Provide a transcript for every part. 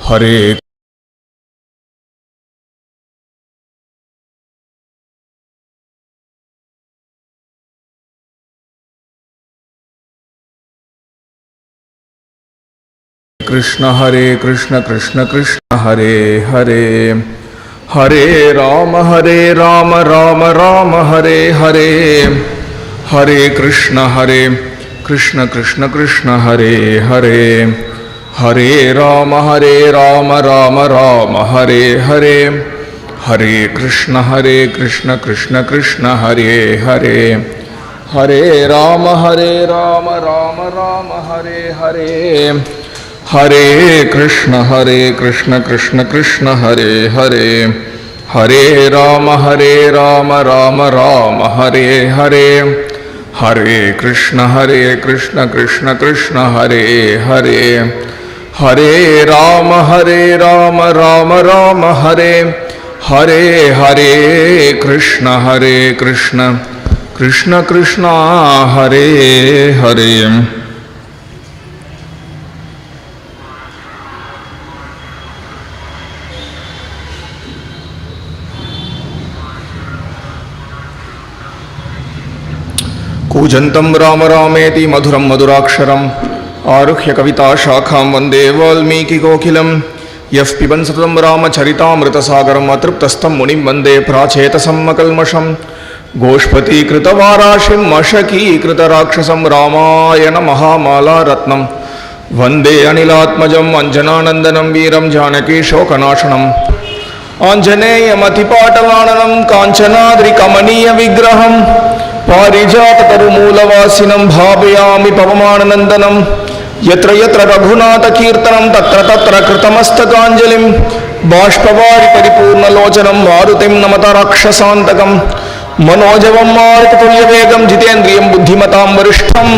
हरे कृष्ण कृष्ण कृष्ण हरे हरे हरे राम राम राम हरे हरे हरे कृष्ण कृष्ण कृष्ण हरे हरे हरे राम राम राम हरे हरे हरे कृष्ण कृष्ण कृष्ण हरे हरे हरे राम राम राम हरे हरे हरे कृष्ण कृष्ण कृष्ण हरे हरे हरे राम राम राम हरे हरे हरे कृष्ण कृष्ण कृष्ण हरे हरे हरे राम राम राम हरे हरे हरे कृष्ण कृष्ण कृष्ण हरे हरे कूजन्तं राम रामेति मधुरं मधुराक्षरम् आरुह्य कविता शाखां वन्दे वाल्मीकिकोकिलं यः पिबन् सततं रामचरितामृतसागरम् अतृप्तस्थं मुनिं वन्दे प्राचेतसं मकल्मषं गोष्पतीकृतवाराशिं मशकीकृतराक्षसं रामायण महामालारत्नं वन्दे अनिलात्मजम् अञ्जनानन्दनं वीरं जानकीशोकनाशनम् आञ्जनेयमतिपाटलाननं काञ्चनाद्रिकमनीयविग्रहं पारिजाततरुमूलवासिनं भावयामि पवमाननन्दनं यत्र यत्र रघुनाथकीर्तनं तत्र तत्र कृतमस्तकाञ्जलिं बाष्पवारि परिपूर्णलोचनं मारुतिं नमत राक्षसान्तकं मनोजवं मारुततुल्यवेगं जितेन्द्रियं बुद्धिमतां वरिष्ठं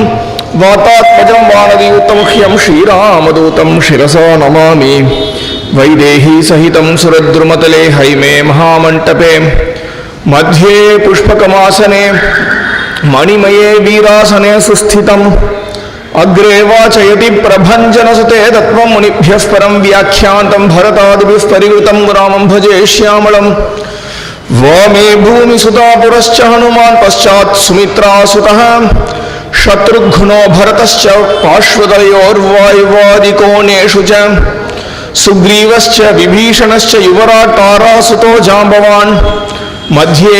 वातात्मजं वानरयूतं ह्यं श्रीरामदूतं शिरसा नमामि वैदेही सहितं सुरद्रुमतले हैमे महामण्टपे मध्ये पुष्पकमासने मणिमये वीरासने सुस्थितम् अग्रे वाचयति प्रभञ्जनसुते तत्त्वं मुनिभ्यः परं व्याख्यान्तं भरतादिभिः परिवृतं रामं भजे श्यामलं वामे भूमिसुता पुरश्च हनुमान् पश्चात् सुमित्रासुतः शत्रुघ्नो भरतश्च पार्श्वतयोर्वायुवादिकोणेषु च सुग्रीवश्च विभीषणश्च युवराट् तारासुतो जाम्बवान् मध्ये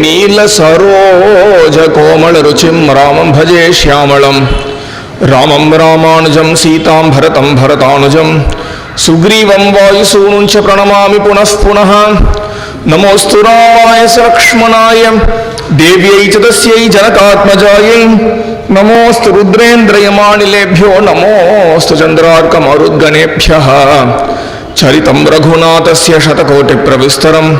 नीलसरोजकोमलरुचिं रामं भजे श्यामलं रामं रामानुजं सीतां भरतं भरतानुजं सुग्रीवं वायुसूनुं च प्रणमामि पुनः पुनः नमोऽस्तु रामाय लक्ष्मणाय देव्यै च तस्यै जनकात्मजायै नमोऽस्तु रुद्रेन्द्रयमानिलेभ्यो नमोऽस्तु चन्द्रार्कमरुद्गणेभ्यः चरितं रघुनाथस्य शतकोटिप्रविस्तरम्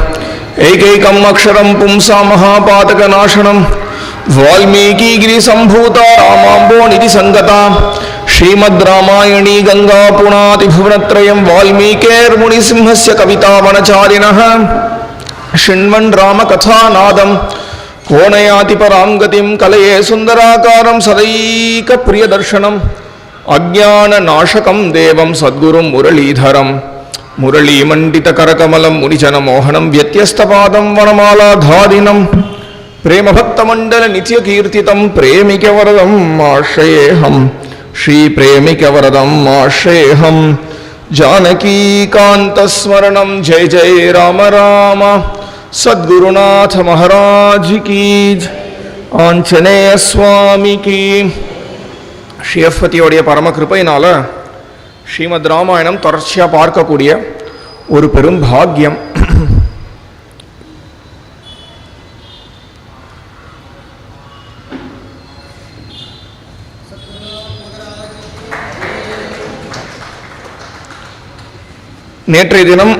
एकैकम् अक्षरं पुंसा महापातकनाशनं वाल्मीकिगिरिसम्भूता रामाम्बोनिधि संगता श्रीमद् रामायणी गंगा पुनातिभुवनत्रयं वाल्मीकेर्मुनिसिंहस्य कवितावनचारिणः शृण्वन् रामकथानादं कोणयाति परां गतिं कलये सुन्दराकारं सदैकप्रियदर्शनम् अज्ञाननाशकं देवं सद्गुरुं मुरलीधरं मुरलीमण्डितकरकमलं मुनिजनमोहनं व्यत्यस्तपादं वनमालाधारिणं प्रेमभक्तमण्डलनित्यकीर्तितं प्रेमिकवरदम् आश्रयेऽहं श्रीप्रेमिकवरदम् आश्रयेऽहं जानकीकान्तस्मरणं जय जय राम राम सद्गुरुनाथ महाराज की आंजनेय स्वामी की ஸ்ரீயப்பதியோடைய பரம கிருபையினால ஸ்ரீமத் ராமாயணம் தொடர்ச்சியாக பார்க்கக்கூடிய ஒரு பெரும் பாக்கியம். நேற்றைய தினம்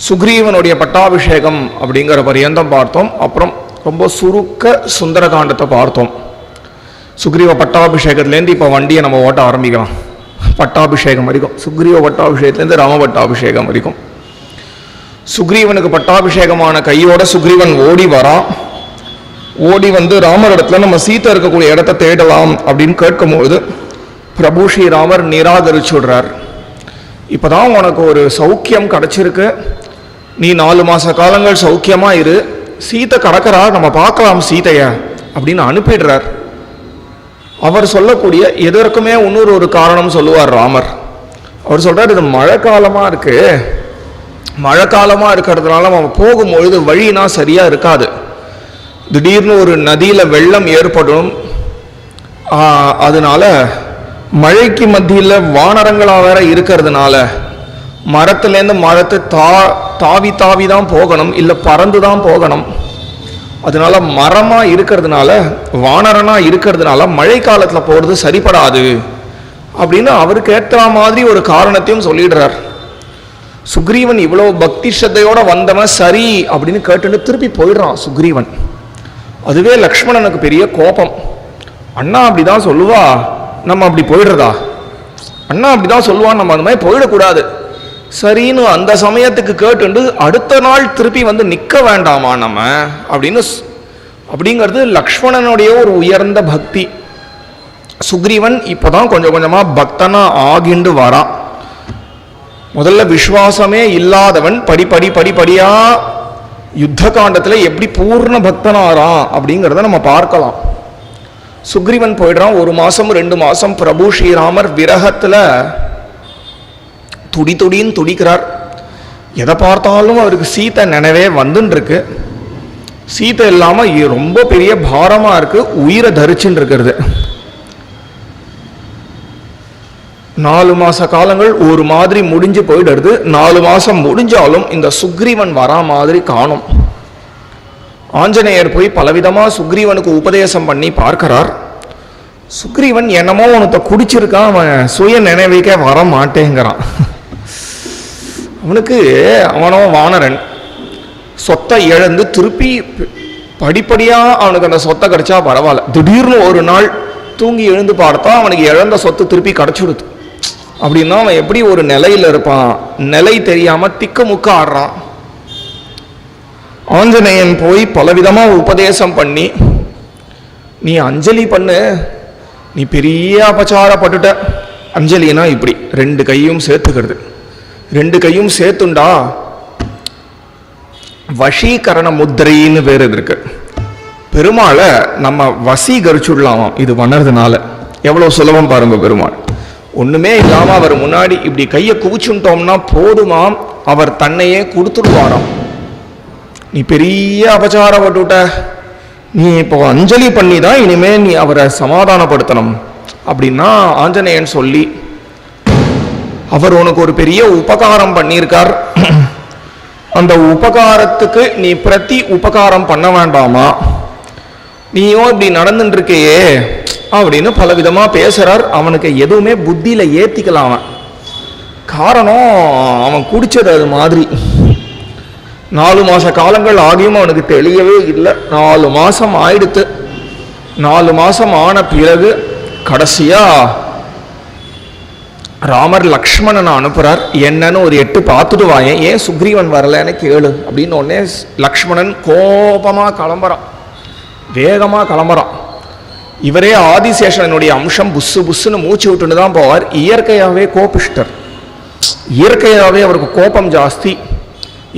சுக்ரீவனுடைய பட்டாபிஷேகம் அப்படிங்கிற பரியந்தம் பார்த்தோம். அப்புறம் ரொம்ப சுருக்க சுந்தரகாண்டத்தை பார்த்தோம். சுக்ரீவ பட்டாபிஷேகத்துலேருந்து இப்போ வண்டியை நம்ம ஓட்ட ஆரம்பிக்கலாம். பட்டாபிஷேகம் வரைக்கும், சுக்ரீவ பட்டாபிஷேகத்துலேருந்து ராம பட்டாபிஷேகம் வரைக்கும். சுக்ரீவனுக்கு பட்டாபிஷேகமான கையோட சுக்ரீவன் ஓடி வரான். ஓடி வந்து ராமர் இடத்துல நம்ம சீத்தை இருக்கக்கூடிய இடத்த தேடலாம் அப்படின்னு கேட்கும்போது பிரபு ஸ்ரீராமர் நிராகரிச்சுடுறார். இப்போதான் உனக்கு ஒரு சௌக்கியம் கிடச்சிருக்கு, நீ 4 மாத காலங்கள் சௌக்கியமாக இரு, சீதை கடக்கிறா, நம்ம பார்க்கலாம் சீதைய அப்படின்னு அனுப்பிடுறார். அவர் சொல்லக்கூடிய எதற்குமே இன்னொரு ஒரு காரணம் சொல்லுவார் ராமர். அவர் சொல்கிறார், இது மழை காலமாக இருக்கு, மழை காலமாக இருக்கிறதுனால அவன் போகும்பொழுது வழினா சரியாக இருக்காது, திடீர்னு ஒரு நதியில் வெள்ளம் ஏற்படும், அதனால மழைக்கு மத்தியில் வானரங்களாக வேற இருக்கிறதுனால மரத்துலேருந்து மரத்தை தாவி தாவி தான் போகணும், இல்லை பறந்து தான் போகணும். அதனால மரமாக இருக்கிறதுனால வானரனாக இருக்கிறதுனால மழை காலத்தில் போகிறது சரிப்படாது அப்படின்னு அவருக்கு ஏற்ற மாதிரி ஒரு காரணத்தையும் சொல்லிடுறார். சுக்ரீவன் இவ்வளோ பக்தி ஸ்ரத்தையோடு வந்தவன் சரி அப்படின்னு கேட்டுட்டு திருப்பி போயிடுறான் சுக்ரீவன். அதுவே லக்ஷ்மணனுக்கு பெரிய கோபம். அண்ணா அப்படி தான் சொல்லுவா, நம்ம அப்படி போயிடுறதா? அண்ணா அப்படி தான் சொல்லுவான், நம்ம அந்த மாதிரி போயிடக்கூடாது. சரின்னு அந்த சமயத்துக்கு கேட்டுண்டு அடுத்த நாள் திருப்பி வந்து நிற்க வேண்டாமா நம்ம அப்படிங்கிறது லக்ஷ்மணனுடைய ஒரு உயர்ந்த பக்தி. சுக்ரீவன் இப்போதான் கொஞ்சம் கொஞ்சமாக பக்தனா ஆகிண்டு வரான். முதல்ல விஸ்வாசமே இல்லாதவன் படிப்படியா யுத்த காண்டத்தில் எப்படி பூர்ண பக்தனாரான் அப்படிங்கிறத நம்ம பார்க்கலாம். சுக்ரீவன் போயிடுறான். 1 மாதம் 2 மாதம் பிரபு ஸ்ரீராமர் விரகத்தில் துடின்னு துடிக்கிறார். எதை பார்த்தாலும் அவருக்கு சீத்தை நினைவே வந்துருக்கு. சீத்தை இல்லாமல் ரொம்ப பெரிய பாரமாக இருக்கு, உயிரை தரிச்சுன்னு இருக்கிறது. 4 மாத காலங்கள் ஒரு மாதிரி முடிஞ்சு போயிடுறது. 4 மாதம் முடிஞ்சாலும் இந்த சுக்ரீவன் வரா மாதிரி காணும். ஆஞ்சநேயர் போய் பலவிதமாக சுக்ரீவனுக்கு உபதேசம் பண்ணி பார்க்கிறார். சுக்ரீவன் என்னமோ உனத்தை குடிச்சிருக்கான், அவன் சுய நினைவுக்கே வர மாட்டேங்கிறான். அவனுக்கு அவனோ வானரன், சொத்தை இழந்து திருப்பி படிப்படியாக அவனுக்கு அந்த சொத்தை கிடைச்சா பரவாயில்ல. திடீர்னு ஒரு நாள் தூங்கி எழுந்து பார்த்தா அவனுக்கு இழந்த சொத்து திருப்பி கிடைச்சிடுது. அப்படின்னா அவன் எப்படி ஒரு நிலையில் இருப்பான்? நிலை தெரியாமல் திக்குமுக்க ஆடுறான். ஆஞ்சநேயன் போய் பலவிதமாக உபதேசம் பண்ணி, நீ அஞ்சலி பண்ணு, நீ பெரிய அபச்சாரப்பட்டுட்ட. அஞ்சலினா இப்படி 2 கையும் சேர்த்துக்கிறது. 2 கையும் சேர்த்துண்டா வசீகரண முத்திரைன்னு வேறு இருக்கு. பெருமாளை நம்ம வசீகரிச்சுடலாமா இது வணர்றதுனால? எவ்வளோ சுலபம் பாருங்க. பெருமாள் ஒன்றுமே இல்லாமல் அவர் முன்னாடி இப்படி கையை குவிச்சுட்டோம்னா போதுமாம், அவர் தன்னையே கொடுத்துடுவாராம். நீ பெரிய அபச்சாரப்பட்டுட்ட, நீ இப்போ அஞ்சலி பண்ணி தான் இனிமே நீ அவரை சமாதானப்படுத்தணும் அப்படின்னா ஆஞ்சநேயன் சொல்லி, அவர் உனக்கு ஒரு பெரிய உபகாரம் பண்ணியிருக்கார், அந்த உபகாரத்துக்கு நீ பிரதி உபகாரம் பண்ண வேண்டாமா? நீயும் இப்படி நடந்துட்டு இருக்கையே அப்படின்னு பலவிதமா பேசுறார். அவனுக்கு எதுவுமே புத்தியில ஏத்திக்கலாம். அவன் காரணம் அவன் குடிச்சது அது மாதிரி. 4 மாத காலங்கள் ஆகியும் அவனுக்கு தெரியவே இல்லை. 4 மாதம் ஆயிடுத்து. 4 மாதம் ஆன பிறகு கடைசியா ராமர் லக்ஷ்மணனை அனுப்புறார். என்னன்னு ஒரு 8 பார்த்துட்டு வாயேன், ஏன் சுக்ரீவன் வரலன்னு கேளு அப்படின்னு. உடனே லக்ஷ்மணன் கோபமாக கிளம்புறான், வேகமாக கிளம்புறான். இவரே ஆதிசேஷனுடைய அம்சம், புஸ்ஸுன்னு மூச்சு விட்டுன்னு தான் போவார். இயற்கையாகவே கோபிஷ்டர், இயற்கையாகவே அவருக்கு கோபம் ஜாஸ்தி.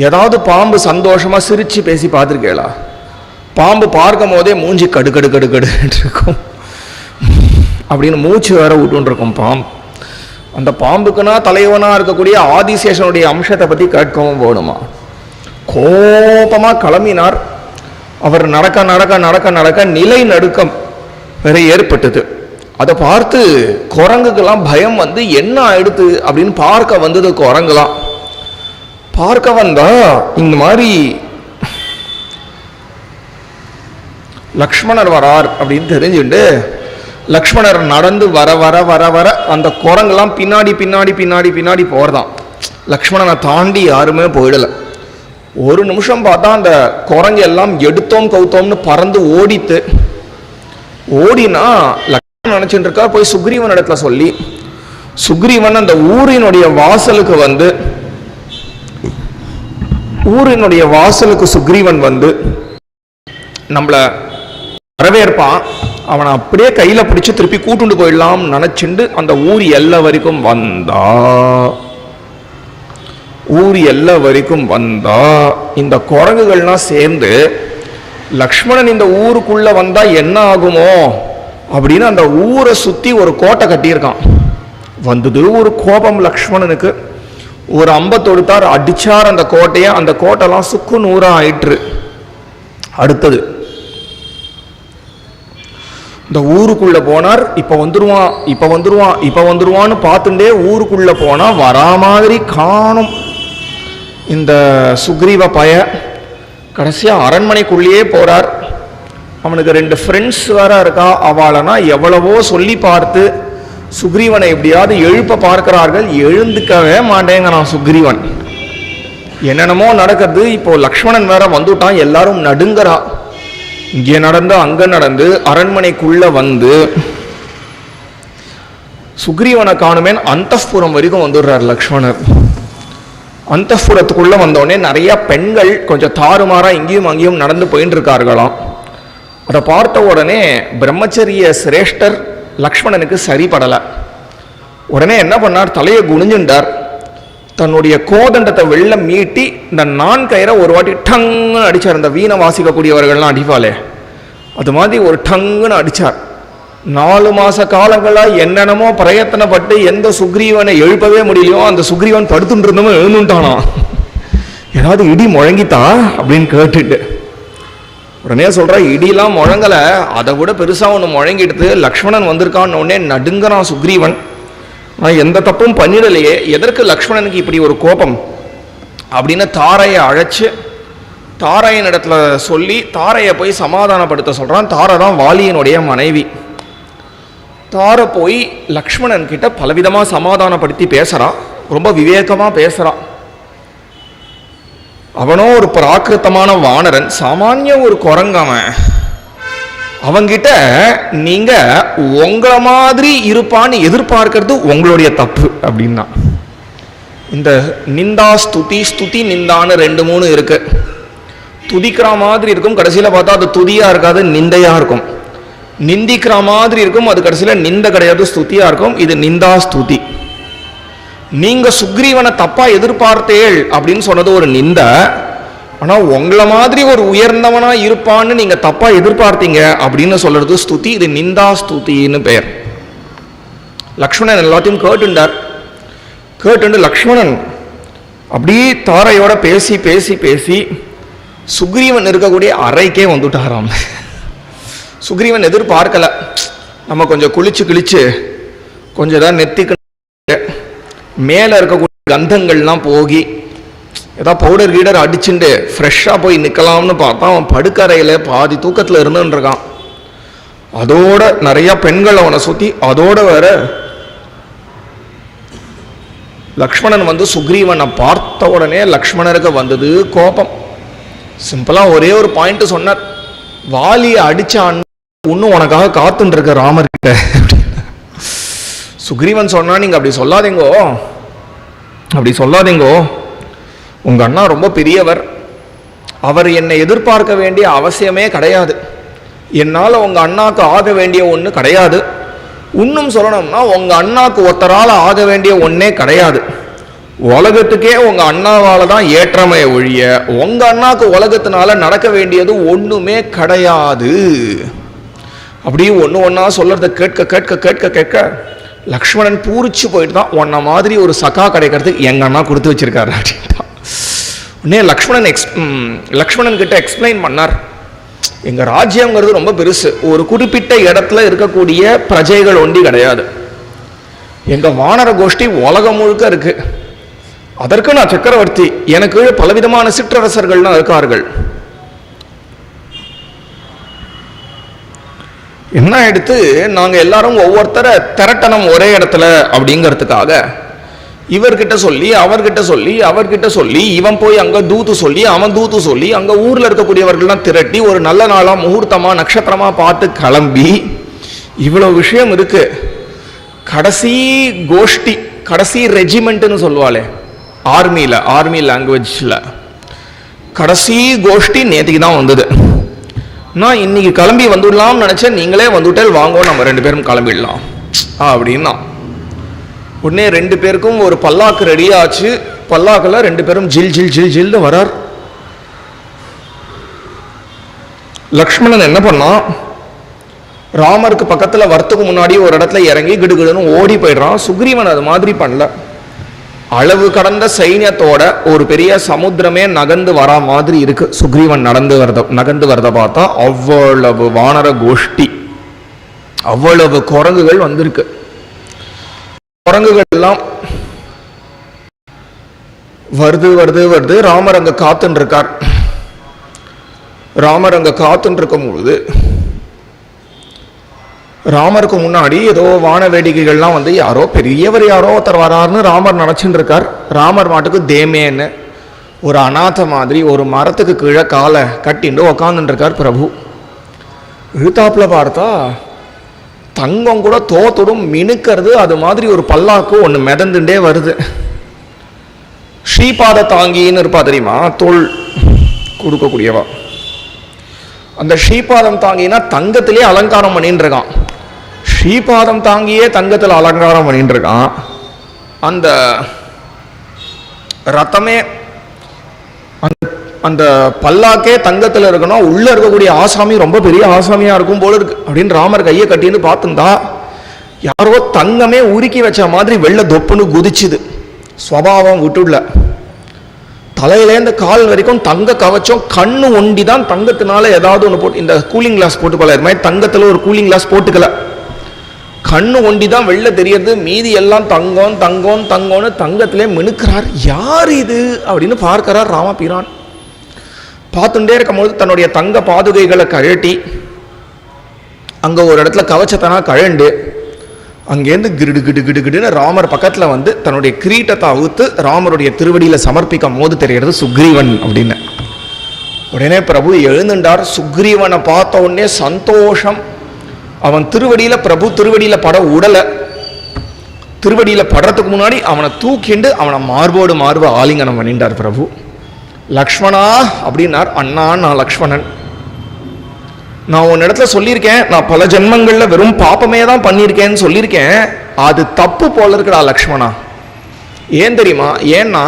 ஏதாவது பாம்பு சந்தோஷமா சிரிச்சு பேசி பார்த்துருக்கேளா? பாம்பு பார்க்கும் போதே மூஞ்சி கடு இருக்கும், அப்படின்னு மூச்சு வேற விட்டுன்னு இருக்கும் பாம்பு. அந்த பாம்புக்குன்னா தலைவனா இருக்கக்கூடிய ஆதிசேஷனுடைய அம்சத்தை பற்றி கேட்கவும் போகணுமா? கோபமாக கிளம்பினார். அவர் நடக்க நிலை நடுக்கம் வேற ஏற்பட்டது. அதை பார்த்து குரங்குக்கெல்லாம் பயம் வந்து என்ன ஆயிடுத்து அப்படின்னு பார்க்க வந்தது. குரங்குலாம் பார்க்க வந்தா இந்த மாதிரி லக்ஷ்மணர் வரார் அப்படின்னு தெரிஞ்சுட்டு லக்ஷ்மணர் நடந்து வர அந்த குரங்கெல்லாம் பின்னாடி போறதான். லக்ஷ்மணனை தாண்டி யாருமே போயிடல. ஒரு நிமிஷம் பார்த்தா அந்த குரங்கு எல்லாம் எடுத்தோம் கவுத்தோம்னு பறந்து ஓடினா லக்ஷ்மணன் நினைச்சுட்டு இருக்கா. போய் சுக்ரீவன் இடத்துல சொல்லி, சுக்ரீவன் அந்த ஊரினுடைய வாசலுக்கு சுக்ரீவன் வந்து நம்மள வரவேற்பான். அவனை அப்படியே கையில் பிடிச்சி திருப்பி கூட்டுண்டு போயிடலாம் நினச்சிண்டு அந்த ஊர் எல்லை வரைக்கும் வந்தா இந்த குரங்குகள்லாம் சேர்ந்து லக்ஷ்மணன் இந்த ஊருக்குள்ள வந்தா என்ன ஆகுமோ அப்படின்னு அந்த ஊரை சுத்தி ஒரு கோட்டை கட்டியிருக்கான். வந்தது ஒரு கோபம் லக்ஷ்மணனுக்கு. ஒரு அம்பை தொடுத்தார், அடிச்சார் அந்த கோட்டையை. அந்த கோட்டைலாம் சுக்கு நூறா ஆயிற்று. அடுத்தது இந்த ஊருக்குள்ள போனார். இப்ப வந்துருவான்னு பார்த்துட்டே ஊருக்குள்ள போனா வரா மாதிரி காணும் இந்த சுக்ரீவ பய. கடைசியா அரண்மனைக்குள்ளேயே போறார். அவனுக்கு 2 ஃப்ரெண்ட்ஸ் வேற இருக்கா. அவளனா எவ்வளவோ சொல்லி பார்த்து சுக்ரீவனை எப்படியாவது எழுப்ப பார்க்கிறார்கள். எழுந்துக்கவே மாட்டேங்கிறான் சுக்ரீவன். என்னென்னமோ நடக்கிறது. இப்போ லக்ஷ்மணன் வேற வந்துட்டான். எல்லாரும் நடுங்கறா. இங்கே நடந்து அங்க நடந்து அரண்மனைக்குள்ள வந்து சுக்ரீவனை காணுமேன் அந்தப்புரம் வரைக்கும் வந்துடுறார் லக்ஷ்மணர். அந்தப்புரத்துக்குள்ள வந்தோடனே நிறைய பெண்கள் கொஞ்சம் தாறுமாறா இங்கேயும் அங்கேயும் நடந்து போயின்னு இருக்கார்களாம். அதை பார்த்த உடனே பிரம்மச்சரிய சிரேஷ்டர் லக்ஷ்மணனுக்கு சரிபடலை. உடனே என்ன பண்ணார், தலையை குனிஞ்சுண்டார். தன்னுடைய கோதண்டத்தை வெளில மீட்டி இந்த 4 கயிறை ஒரு வாட்டி டங்குன்னு அடித்தார். இந்த வீணை வாசிக்கக்கூடியவர்கள்லாம் அடிப்பாளே அது மாதிரி ஒரு டங்குன்னு அடித்தார். 4 மாத காலங்களாக என்னென்னமோ பிரயத்தனப்பட்டு எந்த சுக்ரீவனை எழுப்பவே முடியலையோ அந்த சுக்ரீவன் படுத்துட்டு இருந்தவன் எழுந்துட்டானா. ஏதாவது இடி முழங்கித்தா அப்படின்னு கேட்டுட்டு உடனே சொல்ற, இடிலாம் முழங்கலை, அதை விட பெருசாக ஒன்று முழங்கிடுது. லக்ஷ்மணன் வந்திருக்கான்னு உடனே நடுங்கிறான் சுக்ரீவன். நான் எந்த தப்பும் பண்ணிடலையே, எதற்கு லக்ஷ்மணனுக்கு இப்படி ஒரு கோபம் அப்படின்னு தாரையை அழைச்சு தாரையின் இடத்துல சொல்லி தாரையை போய் சமாதானப்படுத்த சொல்றான். தாரை தான் வாலியினுடைய மனைவி. தாரை போய் லக்ஷ்மணன் கிட்ட பலவிதமாக சமாதானப்படுத்தி பேசுறான். ரொம்ப விவேகமா பேசுறான். அவனோ ஒரு பிராகிருத்தமான வானரன், சாமானிய ஒரு குரங்கவன். அவங்கிட்ட நீங்க உங்களை மாதிரி இருப்பான்னு எதிர்பார்க்கறது உங்களுடைய தப்பு அப்படின்னா. இந்த நிந்தா ஸ்துதி, ஸ்துதி நிந்தான்னு 2-3 இருக்கு. துதிக்கிற மாதிரி இருக்கும், கடைசியில பார்த்தா அது துதியா இருக்காது, நிந்தையா இருக்கும். நிந்திக்கிற மாதிரி இருக்கும், அது கடைசியில நிந்த கிடையாது, ஸ்துதியா இருக்கும். இது நிந்தா ஸ்துதி. நீங்க சுக்ரீவனை தப்பா எதிர்பார்த்தேள் அப்படின்னு சொன்னது ஒரு நிந்த. ஆனா உங்களை மாதிரி ஒரு உயர்ந்தவனா இருப்பான்னு நீங்க தப்பா எதிர்பார்த்தீங்க அப்படின்னு சொல்றது ஸ்துதி. இது நிந்தா ஸ்துதின்னு பெயர். லக்ஷ்மணன் எல்லாத்தையும் கேட்டுண்டார். கேட்டு லக்ஷ்மணன் அப்படியே தாரையோட பேசி பேசி பேசி சுக்ரீவன் இருக்கக்கூடிய அறைக்கே வந்துட்டாராம். சுக்ரீவன் எதிர்பார்க்கல. நம்ம கொஞ்சம் குளிச்சு கிழிச்சு கொஞ்சம் ஏதாவது நெத்திக்கு மேலே இருக்கக்கூடிய கந்தங்கள்லாம் போகி ஏதாவது பவுடர் கீடர் அடிச்சுட்டு ஃப்ரெஷ்ஷாக போய் நிற்கலாம்னு பார்த்தா அவன் படுக்கறையில் பாதி தூக்கத்தில் இருந்துருக்கான். அதோட நிறைய பெண்கள் அவனை சுற்றி. அதோட வேற லக்ஷ்மணன் வந்து சுக்ரீவனை பார்த்த உடனே லக்ஷ்மணருக்கு வந்தது கோபம். சிம்பிளாக ஒரே ஒரு பாயிண்ட் சொன்னார், வாலியை அடிச்சான் இன்னும் உனக்காக காத்துட்டு இருக்க ராமர்கிட்ட. சுக்ரீவன் சொன்னா, நீங்க அப்படி சொல்லாதீங்கோ, உங்க அண்ணா ரொம்ப பெரியவர், அவர் என்னை எதிர்பார்க்க வேண்டிய அவசியமே கிடையாது, என்னால் உங்க அண்ணாக்கு ஆக வேண்டிய ஒன்று கிடையாது. இன்னும் சொல்லணும்னா உங்க அண்ணாக்கு ஒருத்தரால் ஆக வேண்டிய ஒன்னே கிடையாது. உலகத்துக்கே உங்க அண்ணாவால தான் ஏற்றமைய ஒழிய உங்க அண்ணாக்கு உலகத்தினால நடக்க வேண்டியது ஒண்ணுமே கிடையாது. அப்படி ஒன்னா சொல்றத கேட்க கேட்க கேட்க கேட்க லக்ஷ்மணன் பூரிச்சு போயிட்டு தான், உன்ன மாதிரி ஒரு சகா கிடைக்கிறதுக்கு எங்க அண்ணா கொடுத்து வச்சிருக்காரு அப்படின்ட்டா. உடனே லக்ஷ்மணன் கிட்ட எக்ஸ்பிளைன் பண்ணார், எங்க ராஜ்யங்கிறது ரொம்ப பெருசு, ஒரு குறிப்பிட்ட இடத்துல இருக்கக்கூடிய பிரஜைகள் ஒண்டி கிடையாது. எங்க வானர கோஷ்டி உலகம் முழுக்க இருக்கு. அதற்கு நான் சக்கரவர்த்தி, எனக்கு பலவிதமான சிற்றரசர்கள்லாம் இருக்கார்கள். என்ன எடுத்து நாங்க எல்லாரும் ஒவ்வொருத்தர திரட்டணும் ஒரே இடத்துல அப்படிங்கிறதுக்காக இவர்கிட்ட சொல்லி அவர்கிட்ட சொல்லி இவன் போய் அங்க தூத்து சொல்லி அவன் தூத்து சொல்லி அங்க ஊர்ல இருக்கக்கூடியவர்கள்லாம் திரட்டி ஒரு நல்ல நாளா முகூர்த்தமா நட்சத்திரமா பார்த்து கிளம்பி இவ்வளவு விஷயம் இருக்கு. கடைசி கோஷ்டி, கடைசி ரெஜிமெண்ட்னு சொல்லுவாளே ஆர்மி லாங்குவேஜ்ல, கடைசி கோஷ்டி நேற்றுக்கு தான் வந்தது. நான் இன்னைக்கு கிளம்பி வந்துடலாம்னு நினச்சேன், நீங்களே வந்துவிட்டால் வாங்கோ நம்ம 2 பேரும் கிளம்பிடலாம் அப்படின்னா. உடனே 2 பேருக்கும் ஒரு பல்லாக்கு ரெடி ஆச்சு. பல்லாக்கில் 2 பேரும் ஜில் ஜில் ஜில் ஜில்னு வரார். லக்ஷ்மணன் என்ன பண்ணா, ராமருக்கு பக்கத்தில் வரத்துக்கு முன்னாடி ஒரு இடத்துல இறங்கி கிடுகிடுன்னு ஓடி போயிடுறான். சுக்ரீவன் அது மாதிரி பண்ணல. அளவு கடந்த சைன்யத்தோட ஒரு பெரிய சமுத்திரமே நகர்ந்து வரா மாதிரி இருக்கு. சுக்ரீவன் நகர்ந்து வரத பார்த்தா அவ்வளவு வானர கோஷ்டி, அவ்வளவு குரங்குகள் வந்திருக்கு. குரங்குகள் எல்லாம் வருது வருது வருது. ராமர் அங்க காத்துன்னு இருக்கார். ராமர் அங்க காத்துன்னு இருக்கும் பொழுது ராமருக்கு முன்னாடி ஏதோ வான வேடிக்கைகள்லாம் வந்து யாரோ பெரியவர் யாரோ ஒருத்தர் வராருன்னு ராமர் நினச்சின்னு இருக்கார். ராமர் மாட்டுக்கு தேமேன்னு ஒரு அநாத மாதிரி ஒரு மரத்துக்கு கீழே காலை கட்டின்னு உக்காந்துட்டு இருக்கார் பிரபு. இழுத்தாப்புல பார்த்தா தங்கம் கூட தோத்துடும் மினுக்கிறது. அது மாதிரி ஒரு பல்லாக்கு ஒன்று மிதந்துட்டே வருது. ஸ்ரீபாத தாங்கின்னு இருப்பா தெரியுமா, தோல் கொடுக்கக்கூடியவா. அந்த ஸ்ரீபாதம் தாங்கினா தங்கத்திலே அலங்காரம் பண்ணிட்டு இருக்கான். ஸ்ரீபாதம் தாங்கியே தங்கத்தில் அலங்காரம் பண்ணிட்டு இருக்கான். அந்த ரத்தமே அந்த பல்லாக்கே தங்கத்தில் இருக்கணும். உள்ள இருக்கக்கூடிய ஆசாமி ரொம்ப பெரிய ஆசாமியா இருக்கும் போல இருக்கு அப்படின்னு ராமர் கையை கட்டின்னு பார்த்துருந்தா யாரோ தங்கமே உருக்கி வச்ச மாதிரி வெள்ள தொப்புன்னு குதிச்சுது. ஸ்வபாவம் விட்டுடல. தலையிலேருந்து கால் வரைக்கும் தங்க கவச்சம். கண்ணு ஒண்டி தான் தங்கத்தினால ஏதாவது ஒன்று போட்டு, இந்த கூலிங் கிளாஸ் போட்டுக்கல, இது மாதிரி தங்கத்தில் ஒரு கூலிங் கிளாஸ் போட்டுக்கல. கண்ணு ஒண்டி தான் வெளில தெரியறது. மீதி எல்லாம் தங்கம் தங்கம் தங்கம்னு தங்கத்திலே மினுக்கிறார். யார் இது அப்படின்னு பார்க்கிறார் ராமபிரான். பார்த்துட்டே இருக்கும்போது தன்னுடைய தங்க பாதுகைகளை கழட்டி அங்க ஒரு இடத்துல கவச்சத்தனா கழண்டு அங்கேருந்து கிடு கிடு கிடு கிடுன்னு ராமர் பக்கத்தில் வந்து தன்னுடைய கிரீட்டத்தை அவுத்து ராமருடைய திருவடியில் சமர்ப்பிக்கும் போது தெரிகிறது சுக்ரீவன் அப்படின்னு. உடனே பிரபு எழுந்துட்டார். சுக்ரீவனை பார்த்த உடனே சந்தோஷம். அவன் திருவடியில் பிரபு திருவடியில் பட உடலை. திருவடியில் படுறதுக்கு முன்னாடி அவனை தூக்கிண்டு அவனை மார்போடு மார்பு ஆலிங்கனம் பண்ணிட்டார் பிரபு. லக்ஷ்மணா அப்படின்னார். அண்ணா நான் லக்ஷ்மணன். நான் உன் இடத்துல சொல்லியிருக்கேன், நான் பல ஜென்மங்களில் வெறும் பாப்பமே தான் பண்ணியிருக்கேன்னு சொல்லியிருக்கேன். அது தப்பு போல இருக்குடா லக்ஷ்மணா. ஏன் தெரியுமா? ஏன்னா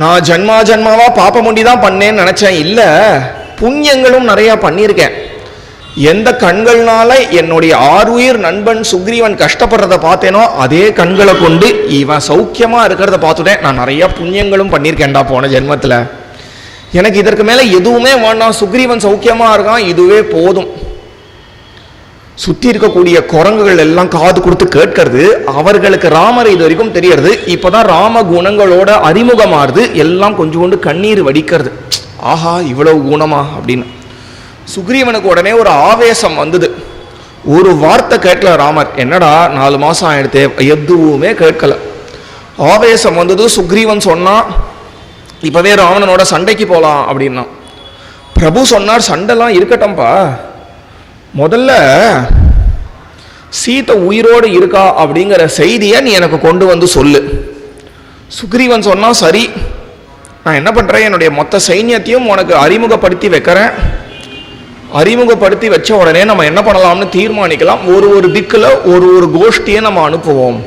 நான் ஜன்மாவா பாப்பம் ஒண்டி தான் பண்ணேன்னு நினைச்சேன். இல்லை, புண்ணியங்களும் நிறைய பண்ணியிருக்கேன். எந்த கண்கள்னால என்னுடைய ஆறுயிர் நண்பன் சுக்ரீவன் கஷ்டப்படுறத பார்த்தேனோ அதே கண்களை கொண்டு இவன் சௌக்கியமா இருக்கிறத பார்த்துட்டேன். நான் நிறைய புண்ணியங்களும் பண்ணியிருக்கேன்டா போன ஜென்மத்தில். எனக்கு இதற்கு மேல எதுவுமே வேண்டாம். சுக்ரீவன் சௌக்கியமா இருக்கான், இதுவே போதும். சுத்தி இருக்கக்கூடிய குரங்குகள் எல்லாம் காது கொடுத்து கேட்கறது. அவர்களுக்கு ராமர் இது வரைக்கும் தெரியறது. இப்பதான் ராம குணங்களோட அறிமுகமாறுது. எல்லாம் கொஞ்சம் கொண்டு கண்ணீர் வடிக்கிறது. ஆஹா, இவ்வளவு குணமா அப்படின்னு. சுக்ரீவனுக்கு உடனே ஒரு ஆவேசம் வந்தது. ஒரு வார்த்தை கேட்கல ராமர். என்னடா 4 மாசம் ஆயிடுத்தே, எதுவுமே கேட்கல. ஆவேசம் வந்தது. சுக்ரீவன் சொன்னா இப்பவே ராவணனோட சண்டைக்கு போலாம் அப்படின்னா. பிரபு சொன்னார், சண்டைலாம் இருக்கட்டும்பா, முதல்ல சீதை உயிரோடு இருக்கா அப்படிங்கிற செய்தியை நீ எனக்கு கொண்டு வந்து சொல்லு. சுக்ரீவன் சொன்னா, சரி நான் என்ன பண்றேன், என்னுடைய மொத்த சைன்யத்தையும் உனக்கு அறிமுகப்படுத்தி வைக்கிறேன். அறிமுகப்படுத்தி வச்ச உடனே நம்ம என்ன பண்ணலாம்னு தீர்மானிக்கலாம். ஒரு திக்குல ஒரு கோஷ்டியை நம்ம அனுப்புவோம்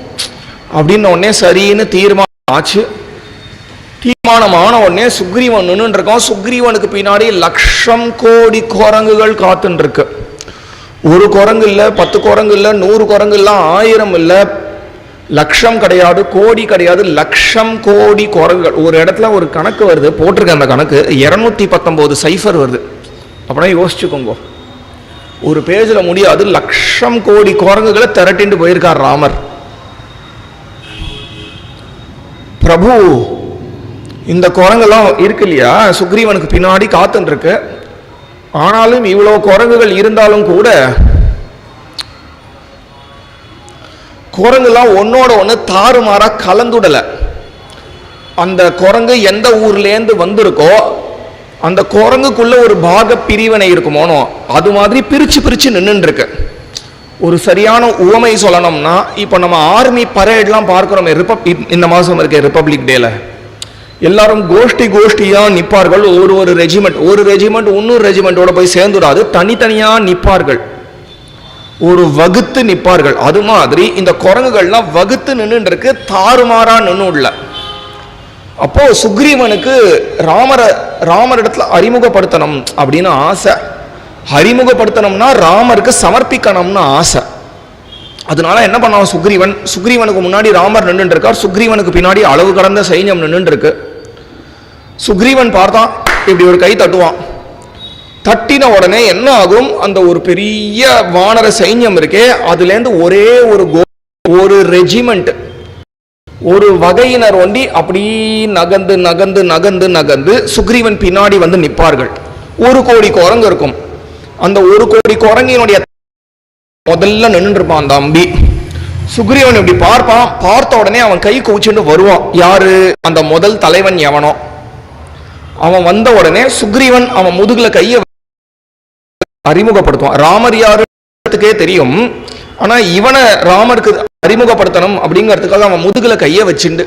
அப்படின்னு உடனே சரின்னு தீர்மானம் ஆச்சு. தீர்மானமான உடனே சுக்ரீவன் நின்று இருக்கான். சுக்ரீவனுக்கு பின்னாடி 1,00,000 கோடி குரங்குகள் காத்துன்னு இருக்கு. ஒரு குரங்கு இல்லை, 10 குரங்கு இல்லை, 100 குரங்கு இல்லை, 1000 இல்லை, 1,00,000 கிடையாது, கோடி கிடையாது, 1,00,000 கோடி குரங்குகள். ஒரு இடத்துல ஒரு கணக்கு வருது, போட்டிருக்க அந்த கணக்கு 219 சைஃபர் வருது. அப்படின்னா யோசிச்சுக்கோங்க, ஒரு பேஜில் முடியாது. 1,00,000 கோடி குரங்குகளை திரட்டிட்டு போயிருக்கார் ராமர். பிரபு இந்த குரங்கெல்லாம் இருக்கு இல்லையா, சுக்ரீவனுக்கு பின்னாடி காத்துன்னு இருக்கு. ஆனாலும் இவ்வளவு குரங்குகள் இருந்தாலும் கூட குரங்குலாம் ஒன்னோட ஒன்று தாறுமாறா கலந்துடல. அந்த குரங்கு எந்த ஊர்லேருந்து வந்திருக்கோ அந்த குரங்குக்குள்ள ஒரு பாக பிரிவினை இருக்குமோனோ அது மாதிரி பிரிச்சு நின்று இருக்கு. ஒரு சரியான உவமை சொல்லணும்னா, இப்போ நம்ம ஆர்மி பரேட்லாம் பார்க்கிறோமே, இந்த மாதம் இருக்க ரிப்பப்ளிக் டேல எல்லாரும் கோஷ்டியா நிற்பார்கள். ஒரு ரெஜிமெண்ட் இன்னொரு ரெஜிமெண்டோட போய் சேர்ந்துடாது, தனித்தனியா நிற்பார்கள், ஒரு வகுத்து நிற்பார்கள். அது மாதிரி இந்த குரங்குகள்லாம் வகுத்து நின்று இருக்கு, தாறுமாறா நின்று இல்ல. அப்போ சுக்ரீவனுக்கு ராமரிடத்துல அறிமுகப்படுத்தணும் அப்படின்னு ஆசை. அறிமுகப்படுத்தணும்னா ராமருக்கு சமர்ப்பிக்கணும்னு ஆசை. அதனால என்ன பண்ணான் சுக்ரீவனுக்கு முன்னாடி ராமர் நின்று இருக்கார், சுக்ரீவனுக்கு பின்னாடி அளவு கடந்த சைன்யம் நின்று இருக்கு. சுக்ரீவன் பார்த்தான், இப்படி ஒரு கை தட்டுவான். தட்டின உடனே என்ன ஆகும், அந்த ஒரு பெரிய வானர சைன்யம் இருக்கே, அதுலேருந்து ஒரே ஒரு ரெஜிமெண்ட், ஒரு வகையினர் ஒண்டி அப்படி நகர்ந்து நகர்ந்து நகர்ந்து நகர்ந்து சுக்ரீவன் பின்னாடி வந்து நிற்பார்கள். 1 கோடி குரங்கு இருக்கும். அந்த 1 கோடி குரங்கினுடைய முதல்ல நின்று இருப்பான் அந்த அம்பி. சுக்ரீவன் இப்படி பார்ப்பான், பார்த்த உடனே அவன் கை கூச்சுட்டு வருவான். யாரு அந்த முதல் தலைவன் எவனோ அவன் வந்த உடனே சுக்ரீவன் அவன் முதுகுல கைய அறிமுகப்படுத்துவான். ராமர் யாருக்கே தெரியும், ஆனா இவனை ராமருக்கு அறிமுகப்படுத்தணும் அப்படிங்கிறதுக்காக அவன் முதுகுல கைய வச்சுண்டு,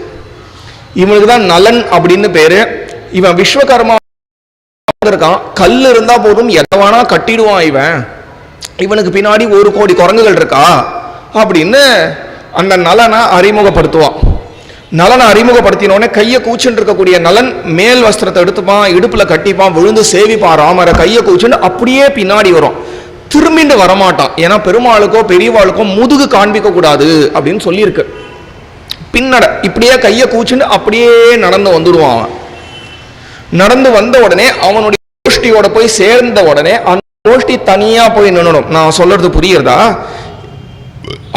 இவனுக்கு தான் நலன் அப்படின்னு பேரு. இவன் விஸ்வகர்மா இருக்கான், கல் இருந்தா போதும் எதவானா கட்டிடுவான் இவன். இவனுக்கு பின்னாடி 1 கோடி குரங்குகள் இருக்கா அப்படின்னு அந்த நலனை அறிமுகப்படுத்துவான். நலனை அறிமுகப்படுத்தினோடனே கையை கூச்சுன்னு இருக்கக்கூடிய நலன் மேல் வஸ்திரத்தை எடுத்துப்பான், இடுப்புல கட்டிப்பான், விழுந்து சேவிப்பான் ராமரை. கையை கூச்சுன்னு அப்படியே பின்னாடி வரும், திரும்பிண்டு வரமாட்டான். ஏன்னா பெருமாளுக்கோ பெரியவாளுக்கோ முதுகு காண்பிக்க கூடாது அப்படின்னு சொல்லியிருக்கு. பின்னட இப்படியே கையை கூச்சுன்னு அப்படியே நடந்து வந்துடுவான். அவன் நடந்து வந்த உடனே அவனுடைய கோஷ்டியோட போய் சேர்ந்த உடனே அந்த கோஷ்டி தனியா போய் நின்னணும். நான் சொல்றது புரியுறதா?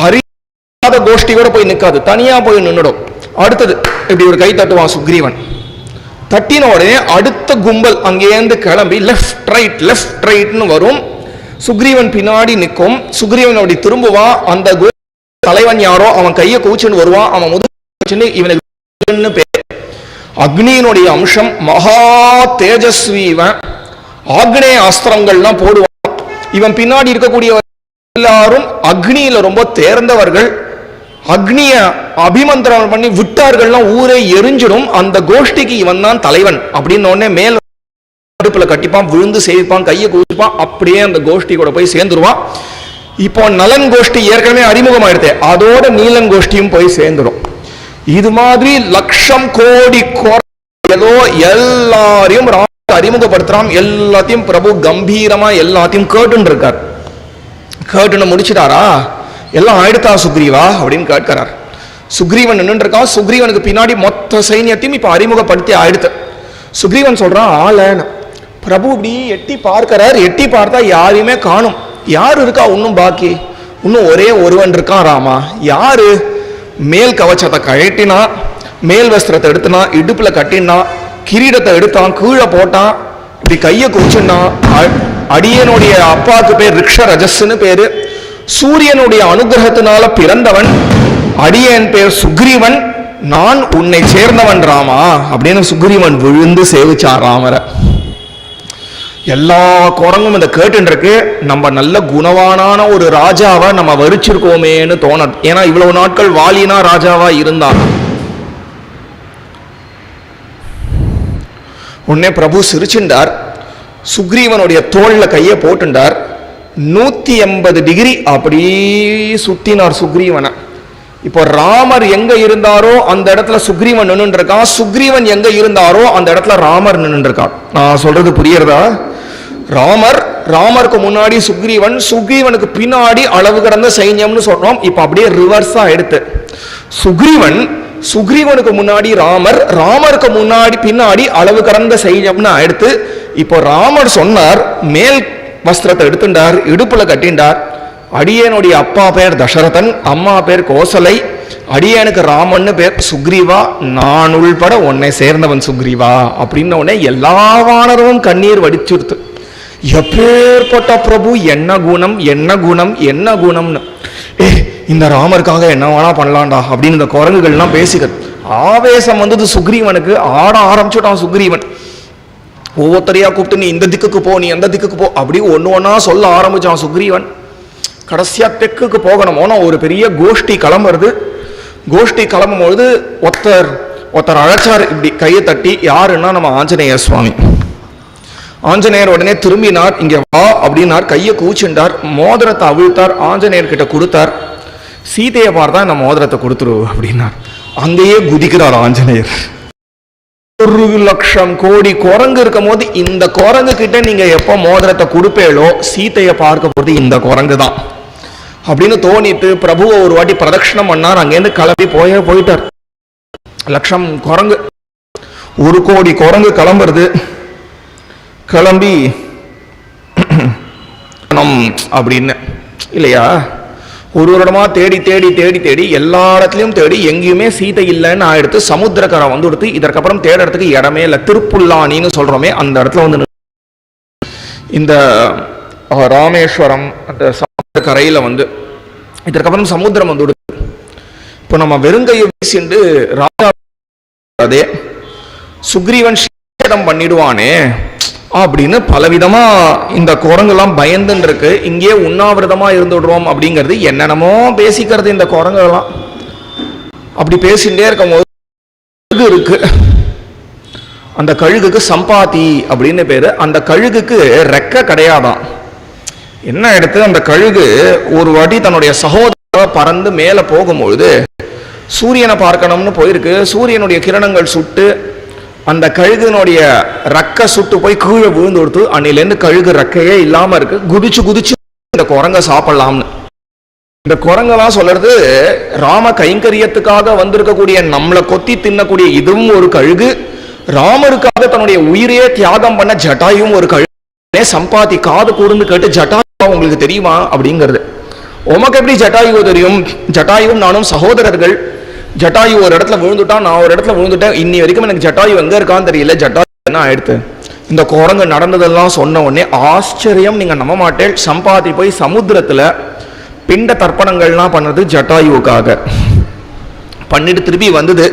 அறியாத கோஷ்டியோட போய் நிற்காது, தனியா போய் நின்னுடும். அடுத்தது இப்படி ஒரு கை தட்டுவான் சுக்ரீவன். தட்டின உடனே அடுத்த கும்பல் அங்கேருந்து கிளம்பி லெஃப்ட் ரைட்னு வரும். சுக்ரீவன் பின்னாடி நிற்கும். சுக்ரீவன் அப்படி திரும்புவான். அந்த தலைவன் யாரோ அவன் கையை கூச்சுன்னு வருவான். அவன் முதல் இவனுக்கு பேர் அக்னியினுடைய அம்சம், மகா தேஜஸ்வி. இவன் ஆக்னேய அஸ்திரங்கள்லாம் போடுவான். இவன் பின்னாடி இருக்கக்கூடிய எல்லாரும் அக்னியில ரொம்ப தேர்ந்தவர்கள். அக்னிய அபிமந்திரம் பண்ணி விட்டார்கள்லாம் ஊரே எரிஞ்சிடும். அந்த கோஷ்டிக்கு இவன் தான் தலைவன் அப்படின்னு உடனே மேல் அடுப்புல கட்டிப்பான், விழுந்து சேவிப்பான், கையை கூப்பான், அப்படியே அந்த கோஷ்டி கூட போய் சேர்ந்துருவான். இப்போ நலன் கோஷ்டி ஏற்கனவே அறிமுகமாயிடுது, அதோட நீலன் கோஷ்டியும் போய் சேர்ந்துடும். இது மாதிரி லட்சம் கோடி ஏதோ எல்லாரையும் அறிமுகப்படுத்துறான். எல்லாத்தையும் பிரபு கம்பீரமா எல்லாத்தையும் கேட்டுன்னு இருக்கார். கேட்டுன்னு முடிச்சுட்டாரா, எல்லாம் ஆயிடுத்தா சுக்ரீவா அப்படின்னு கேட்கிறார். சுக்ரீவன் நின்று இருக்கான். சுக்ரீவனுக்கு பின்னாடி மொத்த சைன்யத்தையும் இப்ப அறிமுகப்படுத்தி ஆயிடுத்து. சுக்ரீவன் சொல்றான் ஆளன்னு. பிரபு இப்படி எட்டி பார்க்கிறார். எட்டி பார்த்தா யாரையுமே காணும். யாரு இருக்கா இன்னும் பாக்கி? இன்னும் ஒரே ஒருவன் இருக்கான் ராமா. யாரு? மேல் கவச்சத்தை கழட்டினா, மேல் வஸ்திரத்தை எடுத்துனா, இடுப்புல கட்டினா, கிரீடத்தை எடுத்தான், கீழே போட்டான், இப்படி கையை குச்சினான். அடியனுடைய அப்பாவுக்கு பேர் ரிக்ஷரஜஸ்ன்னு பேரு. சூரியனுடைய அனுகிரகத்தினால பிறந்தவன். அடியன் பேர் சுக்ரீவன், நான் உன்னை சேர்ந்தவன் ராமா அப்படின்னு சுக்ரீவன் விழுந்து சேவிச்சான் ராமரை. எல்லா குரங்கும் இதை கேட்டுருக்கு. நம்ம நல்ல குணவானான ஒரு ராஜாவை நம்ம வரிச்சிருக்கோமேன்னு தோணும். ஏன்னா இவ்வளவு நாட்கள் வாலினா ராஜாவா இருந்தான். உடனே பிரபு சிரிச்சுண்டார். சுக்ரீவனுடைய தோல்ல கையை போட்டுண்டார். 180 டிகிரி அப்படி சுத்தினார் சுக்ரீவனை. இப்போ ராமர் எங்க இருந்தாரோ அந்த இடத்துல சுக்ரீவன் நின்று இருக்கான். சுக்ரீவன் எங்க இருந்தாரோ அந்த இடத்துல ராமர் நின்று இருக்கான். நான் சொல்றது புரியுறதா? ராமருக்கு முன்னாடி சுக்ரீவன், சுக்ரீவனுக்கு பின்னாடி அளவு கடந்த சைன்யம்னு சொல்றோம். இப்ப அப்படியே ரிவர்ஸா எடுத்து சுக்ரீவனுக்கு முன்னாடி ராமருக்கு முன்னாடி பின்னாடி அளவு கடந்த சைன்யம்னு எடுத்து இப்போ ராமர் சொன்னார், மேல் வஸ்திரத்தை எடுத்துட்டார், இடுப்புல கட்டிண்டார். அடியனுடைய அப்பா பேர் தசரதன், அம்மா பேர் கோசலை, அடியனுக்கு ராமன்னு பேர் சுக்ரீவா, நான் உள்பட உன்னை சேர்ந்தவன் சுக்ரீவா அப்படின்ன உடனே எல்லா வானரும் கண்ணீர் வடிச்சுடுத்து. எப்பேற்பட்ட பிரபு, என்ன குணம் என்ன குணம் என்ன குணம்னு. இந்த ராமருக்காக என்ன வேணா பண்ணலாம்டா அப்படின்னு இந்த குரங்குகள்லாம் பேசிக்கிறது. ஆவேசம் வந்தது சுக்ரீவனுக்கு. ஆட ஆரம்பிச்சுட்டான் சுக்ரீவன். ஒவ்வொருத்தரையா கூப்பிட்டு நீ இந்த திக்குக்கு போ, நீ எந்த திக்குக்கு போ அப்படி ஒன்னா சொல்ல ஆரம்பிச்சான் சுக்ரீவன். கடைசியா தெற்குக்கு போகணுமோனா ஒரு பெரிய கோஷ்டி கிளம்புறது. கோஷ்டி கிளம்பும் பொழுது ஒருத்தர் ஒருத்தர் அழைச்சார் இப்படி கையை தட்டி. யாருன்னா நம்ம ஆஞ்சநேயர் சுவாமி. ஆஞ்சநேயர் உடனே திரும்பினார். இங்கே வா அப்படின்னார். கையை கூச்சுண்டார். மோதிரத்தை அவிழ்த்தார். ஆஞ்சநேயர் கிட்ட கொடுத்தார். சீதையை பார்த்தா இந்த மோதிரத்தை கொடுத்துரு அப்படின்னார். அங்கேயே குதிக்கிறார் ஆஞ்சநேயர். 1,00,000 கோடி குரங்கு இருக்கும் போது இந்த குரங்கு கிட்ட நீங்க எப்ப மோதிரத்தை கொடுப்பேளோ சீதையை பார்க்க போறது இந்த குரங்கு தான் அப்படின்னு தோணிட்டு பிரபுவை ஒரு வாட்டி பிரதட்சணம் பண்ணார். அங்கேருந்து கிளம்பி போயிட்டார். 1,00,000 குரங்கு, 1 கோடி குரங்கு கிளம்புறது. கிளம்பி அப்படின்னு இல்லையா, ஒரு வருடமா தேடி தேடி தேடி தேடி எல்லா இடத்துலையும் தேடி எங்கேயுமே சீதை இல்லைன்னு ஆயிடுத்து. சமுத்திரக்கரை வந்து கொடுத்து இதற்கப்புறம் தேடுறதுக்கு இடமே இல்லை. திருப்புல்லானின்னு சொல்றோமே அந்த இடத்துல வந்து இந்த ராமேஸ்வரம் அந்த சமுத்திரக்கரையில வந்து இதற்கப்புறம் சமுத்திரம் வந்து கொடுத்து. இப்போ நம்ம வெறுங்கையை வீசிண்டு ராஜா அதே சுக்ரீவன் சேதம் பண்ணிடுவானே அப்படின்னு பலவிதமா இந்த குரங்குலாம் பயந்துன்னு இருக்கு. இங்கே உண்ணாவிரதமா இருந்துடுறோம் அப்படிங்கிறது என்னென்னமோ பேசிக்கிறது இந்த குரங்குலாம். அப்படி பேசிகிட்டே இருக்கும்போது இருக்கு. அந்த கழுகுக்கு சம்பாதி அப்படின்னு பேரு. அந்த கழுகுக்கு ரெக்க கிடையாதான். என்ன எடுத்து அந்த கழுகு ஒரு வாட்டி தன்னுடைய சகோதர பறந்து மேல போகும்பொழுது சூரியனை பார்க்கணும்னு போயிருக்கு. சூரியனுடைய கிரணங்கள் சுட்டு அந்த கழுகுனுடைய ரக்க சுட்டு போய் கீழே விழுந்து கொடுத்து அன்னிலேருந்து கழுகு ரக்கையே இல்லாம இருக்கு. குதிச்சு குதிச்சு இந்த குரங்க சாப்பிடலாம்னு. இந்த குரங்கெல்லாம் சொல்றது ராம கைங்கரியத்துக்காக வந்திருக்கக்கூடிய நம்மளை கொத்தி தின்னக்கூடிய இதுவும் ஒரு கழுகு, ராமருக்காக தன்னுடைய உயிரையே தியாகம் பண்ண ஜட்டாயும் ஒரு கழுகு. சம்பாதி காது கூர்ந்து கேட்டு ஜட்டாயு உங்களுக்கு தெரியுமா அப்படிங்கிறது. உமக்கு எப்படி ஜட்டாயு தெரியும்? ஜட்டாயும் நானும் சகோதரர்கள். ஜட்டாயு ஒரு இடத்துல விழுந்துட்டான், நான் ஒரு இடத்துல விழுந்துட்டேன். இன்னி வரைக்கும் எனக்கு ஜட்டாயு எங்க இருக்கான்னு தெரியல. ஜட்டாயு என்ன ஆயிடுத்து? இந்த குரங்கு நடந்ததெல்லாம் சொன்ன உடனே ஆச்சரியம், நீங்க நம்ப மாட்டேன். சம்பாதி போய் சமுத்திரத்துல பிண்ட தர்ப்பணங்கள்லாம் பண்ணது ஜட்டாயுவுக்காக பண்ணிட்டு திருப்பி வந்தது.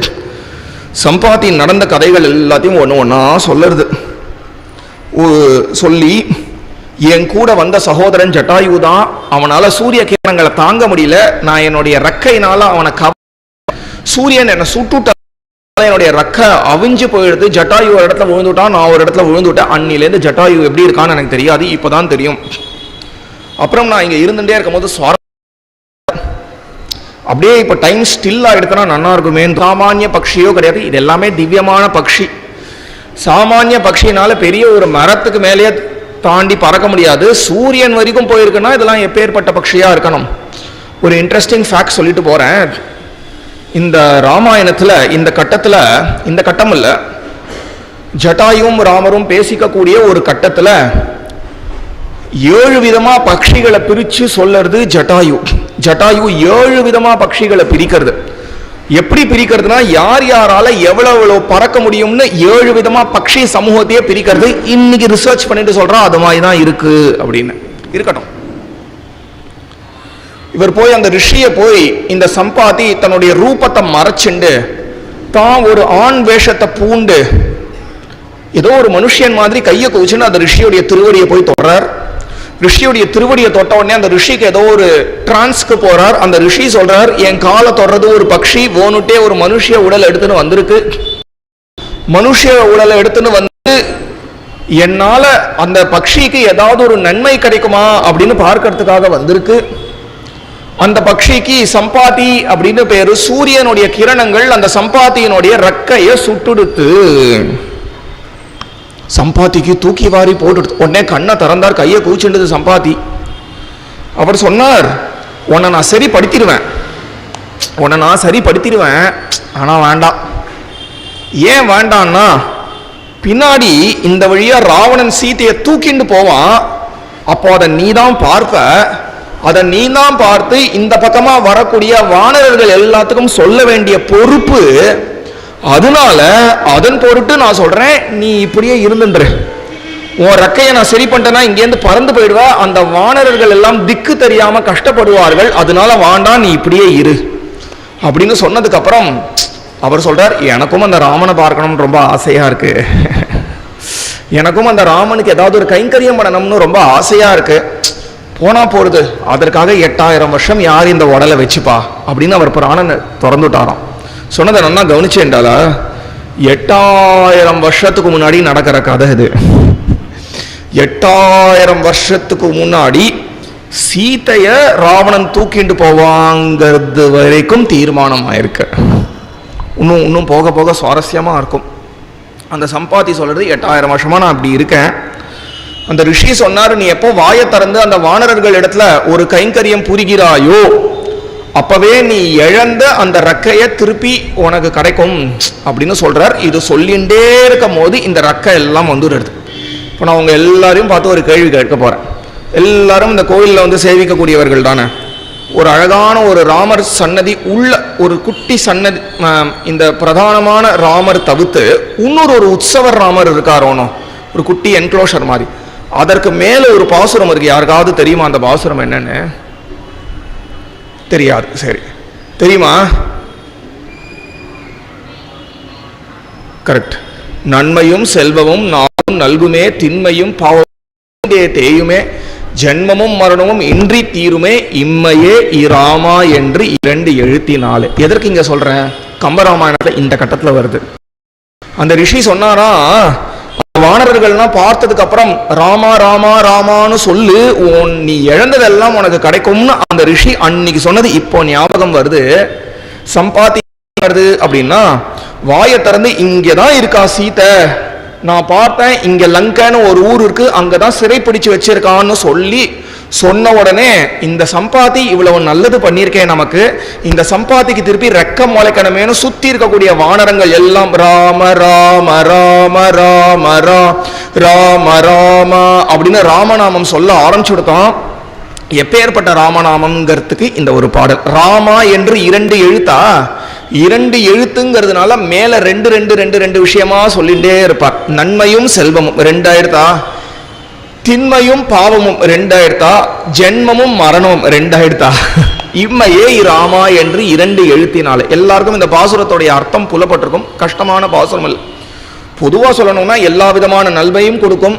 சம்பாதி நடந்த கதைகள் எல்லாத்தையும் ஒன்று ஒன்றா சொல்லுறது. சொல்லி என் கூட வந்த சகோதரன் ஜட்டாயு தான், அவனால சூரிய கிரணங்களை தாங்க முடியல, நான் என்னுடைய ரெக்கையினால அவனை சூரியன் என்னை சுட்டுட்ட, என்னுடைய ரெக்க அவிஞ்சு போயிடுது. ஜட்டாயு ஒரு இடத்துல விழுந்துட்டான், நான் ஒரு இடத்துல விழுந்துட்டேன். அன்னிலேருந்து ஜட்டாயு எப்படி இருக்கான்னு எனக்கு தெரியாது, இப்போதான் தெரியும். அப்புறம் நான் இங்கே இருந்துட்டே இருக்கும்போது அப்படியே இப்போ டைம் ஸ்டில் ஆகிடுதுன்னா நல்லா இருக்குமே. சாமானிய பட்சியோ கிடையாது, இது எல்லாமே திவ்யமான பட்சி. சாமானிய பட்சினால பெரிய ஒரு மரத்துக்கு மேலேயே தாண்டி பறக்க முடியாது. சூரியன் வரைக்கும் போயிருக்குன்னா இதெல்லாம் எப்பேற்பட்ட பட்சியா இருக்கணும். ஒரு இன்ட்ரெஸ்டிங் ஃபேக்ட் சொல்லிட்டு போறேன். இந்த ராமாயணத்துல இந்த கட்டம் இல்ல, ஜட்டாயும் ராமரும் பேசிக்கக்கூடிய ஒரு கட்டத்துல 7 விதமா பட்சிகளை பிரிச்சு சொல்லறது ஜட்டாயு. ஜட்டாயு 7 விதமா பட்சிகளை பிரிக்கிறது. எப்படி பிரிக்கிறதுனா யார் யாரால எவ்வளவு பறக்க முடியும்னு 7 விதமா பட்சி சமூகத்தையே பிரிக்கிறது. இன்னைக்கு ரிசர்ச் பண்ணிட்டு சொல்றா அது மாதிரி தான் இருக்கு அப்படின்னு. இருக்கட்டும். இவர் போய் அந்த ரிஷியை போய் இந்த சம்பாதி தன்னுடைய ரூபத்தை மறைச்சுண்டு தான் ஒரு ஆண் வேஷத்தை பூண்டு ஏதோ ஒரு மனுஷன் மாதிரி கையை குவிச்சுன்னு அந்த ரிஷியுடைய திருவடியை போய் தொடறார். ரிஷியுடைய திருவடியை தொட்ட உடனே அந்த ரிஷிக்கு ஏதோ ஒரு டிரான்ஸ்க்கு போறார். அந்த ரிஷி சொல்றார், என் காலை தொடர்றது ஒரு பக்ஷி ஓனுட்டே ஒரு மனுஷ உடல் எடுத்துன்னு வந்திருக்கு. மனுஷ உடலை எடுத்துன்னு வந்து என்னால அந்த பக்ஷிக்கு ஏதாவது ஒரு நன்மை கிடைக்குமா அப்படின்னு பார்க்கறதுக்காக வந்திருக்கு. அந்த பக்ஷிக்கு சம்பாதி அப்படின்னு பேரு. சூரியனுடைய கிரணங்கள் அந்த சம்பாத்தியினுடைய ரெக்கையை சுட்டுடுத்து. சம்பாத்திக்கு தூக்கி வாரி போட்டு உடனே கண்ணை திறந்தார். கையை கூச்சுண்டது சம்பாதி. அவர் சொன்னார், உன்னை நான் சரிப்படுத்திடுவேன், ஆனா வேண்டாம். ஏன் வேண்டான்னா பின்னாடி இந்த வழியா ராவணன் சீதையை தூக்கிண்டு போவான். அப்போ அதை நீதான் பார்ப்ப. அதை நீதான் பார்த்து இந்த பக்கமா வரக்கூடிய வானரர்கள் எல்லாத்துக்கும் சொல்ல வேண்டிய பொறுப்பு. அதனால அதன் பொருட்டு நான் சொல்றேன், நீ இப்படியே இருந்துன்ற. உன் ரெக்கையை நான் சரி பண்ணிட்டேன்னா இங்கேருந்து பறந்து போயிடுவா. அந்த வானரர்கள் எல்லாம் திக்கு தெரியாம கஷ்டப்படுவார்கள். அதனால வாண்டாம், நீ இப்படியே இரு அப்படின்னு சொன்னதுக்கு அப்புறம் அவர் சொல்றார், எனக்கும் அந்த ராமனை பார்க்கணும்னு ரொம்ப ஆசையா இருக்கு. எனக்கும் அந்த ராமனுக்கு ஏதாவது ஒரு கைங்கரியம் பண்ணணும்னு ரொம்ப ஆசையா இருக்கு. போனா போறது, அதற்காக 8000 வருஷம் யார் இந்த உடலை வச்சுப்பா அப்படின்னு அவர் பிராணனை திறந்துட்டாராம். சொன்னதை நல்லா கவனிச்சேன்டாலா. 8000 வருஷத்துக்கு முன்னாடி நடக்கிற கதை இது. 8000 வருஷத்துக்கு முன்னாடி சீதைய ராவணன் தூக்கிட்டு போவாங்கிறது வரைக்கும் தீர்மானம் ஆயிருக்கு. இன்னும் போக போக சுவாரஸ்யமா இருக்கும். அந்த சம்பாதி சொல்றது 8000 வருஷமா நான் அப்படி இருக்கேன். அந்த ரிஷி சொன்னாரு, நீ எப்போ வாயை திறந்து அந்த வானரர்கள் இடத்துல ஒரு கைங்கரியம் புரிகிறாயோ அப்பவே நீ இழந்த அந்த ரக்கைய திருப்பி உனக்கு கிடைக்கும் அப்படின்னு சொல்றார். இது சொல்லிண்டே இருக்கும் போது இந்த ரக்கை எல்லாம் வந்துடுறது. இப்போ நான் உங்க எல்லாரையும் பார்த்து ஒரு கேள்வி கேட்க போறேன். எல்லாரும் இந்த கோயிலில் வந்து சேவிக்கக்கூடியவர்கள் தானே. ஒரு அழகான ஒரு ராமர் சன்னதி உள்ள ஒரு குட்டி சன்னதி, இந்த பிரதானமான ராமர் தவிர்த்து இன்னொரு ஒரு உற்சவர் ராமர் இருக்காரோனோ, ஒரு குட்டி என்க்ளோஷர் மாதிரி. அதற்கு மேல ஒரு பாசுரம் இருக்கு. யாருக்காவது தெரியுமா அந்த பாசுரம் என்னன்னு? தெரியாது. சரி, தெரியுமா? கரெக்ட். நன்மையும் செல்வமும் நாளும் நல்குமே, திண்மையும் பாவம் தேயுமே, ஜென்மமும் மரணமும் இன்றி தீருமே, இம்மையே இராமா என்று 2 எழுத்தினாலே. எதற்கு இங்க சொல்றேன்? கம்பராமாயணத்துல இந்த கட்டத்துல வருது. அந்த ரிஷி சொன்னாரா, வானரர்கள்லாம் பார்த்ததுக்கு அப்புறம் ராமா ராமா ராமான்னு சொல்லு, நீ இழந்ததெல்லாம் உனக்கு கிடைக்கும்னு அந்த ரிஷி அன்னைக்கு சொன்னது இப்போ ஞாபகம் வருது. சம்பாதி வருது அப்படின்னா வாயை திறந்து இங்கதான் இருக்கா சீதை, நான் பார்த்தேன் இங்க லங்கான்னு ஒரு ஊர் இருக்கு, அங்கதான் சிறை பிடிச்சு வச்சிருக்கான்னு சொல்லி சொன்ன உடனே இந்த சம்பாதி இவ்வளவு நல்லது பண்ணியிருக்கேன் நமக்கு, இந்த சம்பாதிக்கு திருப்பி ரெக்கம் முளைக்கணுமேனு சுத்தி இருக்கக்கூடிய வானரங்கள் எல்லாம் ராம ராம ராம ராம ராம ராம அப்படின்னு ராமநாமம் சொல்ல ஆரம்பிச்சுடுத்தோம். எப்பேற்பட்ட ராமநாமம்ங்கிறதுக்கு இந்த ஒரு பாடல். ராமா என்று 2 எழுத்தா, 2 எழுத்துங்கிறதுனால மேல 2 2 2 2 விஷயமா சொல்லிட்டே இருப்பார். நன்மையும் செல்வமும் 2 எழுத்தா, திண்மையும் பாவமும் 2 எழுத்தா, ஜென்மமும் மரணமும் 2 எழுத்தா, இம்மையே ராமா என்று 2 எழுத்தினால. எல்லாருக்கும் இந்த பாசுரத்துடைய அர்த்தம் புலப்பட்டிருக்கும். கஷ்டமான பாசுரம் இல்லை. பொதுவா சொல்லணும்னா எல்லா விதமான நன்மையும் கொடுக்கும்,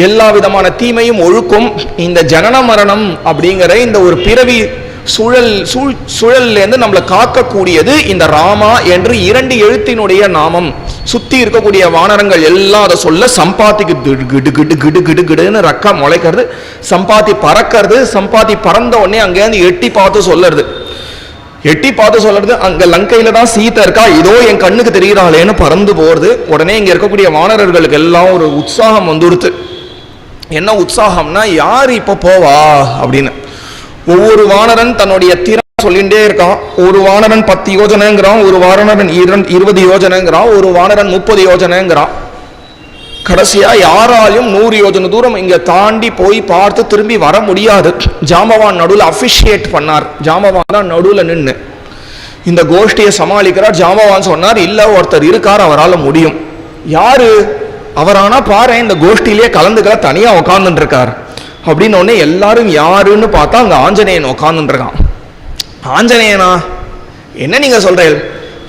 எல்லா விதமான தீமையும் ஒழுக்கும். இந்த ஜனன மரணம் அப்படிங்கிற இந்த ஒரு பிறவி சுழல்லேருந்து நம்மளை காக்கக்கூடியது இந்த ராமா என்று 2 எழுத்தினுடைய நாமம். சுத்தி இருக்கக்கூடிய வானரங்கள் எல்லாம் அதை சொல்ல சம்பாதிக்கு கிடு கிடு கிடு கிடு கிடுன்னு ரக்கா முளைக்கிறது, சம்பாதி பறக்கிறது. சம்பாதி பறந்த உடனே அங்கேருந்து எட்டி பார்த்து சொல்றது அங்க லங்கையில தான் சீதை இருக்கா, இதோ என் கண்ணுக்கு தெரிகிறாளேன்னு பறந்து போறது. உடனே இங்க இருக்கக்கூடிய வானரர்களுக்கு எல்லாம் ஒரு உற்சாகம் வந்துடுத்து. என்ன உற்சாகம்னா, யார் இப்ப போவா அப்படின்னு. ஒவ்வொரு வானரன் தன்னுடைய திறன் சொல்லிட்டே இருக்கான். ஒரு வானரன் 10 யோஜனைங்கிறான், ஒரு வானரன் 20 யோஜனைங்கிறான், ஒரு வானரன் 30 யோஜனைங்கிறான். கடைசியா யாராலையும் 100 யோஜனை தூரம் இங்க தாண்டி போய் பார்த்து திரும்பி வர முடியாது. ஜாம்பவான் நடுவில் அபிஷியேட் பண்ணார். ஜாம்பவான் தான் நடுவில் நின்று இந்த கோஷ்டியை சமாளிக்கிறார். ஜாம்பவான் சொன்னார், இல்ல ஒருத்தர் இருக்கார், அவரால் முடியும். யாரு? அவரானா பாரு, இந்த கோஷ்டியிலேயே கலந்துக்கிற தனியா உட்கார்ந்துட்டு இருக்கார் அப்படின்னு உடனே எல்லாரும் யாருன்னு பார்த்தா அங்க ஆஞ்சநேயன் உட்கார்ந்துட்டு இருக்கான். ஆஞ்சநேயனா? என்ன நீங்க சொல்றீங்க?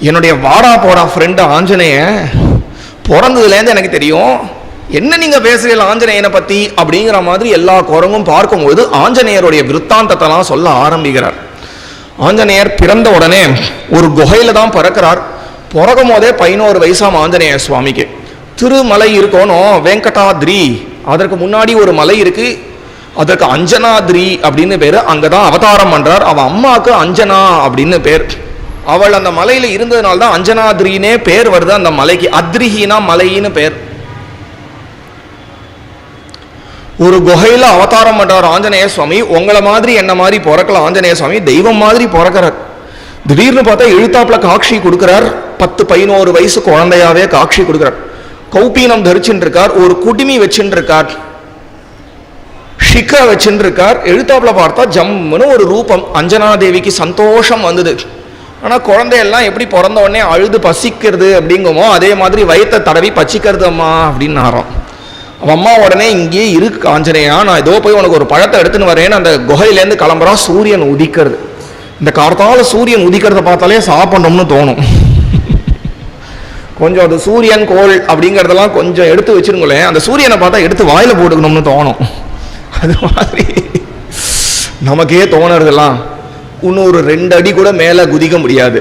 என்னுடைய வாடா போடா ஃப்ரெண்டு ஆஞ்சநேயன், பிறந்ததுலேருந்து எனக்கு தெரியும். என்ன நீங்க பேசுறீங்க ஆஞ்சநேயனை பத்தி அப்படிங்கிற மாதிரி எல்லா குரங்கும் பார்க்கும்போது ஆஞ்சநேயருடைய விருத்தாந்தத்தெல்லாம் சொல்ல ஆரம்பிக்கிறார். ஆஞ்சநேயர் பிறந்த உடனே ஒரு குகையில தான் பிறக்கிறார். பிறக்கும் போதே 11 வயசாம் ஆஞ்சநேயர் சுவாமிக்கு. திருமலை இருக்கணும், வெங்கடாத்ரி. அதற்கு முன்னாடி ஒரு மலை இருக்கு, அதற்கு அஞ்சனாத்ரி அப்படின்னு பேரு. அங்கதான் அவதாரம் பண்றார். அவ அம்மாவுக்கு அஞ்சனா அப்படின்னு பேர். அவள் அந்த மலையில இருந்ததுனால தான் அஞ்சனாத்ரினே பேர் வருது அந்த மலைக்கு. அத்ரிஹினா மலைன்னு பேர். ஒரு குகையில அவதாரம் பண்றார் ஆஞ்சநேய சுவாமி. உங்களை மாதிரி என்ன மாதிரி பிறக்கல ஆஞ்சநேய சுவாமி, தெய்வம் மாதிரி பிறக்கிறார். திடீர்னு பார்த்தா எழுத்தாப்புல காட்சி கொடுக்கிறார். 10-11 வயசு குழந்தையாவே காட்சி கொடுக்கிறார். கௌபீனம் தரிச்சுட்டு இருக்கார், ஒரு குடிமி வச்சுட்டு இருக்கார், ஷிக்க வச்சுட்டு இருக்கார். எழுத்தாப்புல பார்த்தா ஜம்முன்னு ஒரு ரூபம். அஞ்சனா தேவிக்கு சந்தோஷம் வந்தது. ஆனா குழந்தையெல்லாம் எப்படி பிறந்த உடனே அழுது பசிக்கிறது அப்படிங்குமோ அதே மாதிரி வயிற்றை தடவி பச்சிக்கிறது அம்மா அப்படின்னு ஆறோம். அவன் அம்மா உடனே இங்கேயே இருக்கு ஆஞ்சநேயா, நான் ஏதோ போய் உனக்கு ஒரு பழத்தை எடுத்துன்னு வரேன்னு அந்த குகையிலேருந்து கிளம்புறா. சூரியன் உதிக்கிறது. இந்த காலத்தால சூரியன் உதிக்கிறத பார்த்தாலே சாப்பிடணும்னு தோணும். கொஞ்சம் அது சூரியன் கோள் அப்படிங்கிறதெல்லாம் கொஞ்சம் எடுத்து வச்சிருங்களேன், அந்த சூரியனை பார்த்தா எடுத்து வாயில போட்டுக்கணும்னு தோணும். அது மாதிரி நமக்கே தோணுறதெல்லாம் இன்னொரு 2 அடி கூட மேல குதிக்க முடியாது.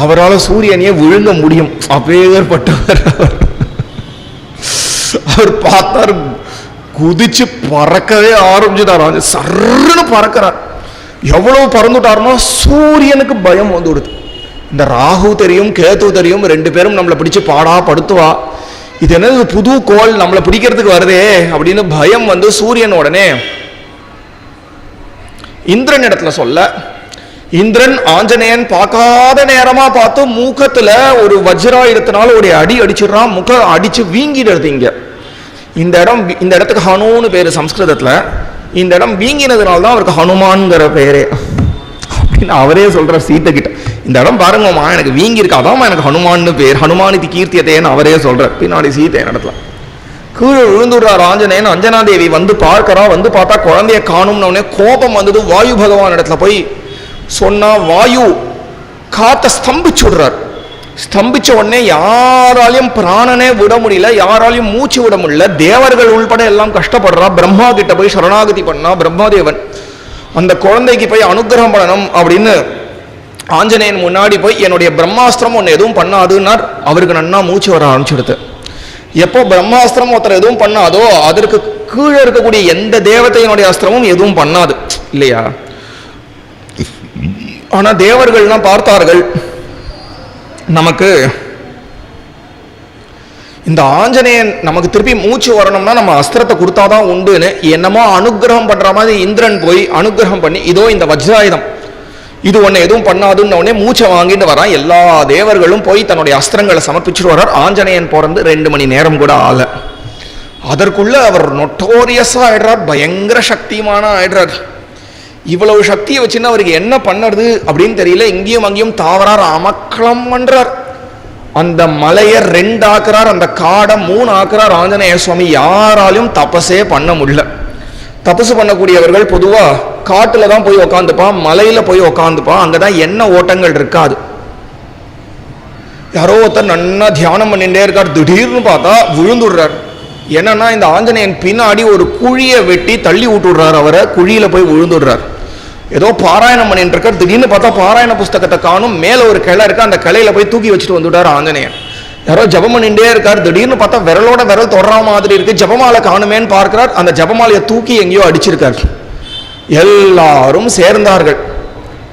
அவரால் சூரியனையே விழுங்க முடியும், அப்பேற்பட்டவர். அவர் பார்த்தார், குதிச்சு பறக்கவே ஆரம்பிச்சுட்டார். சர்ன்னு பறக்கிறார். எவ்வளவு பறந்துட்டாருன்னா சூரியனுக்கு பயம் வந்து விடுது. இந்த ராகு தெரியும், கேது தெரியும், ரெண்டு பேரும் நம்மளை பிடிச்சு பாடா படுத்துவா. இது என்னது புது கோள் நம்மளை பிடிக்கிறதுக்கு வருதே அப்படின்னு பயம் வந்து சூரியன் உடனே இந்திரன் இடத்துல சொல்ல, இந்திரன் ஆஞ்சநேயன் பார்க்காத நேரமா பார்த்து மூக்கத்துல ஒரு வஜ்ராயுதத்தினால ஒரு அடி அடிச்சிடறான். முகம் அடிச்சு வீங்கிடுறது. இந்த இடத்துக்கு ஹனுன்னு பேரு சம்ஸ்கிருதத்துல. இந்த இடம் வீங்கினதுனால்தான் அவருக்கு ஹனுமான்ங்கிற பேரே அப்படின்னு அவரே சொல்றார் சீத்தை கிட்ட. இந்த இடம் பாருங்கம்மா எனக்கு வீங்கி இருக்காதாமா, எனக்கு ஹனுமான்னு பேர், ஹனுமானிதி கீர்த்தியத்தைன்னு அவரே சொல்றார். பின்னாடி சீத்தை இடத்துல கீழே விழுந்துடுறார் ஆஞ்சநேயன். அஞ்சனா தேவி வந்து பார்க்கிறா. வந்து பார்த்தா குழந்தைய காணும்னு கோபம் வந்தது. வாயு பகவான் இடத்துல போய் சொன்னா வாயு காத்த ஸ்தம்பிச்சு விடுறார். ஸ்தம்பிச்ச உடனே யாராலையும் பிராணனே விட முடியல, யாராலையும் மூச்சு விட முடியல. தேவர்கள் உள்பட எல்லாம் கஷ்டப்படுறா. பிரம்மா கிட்ட போய் சரணாகதி பண்ணா. பிரம்மாதேவன் அந்த குழந்தைக்கு போய் அனுகிரகம் பண்ணணும் அப்படின்னு ஆஞ்சநேயன் முன்னாடி போய் என்னுடைய பிரம்மாஸ்திரம் ஒன்று எதுவும் பண்ணாதுன்னார். அவருக்கு நன்னா மூச்சு வர ஆரம்பிச்சுடுது. எப்போ பிரம்மாஸ்திரம் ஒருத்தர் எதுவும் பண்ணாதோ அதற்கு கீழே இருக்கக்கூடிய எந்த தேவதையினுடைய அஸ்திரமும் எதுவும் பண்ணாது இல்லையா? ஆனா தேவர்கள்லாம் பார்த்தார்கள், நமக்கு இந்த ஆஞ்சநேயன் நமக்கு திருப்பி மூச்சு வரணும்னா நம்ம அஸ்திரத்தை கொடுத்தாதான் உண்டுன்னு என்னமோ அனுகிரகம் பண்ற மாதிரி இந்திரன் போய் அனுகிரகம் பண்ணி இதோ இந்த வஜ்ராயுதம் இது ஒன்று எதுவும் பண்ணாதுன்னு உடனே மூச்சை வாங்கிட்டு வரான். எல்லா தேவர்களும் போய் தன்னுடைய அஸ்திரங்களை சமர்ப்பிச்சுட்டு வர்றார். ஆஞ்சநேயன் பிறந்து 2 மணி நேரம் கூட ஆகல. அதற்குள்ள அவர் நொட்டோரியஸா ஆயிடுறார், பயங்கர சக்திமான ஆயிடுறார். இவ்வளவு சக்தியை வச்சுன்னு அவருக்கு என்ன பண்ணுறது அப்படின்னு தெரியல. இங்கேயும் அங்கேயும் தாவறார், அமக்களம் பண்றார். அந்த மலையை 2 ஆக்குறார், அந்த காடை 3 ஆக்குறார். ஆஞ்சநேய சுவாமி யாராலையும் தபசே பண்ண முடியல. தபசு பண்ணக்கூடியவர்கள் பொதுவா காட்டுல தான் போய் உக்காந்துப்பான், மலையில போய் உக்காந்துப்பான். அங்கதான் எண்ணெய் ஓட்டங்கள் இருக்காது. யாரோ ஒருத்தர் நன்னா தியானம் பண்ணிட்டே இருக்கார். திடீர்னு பார்த்தா விழுந்துடுறார். என்னன்னா இந்த ஆஞ்சநேயன் பின்னாடி ஒரு குழியை வெட்டி தள்ளி விட்டுடுறார். அவரை குழியில போய் விழுந்துடுறார். ஏதோ பாராயணம் பண்ணிட்டு இருக்கார். திடீர்னு பார்த்தா பாராயண புஸ்தகத்தை காணும். மேல ஒரு கிளை இருக்கு, அந்த கிளையில போய் தூக்கி வச்சுட்டு வந்துட்டார் ஆஞ்சநேயன். யாரோ ஜபம் பண்ணிட்டே இருக்கார். திடீர்னு பார்த்தா விரலோட விரல் தொடர மாதிரி இருக்கு. ஜபமாலை காணுமேன்னு பார்க்கிறார். அந்த ஜபமாலையை தூக்கி எங்கேயோ அடிச்சிருக்கார். எல்லாரும் சேர்ந்தார்கள்.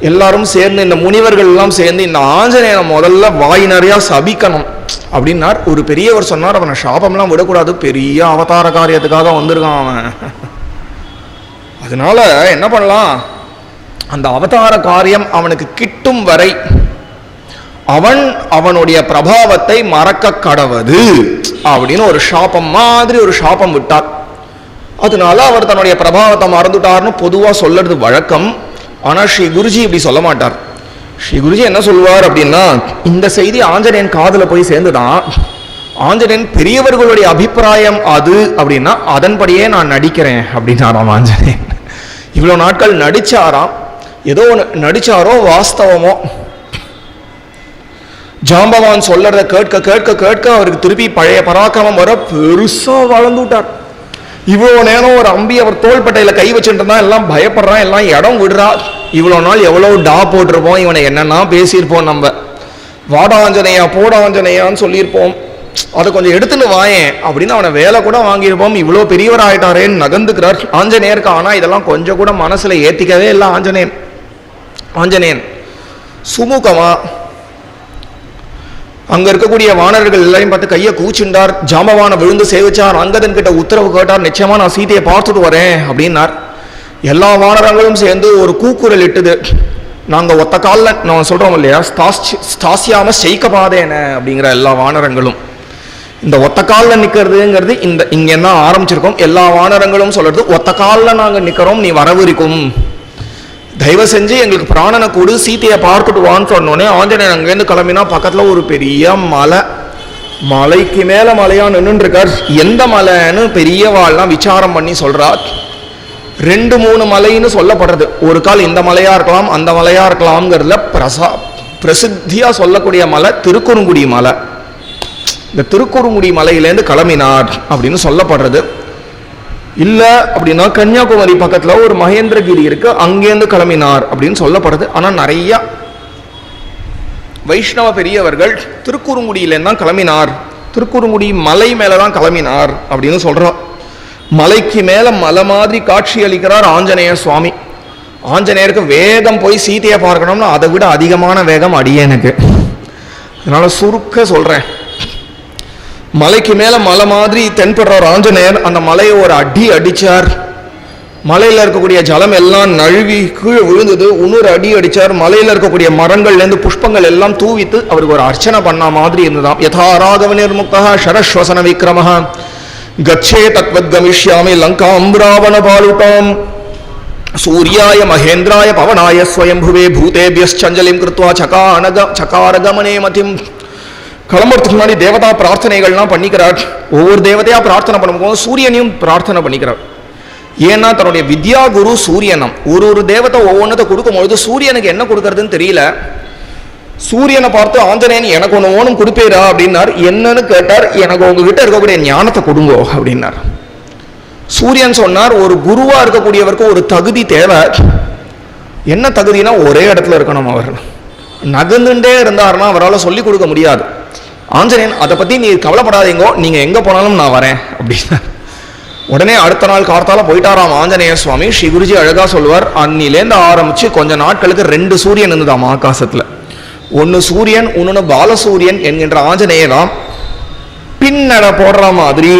எல்லாரும் சேர்ந்து இந்த முனிவர்கள் எல்லாம் சேர்ந்து இந்த ஆஞ்சநேயனை முதல்ல வாய் நிறையா சபிக்கணும் அப்படின்னார். ஒரு பெரியவர் சொன்னார், அவனை சாபம்லாம் விடக்கூடாது, பெரிய அவதார காரியத்துக்காக வந்திருக்கான் அவன். அதனால என்ன பண்ணலாம், அந்த அவதார காரியம் அவனுக்கு கிட்டும் வரை அவன் அவனுடைய பிரபாவத்தை மறக்க கடவது அப்படின்னு ஒரு சாபம் மாதிரி ஒரு சாபம் விட்டார். அதனால அவர் தன்னுடைய பிரபாவத்தை மறந்துட்டார்னு பொதுவா சொல்றது வழக்கம். ஆனா ஸ்ரீ குருஜி இப்படி சொல்ல மாட்டார். ஸ்ரீ குருஜி என்ன சொல்வார் அப்படின்னா, இந்த செய்தி ஆஞ்சநேயன் காதுல போய் சேர்ந்துதான். ஆஞ்சநேயன் பெரியவர்களுடைய அபிப்பிராயம் அது அப்படின்னா அதன்படியே நான் நடிக்கிறேன் அப்படின்னாராம் ஆஞ்சநேயன். இவ்வளவு நாட்கள் நடிச்சாராம். ஏதோ நடிச்சாரோ வாஸ்தவமோ, ஜாம்பவான் சொல்றத கேட்க கேட்க கேட்க அவருக்கு திருப்பி பழைய பராக்கிரமம் வர பெருசா வளர்ந்து விட்டார். இவ்வளவு நேரம் ஒரு அம்பி அவர் தோள்பட்டையில கை வச்சுட்டு எல்லாம் பயப்படுறான், எல்லாம் இடம் விடுறா. இவ்வளவு நாள் எவ்வளவு டா போட்டிருப்போம், இவனை என்னன்னா பேசியிருப்போம், நம்ம வாடாஞ்சனையா போடாஞ்சனையான்னு சொல்லியிருப்போம், அதை கொஞ்சம் எடுத்துன்னு வாயேன் அப்படின்னு அவனை வேலை கூட வாங்கியிருப்போம். இவ்வளவு பெரியவர் ஆயிட்டாரேன்னு நகர்ந்துக்கிறார் ஆஞ்சநேயருக்கு. ஆனா இதெல்லாம் கொஞ்சம் கூட மனசுல ஏத்திக்கவே இல்லை ஆஞ்சநேயன். ஆஞ்சநேயன் சுமூகமா அங்க இருக்கக்கூடிய வானர்கள் எல்லாரையும் பார்த்து கையை கூச்சுண்டார். ஜாம்பவான விழுந்து சேவிச்சார். அங்கதன் கிட்ட உத்தரவு கேட்டார், நிச்சயமா நான் சீதையை பார்த்துட்டு வரேன் அப்படின்னார். எல்லா வானரங்களும் சேர்ந்து ஒரு கூக்குரல் இட்டுது. நாங்க ஒத்த காலில் நான் சொல்றோம் இல்லையா, ஸ்தாசியாம செய்கபாதேன அப்படிங்கிற எல்லா வானரங்களும் இந்த ஒத்த காலில் நிக்கிறதுங்கிறது இங்க என்ன ஆரம்பிச்சிருக்கோம். எல்லா வானரங்களும் சொல்றது ஒத்த காலில் நாங்க நிக்கிறோம், நீ வரவிருக்கும், தயவு செஞ்சு எங்களுக்கு பிராணனை கூடு, சீத்தையை பார்த்துட்டு வான்னு சொன்னோடனே ஆஞ்சநேயன் அங்கேருந்து கிளம்பினா பக்கத்துல ஒரு பெரிய மலை, மலைக்கு மேல மலையா நின்று இருக்கார். எந்த மலைன்னு பெரியவாள்லாம் விசாரம் பண்ணி சொல்றார். 2-3 மலைன்னு சொல்லப்படுறது. ஒரு கால் இந்த மலையா இருக்கலாம் அந்த மலையா இருக்கலாம்ங்கிறதுல பிரசித்தியா சொல்லக்கூடிய மலை திருக்குறுங்குடி மலை. இந்த திருக்குறுங்குடி மலையிலேருந்து கிளம்பினார் அப்படின்னு சொல்லப்படுறது. இல்ல அப்படின்னா கன்னியாகுமரி பக்கத்துல ஒரு மகேந்திரகிரி இருக்கு, அங்கேருந்து கிளம்பினார் அப்படின்னு சொல்லப்படுது. ஆனா நிறைய வைஷ்ணவ பெரியவர்கள் திருக்குறுங்குடியிலேருந்து தான் கிளம்பினார், திருக்குறுங்குடி மலை மேலே தான் கிளம்பினார் அப்படின்னு சொல்கிறார். மலைக்கு மேலே மலை மாதிரி காட்சி அளிக்கிறார் ஆஞ்சநேய சுவாமி. ஆஞ்சநேயருக்கு வேகம் போய் சீதையை பார்க்கணும்னா அதை விட அதிகமான வேகம் அடியேனுக்கு. அதனால் சுருக்க சொல்கிறேன். மலைக்கு மேலே மலை மாதிரி தென்படுறார் ஆஞ்சநேயர். அந்த மலையை ஒரு அடி அடித்தார். மலையில் இருக்கக்கூடிய ஜலம் எல்லாம் நழுவி கீழே விழுந்தது. இன்னொரு அடி அடித்தார். மலையில் இருக்கக்கூடிய மரங்கள்லேருந்து புஷ்பங்கள் எல்லாம் தூவித்து அவருக்கு ஒரு அர்ச்சனை பண்ண மாதிரி இருந்ததாம். யதா ராகவ நிர்முக்தா ஷரஸ்வசன விக்ரமஹ கச்சே தத்வத் கமிஷ்யாமி லங்காம் ராவண பாலுட்டாம் சூர்யாய மகேந்திராய பவனாய ஸ்வயம்புவே பூதேபியஞ்சலிம் கிருத்வா சகார கமனே மதிம். கிளம்புறதுக்கு முன்னாடி தேவதா பிரார்த்தனைகள்லாம் பண்ணிக்கிறார். ஒவ்வொரு தேவதையா பிரார்த்தனை பண்ணும்போது சூரியனையும் பிரார்த்தனை பண்ணிக்கிறார். ஏன்னா தன்னுடைய வித்யா குரு சூரியனம். ஒரு தேவத்தை ஒவ்வொன்றத்தை கொடுக்கும்பொழுது சூரியனுக்கு என்ன கொடுக்கறதுன்னு தெரியல. சூரியனை பார்த்து ஆஞ்சநேயன் எனக்கு ஒன்று ஓணும் கொடுப்பேரா அப்படின்னார். என்னன்னு கேட்டார். எனக்கு உங்ககிட்ட இருக்கக்கூடிய ஞானத்தை கொடுங்கோ அப்படின்னார். சூரியன் சொன்னார், ஒரு குருவா இருக்கக்கூடியவருக்கு ஒரு தகுதி தேவை. என்ன தகுதினா ஒரே இடத்துல இருக்கணும். அவர் நகர்ந்துட்டே இருந்தார்னா அவரால் சொல்லிக் கொடுக்க முடியாது. ஆஞ்சநேயன் அதை பற்றி நீ கவலைப்படாதீங்கோ, நீங்கள் எங்கே போனாலும் நான் வரேன் அப்படின்னா. உடனே அடுத்த நாள் கார்த்தால போயிட்டாராம் ஆஞ்சநேய சுவாமி. ஸ்ரீ குருஜி அழகா சொல்லுவார், அன்னிலேருந்து ஆரம்பிச்சு கொஞ்ச நாட்களுக்கு 2 சூரியன் இருந்ததாம் ஆகாசத்துல. ஒன்று சூரியன், இன்னொன்று பாலசூரியன் என்கின்ற ஆஞ்சநேயராம். பின்னட போடுற மாதிரி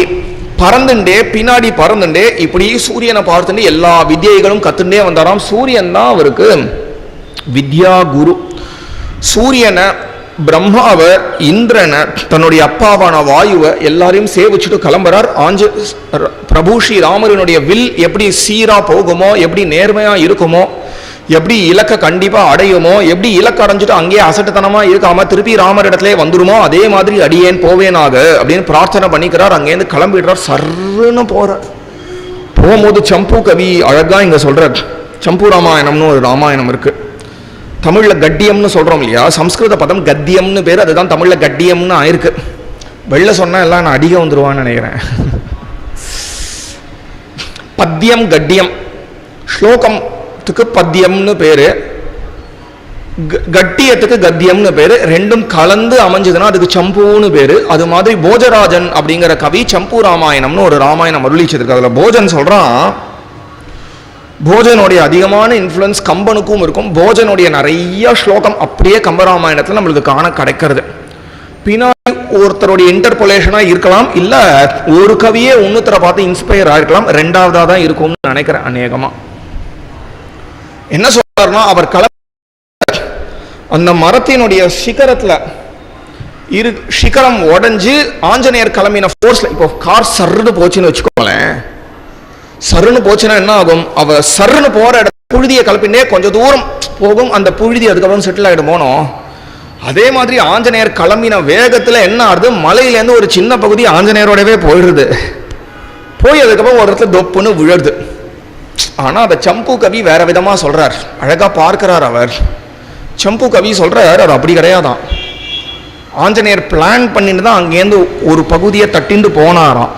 பறந்துண்டே பின்னாடி பறந்துண்டே இப்படி சூரியனை பார்த்துட்டு எல்லா வித்யைகளும் கத்துண்டே வந்தாராம். சூரியன் தான் அவருக்கு வித்யா குரு. சூரியனை, பிரம்மாவை, இந்திரனை, தன்னுடைய அப்பாவான வாயுவை எல்லாரையும் சேவிச்சுட்டு கிளம்புறார். பிரபு ஸ்ரீ ராமரினுடைய வில் எப்படி சீரா போகுமோ, எப்படி நேர்மையா இருக்குமோ, எப்படி இலக்க கண்டிப்பா அடையுமோ, எப்படி இலக்க அடைஞ்சிட்டு அங்கேயே அசட்டுத்தனமா இருக்காம திருப்பி ராமர் இடத்துல வந்துருமோ, அதே மாதிரி அடியேன் போவேனாக அப்படின்னு பிரார்த்தனை பண்ணிக்கிறார். அங்கேருந்து கிளம்பிடுறார். சர்ன்னு போறார். போகும்போது சம்பு கவி அழகா இங்க சொல்றார். சம்பு ராமாயணம்னு ஒரு ராமாயணம் இருக்கு. தமிழில் கட்டியம்னு சொல்கிறோம் இல்லையா, சம்ஸ்கிருத பதம் கத்தியம்னு பேர். அதுதான் தமிழில் கட்டியம்னு ஆயிருக்கு. வெளில சொன்னால் எல்லாம் நான் அடிக்க வந்துடுவான்னு நினைக்கிறேன். பத்தியம் கட்டியம். ஸ்லோகத்துக்கு பத்தியம்னு பேர், கட்டியத்துக்கு கத்தியம்னு பேர். ரெண்டும் கலந்து அமைஞ்சதுன்னா அதுக்கு சம்புன்னு பேர். அது மாதிரி போஜராஜன் அப்படிங்கிற கவி சம்பு ராமாயணம்னு ஒரு ராமாயணம் அருளிச்சிருக்கு. அதில் போஜன் சொல்கிறான், போஜனுடைய அதிகமான இன்ஃப்ளூயன்ஸ் கம்பனுக்கும் இருக்கும். போஜனுடைய நிறைய ஸ்லோகம் அப்படியே கம்பராமாயணத்தில் நம்மளுக்கு காண கிடைக்கிறது. பின்னாடி ஒருத்தருடைய இன்டர்போலேஷனாக இருக்கலாம், இல்லை ஒரு கவியே இன்னொருத்தரை பார்த்து இன்ஸ்பயர் ஆகிருக்கலாம். 2வதாக தான் இருக்கும்னு நினைக்கிறேன் அநேகமாக. என்ன சொல்றாருன்னா, அவர் அந்த மரத்தினுடைய சிகரத்தில் சிகரம் உடஞ்சு ஆஞ்சநேயர் கிளம்பின ஃபோர்ஸில், இப்போ கார் சர்ன்னு போச்சுன்னு வச்சுக்கோங்களேன். சருன்னு போச்சுன்னா என்ன ஆகும், அவ சருன்னு போற இடத்துல புழுதியை கலப்பினே கொஞ்சம் தூரம் போகும். அந்த புழுதி அதுக்கப்புறம் செட்டில் ஆகிடுமோனோ, அதே மாதிரி ஆஞ்சநேயர் கிளம்பின வேகத்தில் என்ன ஆகுது, மலையிலேருந்து ஒரு சின்ன பகுதி ஆஞ்சநேயரோடவே போயிடுது. போய் அதுக்கப்புறம் ஒரு இடத்துல தொப்புன்னு விழுது. ஆனால் அதை சம்பு கவி வேற விதமாக சொல்றார். அழகா பார்க்கிறார் அவர். சம்பு கவி சொல்றார், அது அப்படி கிடையாதான். ஆஞ்சநேயர் பிளான் பண்ணிட்டு தான் அங்கேருந்து ஒரு பகுதியை தட்டிண்டு போனாராம்.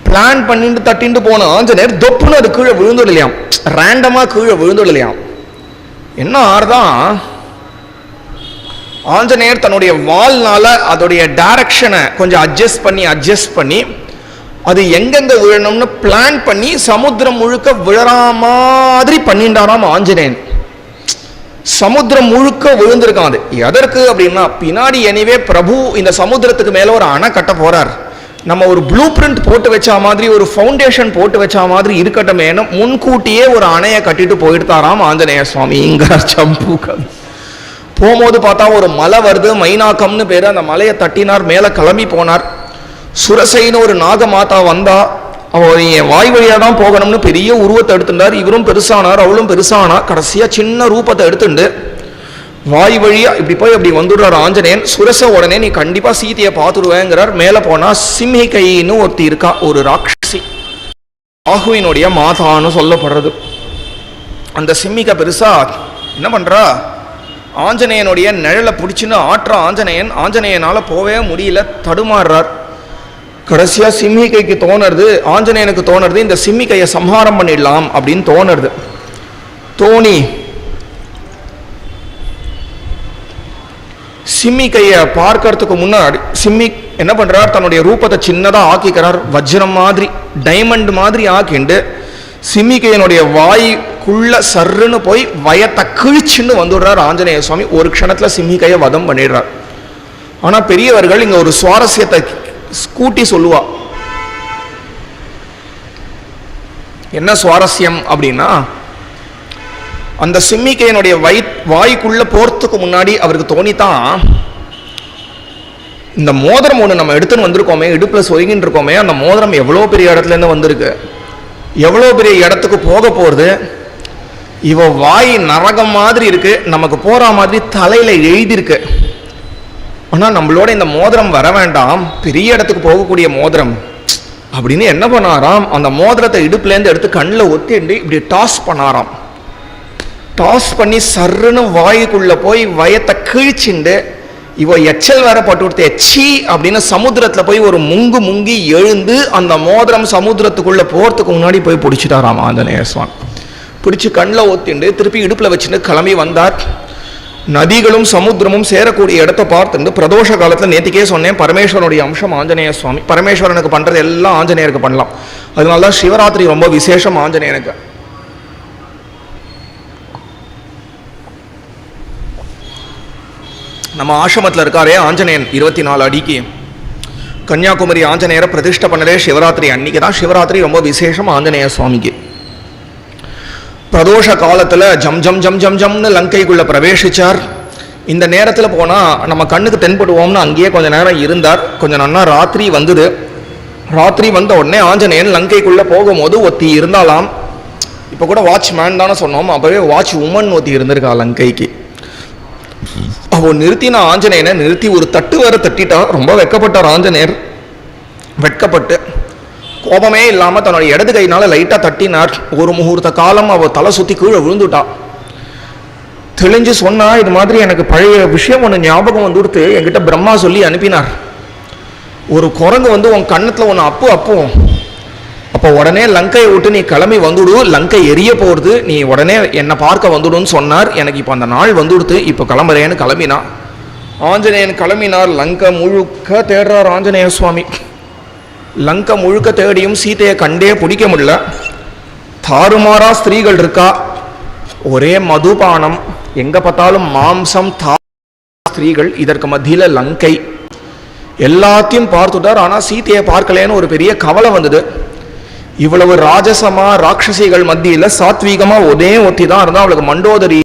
பிளான் பண்ணிட்டு தட்டிண்டு போன ஆஞ்சநேயர் தொப்புன்னு அது கீழே விழுந்துடலையாம். ரேண்டமா கீழே விழுந்துடலையாம். என்ன ஆறுதான், ஆஞ்சநேயர் தன்னுடைய வால்னால அதோடைய டைரக்ஷனை கொஞ்சம் அட்ஜஸ்ட் பண்ணி அது எங்கெங்க விழணும்னு பிளான் பண்ணி சமுத்திரம் முழுக்க விழற மாதிரி பண்ணிட்டாராம் ஆஞ்சநேயன். சமுத்திரம் முழுக்க விழுந்திருக்கான். அது எதற்கு அப்படின்னா, பின்னாடி எனிவே பிரபு இந்த சமுத்திரத்துக்கு மேல ஒரு அணை கட்ட போறார். நம்ம ஒரு ப்ளூ பிரிண்ட் போட்டு வச்ச மாதிரி, ஒரு ஃபவுண்டேஷன் போட்டு வச்ச மாதிரி இருக்கட்டும், முன்கூட்டியே ஒரு அணையை கட்டிட்டு போயிட்டாராம் ஆஞ்சநேய சுவாமிங்கிறார் சம்பு கவி. போகும்போது பார்த்தா ஒரு மலை வருது, மைனாக்கம்னு பேர். அந்த மலையை தட்டினார், மேலே கிளம்பி போனார். சுரசைன்னு ஒரு நாகமாதா வந்தா, அவர் என் வாய் வழியாக தான் போகணும்னு பெரிய உருவத்தை எடுத்துட்டார். இவரும் பெருசானார், அவளும் பெருசானா. கடைசியாக சின்ன ரூபத்தை எடுத்துட்டு வாய் வழியா இப்படி போய் அப்படி வந்துடுறார் ஆஞ்சநேயன். சுரச உடனே நீ கண்டிப்பா சீதையை பார்த்துடுவேங்கிறார். மேலே போனா சிம்ஹிகைன்னு ஒருத்தி இருக்கா, ஒரு ராட்சசி, ராகுவினுடைய மாதான்னு சொல்லப்படுறது. அந்த சிம்மிகை பெருசா என்ன பண்றா, ஆஞ்சநேயனுடைய நிழலை பிடிச்சின்னு ஆற்றா ஆஞ்சநேயனால போவே முடியல, தடுமாறுறார். கடைசியா சிம்மிகைக்கு தோணுறது, ஆஞ்சநேயனுக்கு தோணுறது, இந்த சிம்மிகையை சம்ஹாரம் பண்ணிடலாம் அப்படின்னு தோணுறது. தோணி சிம்மிக்கையை பார்க்கறதுக்கு முன்னாடி சிம்மி என்ன பண்றார், தன்னுடைய ரூபத்தை சின்னதாக ஆக்கிக்கிறார், வஜ்ரம் மாதிரி டைமண்ட் மாதிரி ஆக்கிண்டு சிம்மிக்கையனுடைய வாய்க்குள்ள சர்ன்னு போய் வயத்தை கிழிச்சுன்னு வந்துடுறார் ஆஞ்சநேய சுவாமி. ஒரு க்ஷணத்துல சிம்மிக்கையை வதம் பண்ணிடுறார். ஆனா பெரியவர்கள் இங்க ஒரு சுவாரஸ்யத்தை கூட்டி சொல்லுவா. என்ன சுவாரஸ்யம் அப்படின்னா, அந்த சிம்மிக்கையனுடைய வாய்க்குள்ள போறதுக்கு முன்னாடி அவருக்கு தோணித்தான், இந்த மோதிரம் ஒன்று நம்ம எடுத்துன்னு வந்திருக்கோமே, இடுப்புல சொருகின்னு இருக்கோமே, அந்த மோதிரம் எவ்வளோ பெரிய இடத்துல இருந்து வந்திருக்கு, எவ்வளோ பெரிய இடத்துக்கு போக போறது, இவ வாய் நரகம் மாதிரி இருக்கு, நமக்கு போற மாதிரி தலையில எழுதியிருக்கு. ஆனா நம்மளோட இந்த மோதிரம் வர வேண்டாம், பெரிய இடத்துக்கு போகக்கூடிய மோதிரம் அப்படின்னு என்ன பண்ணாராம், அந்த மோதிரத்தை இடுப்புலேருந்து எடுத்து கண்ணில் ஒத்திண்டு இப்படி டாஸ் பண்ணாராம். டாஸ் பண்ணி சர்ன்னு வாய்க்குள்ள போய் வயத்தை கிழிச்சுண்டு இவ எச்சல் வேற பட்டு கொடுத்து எச்சி அப்படின்னு சமுத்திரத்துல போய் ஒரு முங்கி எழுந்து அந்த மோதிரம் சமுத்திரத்துக்குள்ள போறதுக்கு முன்னாடி போய் பிடிச்சிட்டாராம் ஆஞ்சநேய சுவாமி. பிடிச்சி கண்ணில் ஒத்திண்டு திருப்பி இடுப்புல வச்சுட்டு கிளம்பி வந்தார். நதிகளும் சமுத்திரமும் சேரக்கூடிய இடத்தை பார்த்துட்டு பிரதோஷ காலத்தில் நேற்றுக்கே சொன்னேன், பரமேஸ்வரனுடைய அம்சம் ஆஞ்சநேய சுவாமி. பரமேஸ்வரனுக்கு பண்ணுறது எல்லாம் ஆஞ்சநேயருக்கு பண்ணலாம். அதனால தான் சிவராத்திரி ரொம்ப விசேஷம் ஆஞ்சநேயனுக்கு. நம்ம ஆசிரமத்தில் இருக்காரே ஆஞ்சநேயன் 24 அடிக்கு, கன்னியாகுமரி ஆஞ்சநேயரை பிரதிஷ்டை பண்ணதே சிவராத்திரி அன்னைக்கு தான். சிவராத்திரி ரொம்ப விசேஷம் ஆஞ்சநேய சுவாமிக்கு. பிரதோஷ காலத்தில் ஜம் ஜம் ஜம் ஜம் ஜம்னு லங்கைக்குள்ள பிரவேசிச்சார். இந்த நேரத்தில் போனால் நம்ம கண்ணுக்கு தென்படுவோம்னு அங்கேயே கொஞ்சம் நேரம் இருந்தார். கொஞ்சம் நன்னா ராத்திரி வந்தது. ராத்திரி வந்த உடனே ஆஞ்சநேயன் லங்கைக்குள்ள போகும்போது ஒத்தி இருந்தாலாம். இப்போ கூட வாட்ச்மேன் தானே சொன்னோம், அப்போவே வாட்ச் உமன் ஒத்தி இருந்திருக்கா லங்கைக்கு. அவ நிறுத்தின ஆஞ்சநேயனை நிறுத்தி ஒரு தட்டு வேற தட்டிட்டா. ரொம்ப வெக்கப்பட்டார் ஆஞ்சநேயர். வெட்கப்பட்டு கோபமே இல்லாமல் தன்னுடைய இடது கையினால லைட்டாக தட்டினார். ஒரு முகூர்த்த காலம் அவள் தலை சுற்றி கீழே விழுந்துட்டா. தெளிஞ்சு சொன்னா, இது மாதிரி எனக்கு பழைய விஷயம் ஒன்று ஞாபகம் வந்து கொடுத்து என்கிட்ட பிரம்மா சொல்லி அனுப்பினார். ஒரு குரங்கு வந்து உன் கண்ணத்தில் ஒன்று அப்பும் அப்போ உடனே லங்கையை விட்டு நீ கிளம்பி வந்துடு, லங்கை எரிய போகிறது, நீ உடனே என்னை பார்க்க வந்துடுன்னு சொன்னார். எனக்கு இப்போ அந்த நாள் வந்துடுத்து, இப்போ கிளம்புறேன்னு கிளம்பினா. ஆஞ்சநேயன் கிளம்பினார். லங்கை முழுக்க தேடுறார் ஆஞ்சநேய சுவாமி. லங்கை முழுக்க தேடியும் சீதையை கண்டே பிடிக்க முடியல. தாறுமாறா ஸ்திரீகள் இருக்கா, ஒரே மதுபானம், எங்க பார்த்தாலும் மாம்சம், ஸ்திரீகள், இதற்கு மத்தியில லங்கை. எல்லாத்தையும் பார்த்துட்டார். ஆனா சீதையை பார்க்கலேன்னு ஒரு பெரிய கவலை வந்தது. இவ்வளவு ராஜசமா ராட்சசிகள் மத்தியில சாத்வீகமா ஒரே ஒத்தி தான் இருந்தா, அவளுக்கு மண்டோதரி.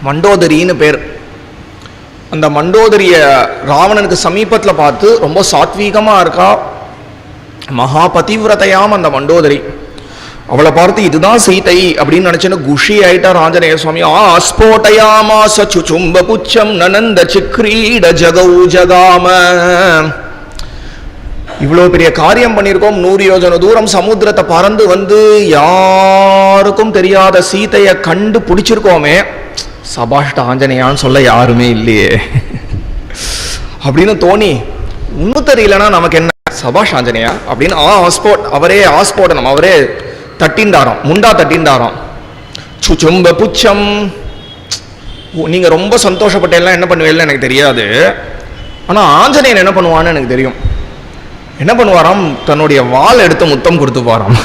மண்டோதரின்னு பேர். அந்த மண்டோதரிய ராவணனுக்கு சமீபத்தில் பார்த்து ரொம்ப சாத்வீகமா இருக்கா, மகா பதிவிரதையாம் அந்த மண்டோதரி. அவளை பார்த்து இதுதான் சீதை அப்படின்னு நினைச்சுன்னு குஷி ஆயிட்டார் ஆஞ்சநேய சுவாமி. ஆஸ்போட்டயாமாச சுசும்ப புச்சம் நனந்த சிக்ரீட ஜகௌ ஜகாம. இவ்வளோ பெரிய காரியம் பண்ணியிருக்கோம், 100 யோஜன தூரம் சமுத்திரத்தை பறந்து வந்து யாருக்கும் தெரியாத சீதையை கண்டு பிடிச்சிருக்கோமே, சபாஷ்ட ஆஞ்சநேயான்னு சொல்ல யாருமே இல்லையே அப்படின்னு தோணி, இன்னும் தெரியலன்னா நமக்கு என்ன, சபாஷ் ஆஞ்சநேயா அப்படின்னு ஆஸ்போட் அவரே ஆஸ்போடனம் அவரே தட்டின்டாராம், முண்டா தட்டின்டாராம். சுச்சும்ப புச்சம். நீங்க ரொம்ப சந்தோஷப்பட்டெல்லாம் என்ன பண்ணுவீங்கன்னு எனக்கு தெரியாது, ஆனா ஆஞ்சநேயன் என்ன பண்ணுவான்னு எனக்கு தெரியும். என்ன பண்ணுவாராம், தன்னுடைய வால் எடுத்து முத்தம் கொடுத்து பாராம்.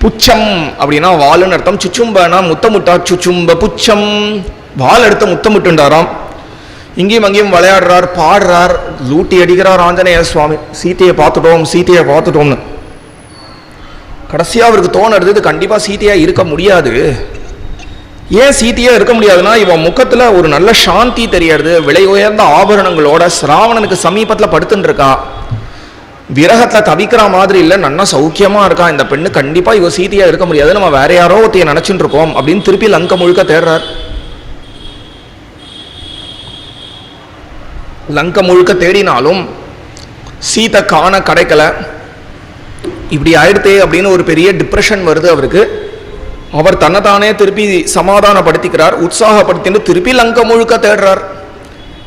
புச்சம் அப்படின்னா வாலுன்னு அர்த்தம். சுச்சும்பனா முத்தமுட்டா, சுச்சும்ப புச்சம், வால் எடுத்து முத்தமிட்டுண்டாராம். இங்கேயும் அங்கேயும் விளையாடுறார், பாடுறார், லூட்டி அடிக்கிறார் ஆஞ்சநேய சுவாமி. சீத்தையை பார்த்துட்டோம், சீத்தையை பார்த்துட்டோம்னு. கடைசியா அவருக்கு தோணுறது, இது கண்டிப்பா சீத்தையா இருக்க முடியாது. ஏன் சீத்தையா இருக்க முடியாதுன்னா, இவன் முகத்துல ஒரு நல்ல சாந்தி தெரியறது, விலை உயர்ந்த ஆபரணங்களோட ராவணனுக்கு சமீபத்துல படுத்துட்டு இருக்கா, விரகத்துல தவிக்கிற மாதிரி இல்லை, நல்லா சௌக்கியமா இருக்கா இந்த பெண்ணு, கண்டிப்பா இவ சீதையா இருக்க முடியாது, நம்ம வேற யாரோ ஒருத்தைய நினைச்சுட்டு இருக்கோம் அப்படின்னு திருப்பி லங்கை முழுக்க தேடுறார். லங்கை முழுக்க தேடினாலும் சீதை காண கிடைக்கல. இப்படி ஆயிடுத்தே அப்படின்னு ஒரு பெரிய டிப்ரெஷன் வருது அவருக்கு. அவர் தன்னைத்தானே திருப்பி சமாதானப்படுத்திக்கிறார், உற்சாகப்படுத்திட்டு திருப்பி லங்கை முழுக்க தேடுறார்.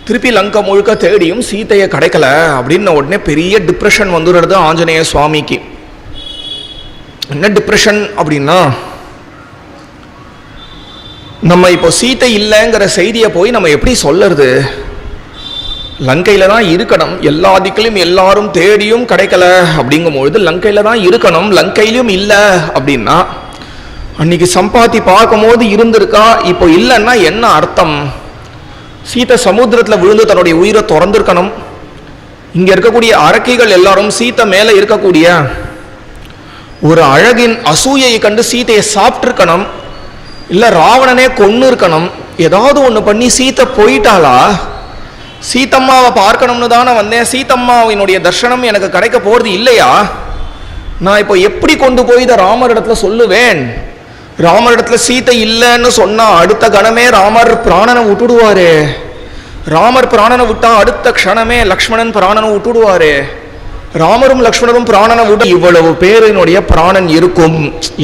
திருப்பி லங்கை முழுக்க தேடியும் சீதையை கிடைக்கல அப்படின்னு உடனே பெரிய டிப்ரெஷன் வந்துடுறது ஆஞ்சநேய சுவாமிக்கு. என்ன டிப்ரெஷன் அப்படின்னா, நம்ம இப்போ சீத்தை இல்லைங்கிற செய்தியை போய் நம்ம எப்படி சொல்லுறது? லங்கையில் தான் இருக்கணும், எல்லா திக்கிலும் எல்லாரும் தேடியும் கிடைக்கல அப்படிங்கும்பொழுது லங்கையில் தான் இருக்கணும், லங்கையிலும் இல்லை அப்படின்னா அன்னைக்கு சம்பாத்தி பார்க்கும்போது இருந்திருக்கா, இப்போ இல்லைன்னா என்ன அர்த்தம்? சீத்தை சமுத்திரத்தில் விழுந்து தன்னுடைய உயிரை திறந்திருக்கணும். இங்கே இருக்கக்கூடிய அரக்கிகள் எல்லாரும் சீத்தை மேலே இருக்கக்கூடிய ஒரு அழகின் அசூயை கண்டு சீத்தையை சாப்பிட்டுருக்கணும், இல்லை ராவணனே கொன்று இருக்கணும். ஏதாவது ஒன்று பண்ணி சீத்தை போயிட்டாளா? சீத்தம்மாவை பார்க்கணும்னு தானே வந்தேன், சீத்தம்மாவினுடைய தர்சனம் எனக்கு கிடைக்க போகிறது இல்லையா? நான் இப்போ எப்படி கொண்டு போய் இதை ராமரிடத்துல சொல்லுவேன்? ராமரிடத்துல சீத்தை இல்லைன்னு சொன்னா அடுத்த கணமே ராமர் பிராணனை விட்டுடுவாரு. ராமர் பிராணனை விட்டா அடுத்த க்ஷணமே லக்ஷ்மணன் பிராணனை விட்டுடுவாரு. ராமரும் லக்ஷ்மணரும் பிராணனை விட இவ்வளவு பேரினுடைய பிராணன் இருக்கும்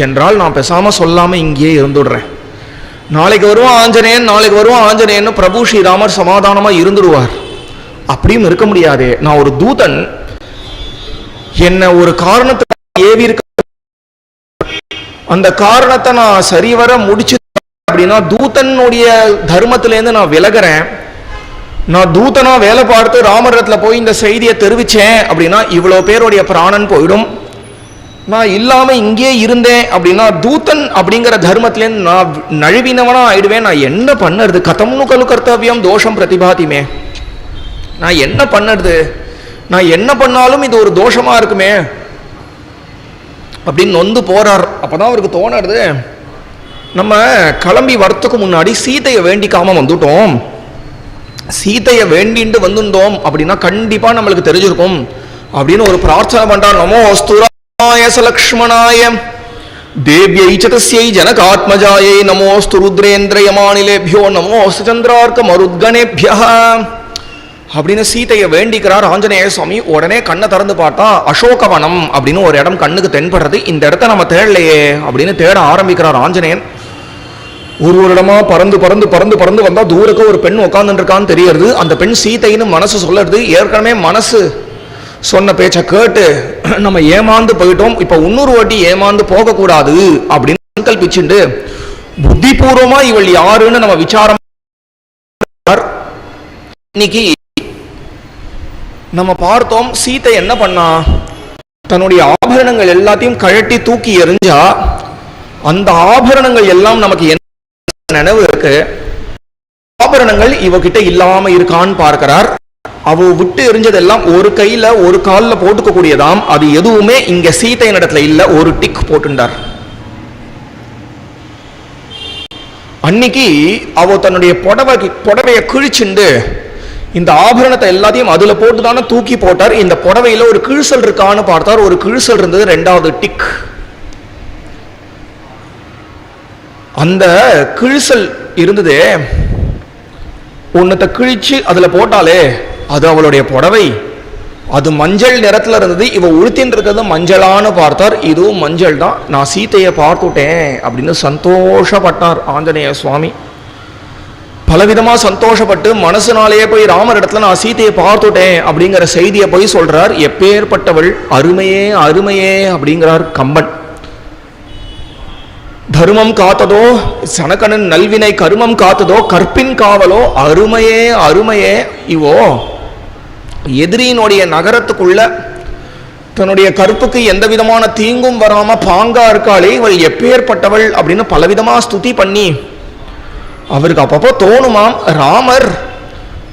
என்றால் நான் பேசாம சொல்லாம இங்கேயே இருந்துடுறேன். நாளைக்கு வருவோம் ஆஞ்சநேயன், நாளைக்கு வருவோம் ஆஞ்சநேயன் பிரபு ஸ்ரீராமர் சமாதானமா இருந்துடுவார். அப்படியும் இருக்க முடியாது. நான் ஒரு தூதன், என்ன ஒரு காரணத்தை ஏவி இருக்க, அந்த காரணத்தை நான் சரிவர முடிச்சு அப்படின்னா தூதனுடைய தர்மத்திலேருந்து நான் விலகிறேன். நான் தூதனா வேலை பார்த்து ராமரிடத்துல போய் இந்த செய்தியை தெரிவிச்சேன் அப்படின்னா இவ்வளவு பேருடைய பிராணன் போயிடும். நான் இல்லாம இங்கே இருந்தேன் அப்படின்னா தூதன் அப்படிங்கிற தர்மத்திலேருந்து நான் நழுவினவனா ஆயிடுவேன். நான் என்ன பண்ணுறது? கதம்னு கலு கர்த்தவியம் தோஷம் பிரதிபாதிமே. நான் என்ன பண்ணுறது? நான் என்ன பண்ணாலும் இது ஒரு தோஷமா இருக்குமே அப்படின்னு நொந்து போறார். அப்பதான் அவருக்கு தோணுறது, நம்ம கிளம்பி வரத்துக்கு முன்னாடி சீதையை வேண்டிக்காம வந்துட்டோம், சீதையை வேண்டிட்டு வந்துட்டோம் அப்படின்னா கண்டிப்பா நம்மளுக்கு தெரிஞ்சிருக்கும் அப்படின்னு ஒரு பிரார்த்தனை பண்றார். நமோ ஸ்துராய சலக்ஷ்மணாய தேவ்யை சதஸ்யை ஜனகாத்மஜாயை நமோஸ்து ருத்ரேந்திரயமானிலேபியோ நமோஸ்து சந்திரார்க்க மருத்கணேபியா அப்படின்னு சீதையை வேண்டிக்கிறார் ஆஞ்சநேய சுவாமி. உடனே கண்ணை திறந்து பார்த்தா அசோகவனம் அப்படின்னு ஒரு இடம் கண்ணுக்கு தென்படுறது. இந்த இடத்த நம்ம தேடலையே அப்படின்னு தேட ஆரம்பிக்கிறார் ஆஞ்சநேயன். ஒரு இடமா பறந்து பறந்து பறந்து பறந்து வந்தா தூரக்க ஒரு பெண் உட்கார்ந்துட்டு இருக்கான்னு தெரியறது. அந்த பெண் சீதைன்னு மனசு சொல்லுறது. ஏற்கனவே மனசு சொன்ன பேச்சை கேட்டு நம்ம ஏமாந்து போயிட்டோம், இப்ப இன்னொரு வாட்டி ஏமாந்து போகக்கூடாது அப்படின்னு சங்கல்பிச்சுண்டு புத்திபூர்வமா இவள் யாருன்னு நம்ம விசாரம். இன்னைக்கு நம்ம பார்த்தோம் சீதை என்ன பண்ணா, தன்னுடைய ஆபரணங்கள் எல்லாத்தையும் கழட்டி தூக்கி எறிஞ்சா. அந்த ஆபரணங்கள் எல்லாம் நமக்கு என்ன நினைவு இருக்கு? ஆபரணங்கள் இவகிட்ட இல்லாம இருக்கான்னு பார்க்கிறார். அவ விட்டு எரிஞ்சதெல்லாம் ஒரு கையில ஒரு காலில் போட்டுக்க கூடியதாம். அது எதுவுமே இங்க சீதையின் இடத்துல இல்ல. ஒரு டிக் போட்டுண்டார். அன்னைக்கு அவ தன்னுடைய புடவைய கிழிச்சுண்டு இந்த ஆபரணத்தை எல்லாத்தையும் அதுல போட்டு தானே தூக்கி போட்டார். இந்த புடவையில ஒரு கிழிசல் இருக்கான்னு பார்த்தார். ஒரு கிழிசல் இருந்தது. ரெண்டாவது டிக். அந்த கிழிசல் இருந்தது. ஒன்னத்தை கிழிச்சு அதுல போட்டாலே அது அவளுடைய புடவை. அது மஞ்சள் நிறத்துல இருந்தது. இவ உடுத்தின் இருக்கிறது மஞ்சளான்னு பார்த்தார். இதுவும் மஞ்சள் தான். நான் சீதையை பார்த்துட்டேன் அப்படின்னு சந்தோஷப்பட்டார் ஆஞ்சநேய சுவாமி. பலவிதமா சந்தோஷப்பட்டு மனசுனாலேயே போய் ராமர் இடத்துல நான் சீதையை பார்த்துட்டேன் அப்படிங்கிற செய்தியை போய் சொல்றார். எப்பேற்பட்டவள், அருமையே அருமையே அப்படிங்கிறார் கம்பன். தர்மம் காத்ததோ சனகனன் நல்வினை, கருமம் காத்ததோ கற்பின் காவலோ, அருமையே அருமையே. இவோ எதிரியினுடைய நகரத்துக்குள்ள தன்னுடைய கற்புக்கு எந்த விதமான தீங்கும் வராம பாங்கா இருக்காளே, இவள் எப்பேற்பட்டவள் அப்படின்னு பலவிதமா ஸ்துதி பண்ணி அவருக்கு அப்பப்போ தோணுமாம், ராமர்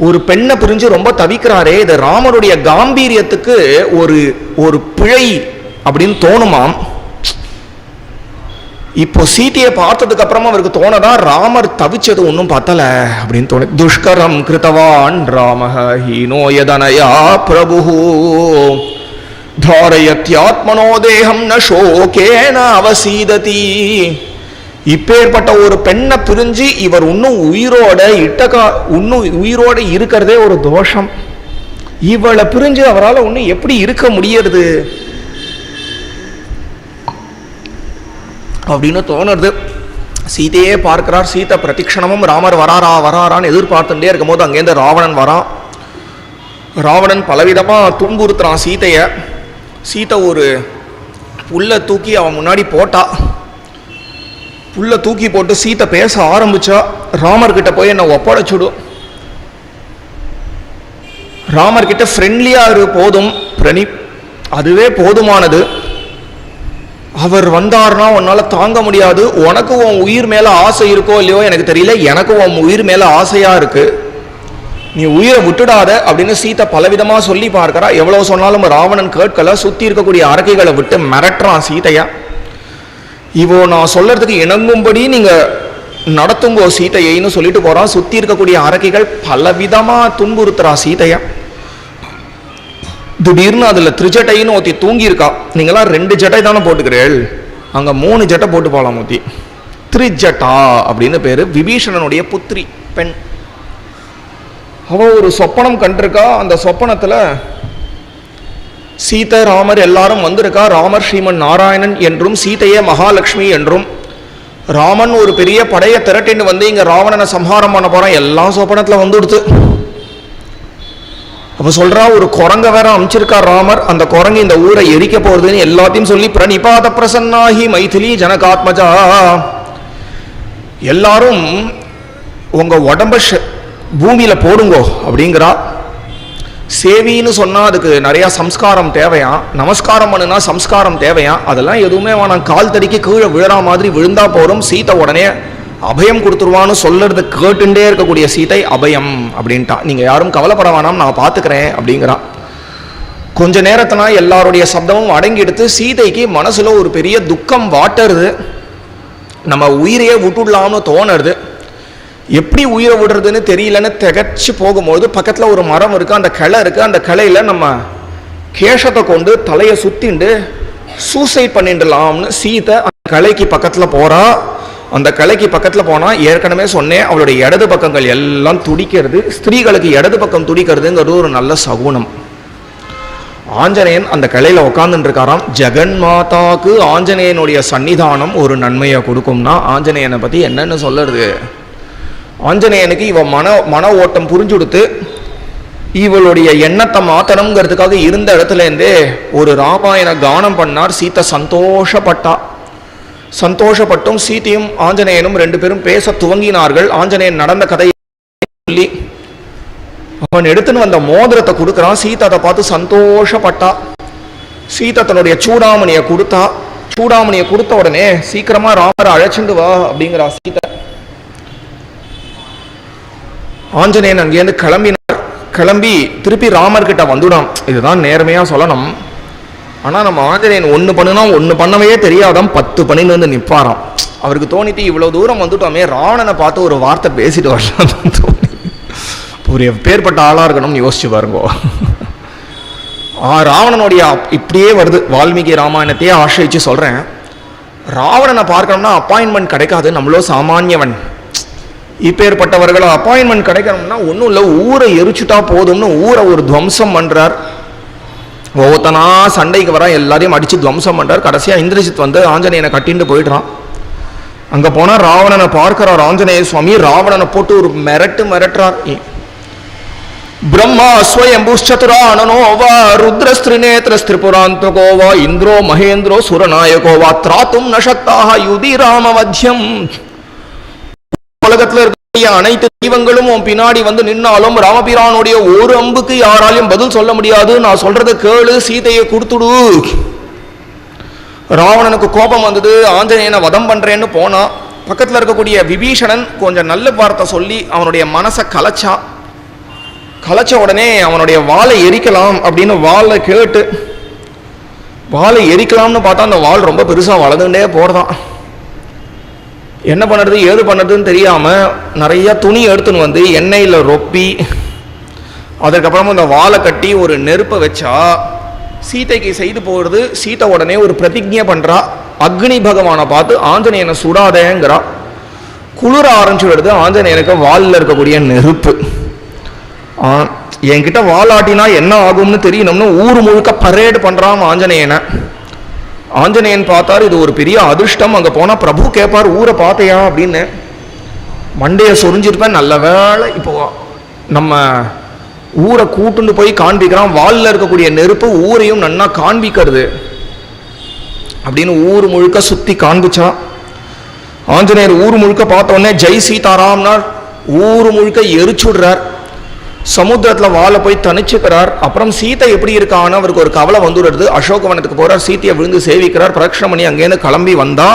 ஒரு பெண்ணை புரிஞ்சு ரொம்ப தவிக்கிறாரே, இது ராமருடைய காம்பீரியத்துக்கு ஒரு பிழை அப்படின்னு தோணுமாம். இப்போ சீதையை பார்த்ததுக்கு அப்புறமா அவருக்கு தோணதான் ராமர் தவிச்சது ஒன்றும் பத்தல அப்படின்னு தோணு. துஷ்கரம் கிருத்தவான் ராமஹ ஹீனோ யதனயா பிரபு தாரயத்யாத்மனோ தேகம் ந சோகேன அவசீததி. இப்பேற்பட்ட ஒரு பெண்ணை பிரிஞ்சு இவர் இன்னும் உயிரோட இருக்கிறதே ஒரு தோஷம். இவளை பிரிஞ்சு அவரால் இன்னும் எப்படி இருக்க முடியறது அப்படின்னு தோணுறது. சீதையே பார்க்கிறார். சீதை பிரதிக்ஷணமும் ராமர் வராரான்னு எதிர்பார்த்துட்டே இருக்கும் போது அங்கேருந்து ராவணன் வரான். ராவணன் பலவிதமா துன்புறுத்துறான் சீதைய. சீதை ஒரு புல்லை தூக்கி அவன் முன்னாடி போட்டா. புல்லை தூக்கி போட்டு சீத்தை பேச ஆரம்பிச்சா, ராமர்கிட்ட போய் என்னை ஒப்படைச்சுடும், ராமர்கிட்ட ஃப்ரெண்ட்லியா இரு, போதும் பிரணி, அதுவே போதுமானது. அவர் வந்தார்னா உன்னால தாங்க முடியாது, உனக்கு உன் உயிர் மேல ஆசை இருக்கோ இல்லையோ எனக்கு தெரியல, எனக்கு உன் உயிர் மேல ஆசையா இருக்கு, நீ உயிரை விட்டுடாத அப்படின்னு சீத்தை பலவிதமா சொல்லி பார்க்கிறா. எவ்வளவு சொன்னாலும் ராவணன் கேட்கல. சுத்தி இருக்கக்கூடிய அரக்கைகளை விட்டு மிரட்டுறான் சீதையா. இவோ நான் சொல்றதுக்கு இணங்கும்படி நீங்க நடத்துங்கோ சீதையைன்னு சொல்லிட்டு போறான். சுத்தி இருக்கக்கூடிய அரக்கைகள் பலவிதமா துன்புறுத்துறா சீதையா. திடீர்னு அதுல திரிஜட்டைன்னு ஒத்தி தூங்கி இருக்கா. நீங்களாம் 2 ஜட்டை தானே போட்டுக்கிறேள், அங்க 3 ஜட்டை போட்டு போலாம் ஊத்தி. திரிஜட்டா அப்படின்னு பேரு. விபீஷணனுடைய புத்திரி பெண். அவ ஒரு சொப்பனம் கண்டிருக்கா. அந்த சொப்பனத்துல சீதை ராமர் எல்லாரும் வந்திருக்கா. ராமர் ஸ்ரீமன் நாராயணன் என்றும் சீதையே மகாலட்சுமி என்றும், ராமன் ஒரு பெரிய படையை திரட்டின்னு வந்து இங்க ராவணனை சம்ஹாரம் பண்ண போறான், எல்லாம் சொப்பனத்துல வந்துடுத்து. அப்ப சொல்றா, ஒரு குரங்க வேற அமைச்சிருக்கா ராமர், அந்த குரங்கு இந்த ஊரை எரிக்க போறதுன்னு எல்லாத்தையும் சொல்லி, பிரணிபாத பிரசன்னாகி மைதிலி ஜனகாத்மஜா, எல்லாரும் உங்க உடம்ப பூமியில போடுங்கோ அப்படிங்கிறா. சேவின்னு சொன்னா அதுக்கு நிறைய சம்ஸ்காரம் தேவையா, நமஸ்காரம் பண்ணுனா சம்ஸ்காரம் தேவையா, அதெல்லாம் எதுவுமே வேணாம், கால் தடிக்கு கீழே விழுறா மாதிரி விழுந்தா போறோம், சீத்தை உடனே அபயம் கொடுத்துருவான்னு சொல்றது கேட்டுண்டே இருக்கக்கூடிய சீதை அபயம் அப்படின்ட்டா. நீங்க யாரும் கவலைப்பட வேணாம், நான் பாத்துக்கிறேன் அப்படிங்கிறா. கொஞ்ச நேரத்தினா எல்லாருடைய சப்தமும் அடங்கி எடுத்து சீதைக்கு மனசுல ஒரு பெரிய துக்கம் வாட்டுறது. நம்ம உயிரையே விட்டுடலாம்னு தோணுறது. எப்படி உயிரை விடுறதுன்னு தெரியலன்னு திகச்சு போகும்போது பக்கத்துல ஒரு மரம் இருக்கு, அந்த கிளை இருக்கு. அந்த கிளையில நம்ம கேஷத்தை கொண்டு தலையை சுத்திண்டு சூசைட் பண்ணிடலாம்னு சீதை அந்த கிளைக்கு பக்கத்துல போறா. அந்த கிளைக்கு பக்கத்துல போனா, ஏற்கனவே சொன்னேன், அவளுடைய இடது பக்கங்கள் எல்லாம் துடிக்கிறது. ஸ்திரீகளுக்கு இடது பக்கம் துடிக்கிறதுங்கிறது ஒரு நல்ல சகுனம். ஆஞ்சநேயன் அந்த கிளையில உட்கார்ந்துட்டு இருக்காராம். ஜெகன் மாதாக்கு ஆஞ்சநேயனுடைய சன்னிதானம் ஒரு நன்மையை கொடுக்கும்னா, ஆஞ்சநேயனை பத்தி என்னன்னு சொல்லுறது? ஆஞ்சநேயனுக்கு இவ மன ஓட்டம் புரிஞ்சுடுத்து. இவளுடைய எண்ணத்தை மாத்தணுங்கிறதுக்காக இருந்த இடத்துல இருந்தே ஒரு ராமாயண கானம் பண்ணார். சீத்தை சந்தோஷப்பட்டா. சந்தோஷப்பட்டும் சீத்தையும் ஆஞ்சநேயனும் 2 பேரும் பேச துவங்கினார்கள். ஆஞ்சநேயன் நடந்த கதையை சொல்லி அவன் எடுத்துன்னு வந்த மோதிரத்தை கொடுக்குறான். சீத்தை அதை பார்த்து சந்தோஷப்பட்டா. சீத்தை தன்னுடைய சூடாமணியை கொடுத்தா. சூடாமணியை கொடுத்த உடனே சீக்கிரமா ராமரை அழைச்சிண்டு வா அப்படிங்கிறா சீத்தை. ஆஞ்சநேயன் அங்கேருந்து கிளம்பினார். கிளம்பி திருப்பி ராமர்கிட்ட வந்துடாம். இதுதான் நேர்மையா சொல்லணும். ஆனா நம்ம ஆஞ்சநேயன் ஒண்ணு பண்ணுனா ஒண்ணு பண்ணவே தெரியாதான் 10 பண்ணின்னு வந்து நிப்பாராம். அவருக்கு தோணிட்டு இவ்வளவு தூரம் வந்துட்டோமே, ராவணனை பார்த்து ஒரு வார்த்தை பேசிட்டு வரலாம் தோணி. ஒரு பேர்பட்ட ஆளா இருக்கணும்னு யோசிச்சு பாருங்க. ராவணனுடைய இப்படியே வருது. வால்மீகி ராமாயணத்தையே ஆசிரிச்சு சொல்றேன். ராவணனை பார்க்கணும்னா அப்பாயின்மெண்ட் கிடைக்காது. நம்மளோ சாமானியவன். இப்பேற்பட்டவர்களை அப்பாயின்மெண்ட் கிடைக்கணும்னா ஒன்றும் இல்லை, ஊரை எரிச்சுட்டா போதும்னு ஊரை ஒரு துவம்சம் பண்றார். ஒவ்வொருத்தனா சண்டைக்கு வர எல்லாரையும் அடிச்சு துவம்சம் பண்றார். கடைசியா இந்திரஜித் வந்து ஆஞ்சநேயனை கட்டிட்டு போயிடுறான். அங்க போனா ராவணனை பார்க்கிறார் ஆஞ்சநேய சுவாமி. ராவணனை போட்டு ஒரு மிரட்டுறார். பிரம்மா ஸ்வயம்புச்சதுரானனோவா ருத்ரஸ்திரிநேத்ரஸ்திரிபுராந்தகோவா இந்திரோ மகேந்திரோ சுரநாயகோவா திராத்தும் நசக்தாக யுதி ராமவத்யம். உலகத்துல இருக்கக்கூடிய அனைத்து தெய்வங்களும் பின்னாடி வந்து நின்னாலும் ராமபிரானுடைய ஒரு அம்புக்கு யாராலையும் பதில் சொல்ல முடியாது. நான் சொல்றத கேளு, சீதையை கொடுத்துடு. ராவணனுக்கு கோபம் வந்தது. ஆஞ்சநேயனை வதம் பண்றேன்னு போனா. பக்கத்துல இருக்கக்கூடிய விபீஷணன் கொஞ்சம் நல்ல வார்த்தை சொல்லி அவனுடைய மனசை கலைச்ச உடனே அவனுடைய வாளை எரிக்கலாம் அப்படின்னு வாளை கேட்டு வாளை எரிக்கலாம்னு பார்த்தா அந்த வாள் ரொம்ப பெருசா வளர்ந்துட்டே போறதான். என்ன பண்ணுறது ஏது பண்ணுறதுன்னு தெரியாம நிறைய துணி எடுத்துன்னு வந்து எண்ணெயில் ரொப்பி அதுக்கப்புறமா இந்த வாழை கட்டி ஒரு நெருப்பை வச்சா சீதைக்கு செய்து போகிறது. சீதை உடனே ஒரு பிரதிஜை பண்றா. அக்னி பகவானை பார்த்து ஆஞ்சநேயனை சுடாதேங்கிறா. குளிர ஆரம்பிச்சுடுறது ஆஞ்சநேயனுக்கு வாலில் இருக்கக்கூடிய நெருப்பு. என்கிட்ட வாலாட்டினா என்ன ஆகும்னு தெரியணும்னு ஊர் முழுக்க பரேடு பண்றான் ஆஞ்சநேயனை. ஆஞ்சநேயன் பார்த்தார், இது ஒரு பெரிய அதிர்ஷ்டம். அங்க போனா பிரபு கேட்பார், ஊரை பார்த்தையா அப்படின்னு. மண்டைய சொரிஞ்சிருப்பேன். நல்ல வேளை இப்போ நம்ம ஊரை கூட்டுண்டு போய் காண்பிக்கிறான். வாலில் இருக்கக்கூடிய நெருப்பு ஊரையும் நன்னா காண்பிக்கிறது. அப்படின்னு ஊர் முழுக்க சுற்றி காண்பிச்சா. ஆஞ்சநேயர் ஊர் முழுக்க பார்த்தோன்னே ஜெய் சீதாராம்னார். ஊர் முழுக்க எரிச்சுடுறார். சமுத்திரத்தில் வாழை போய் தனிச்சுக்கிறார். அப்புறம் சீத்தை எப்படி இருக்கான்னு அவருக்கு ஒரு கவலை வந்துடுறது. அசோகவனத்துக்கு போகிறார். சீத்தையை விழுந்து சேவிக்கிறார். பிரதட்சணம் பண்ணி அங்கேருந்து கிளம்பி வந்தா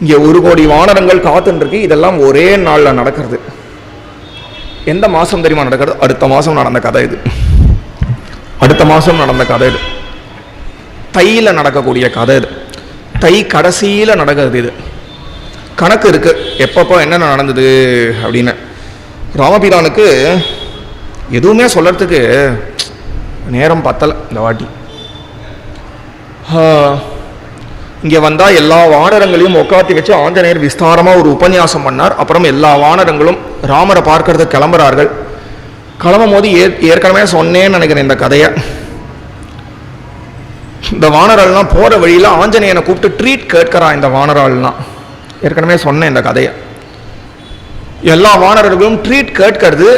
இங்கே 1 கோடி வானரங்கள் காத்துருக்கு. இதெல்லாம் ஒரே நாளில் நடக்கிறது. எந்த மாதம் தெரியுமா நடக்கிறது? அடுத்த மாதம் நடந்த கதை இது. அடுத்த மாதம் நடந்த கதை இது. தையில் நடக்கக்கூடிய கதை இது. தை கடைசியில் நடக்கிறது இது. கணக்கு இருக்கு எப்பப்போ என்னென்ன நடந்தது அப்படின்னு. ராமபிரானுக்கு எதுவுமே சொல்றதுக்கு நேரம் பத்தலை இந்த வாட்டி. இங்கே வந்தால் எல்லா வானரங்களையும் உட்காத்தி வச்சு ஆஞ்சநேயர் விஸ்தாரமாக ஒரு உபன்யாசம் பண்ணார். அப்புறம் எல்லா வானரங்களும் ராமரை பார்க்கறதுக்கு கிளம்புறார்கள். கிளம்பும் போது ஏற்கனவே சொன்னேன்னு நினைக்கிறேன் இந்த கதையை. இந்த வானராள்லாம் போகிற வழியில் ஆஞ்சநேயனை கூப்பிட்டு ட்ரீட் கேட்கிறான். இந்த வானராள்லாம் ஏற்கனவே சொன்னேன் இந்த கதையை. எல்லா வானரர்களும் ட்ரீட் கேட்கறது.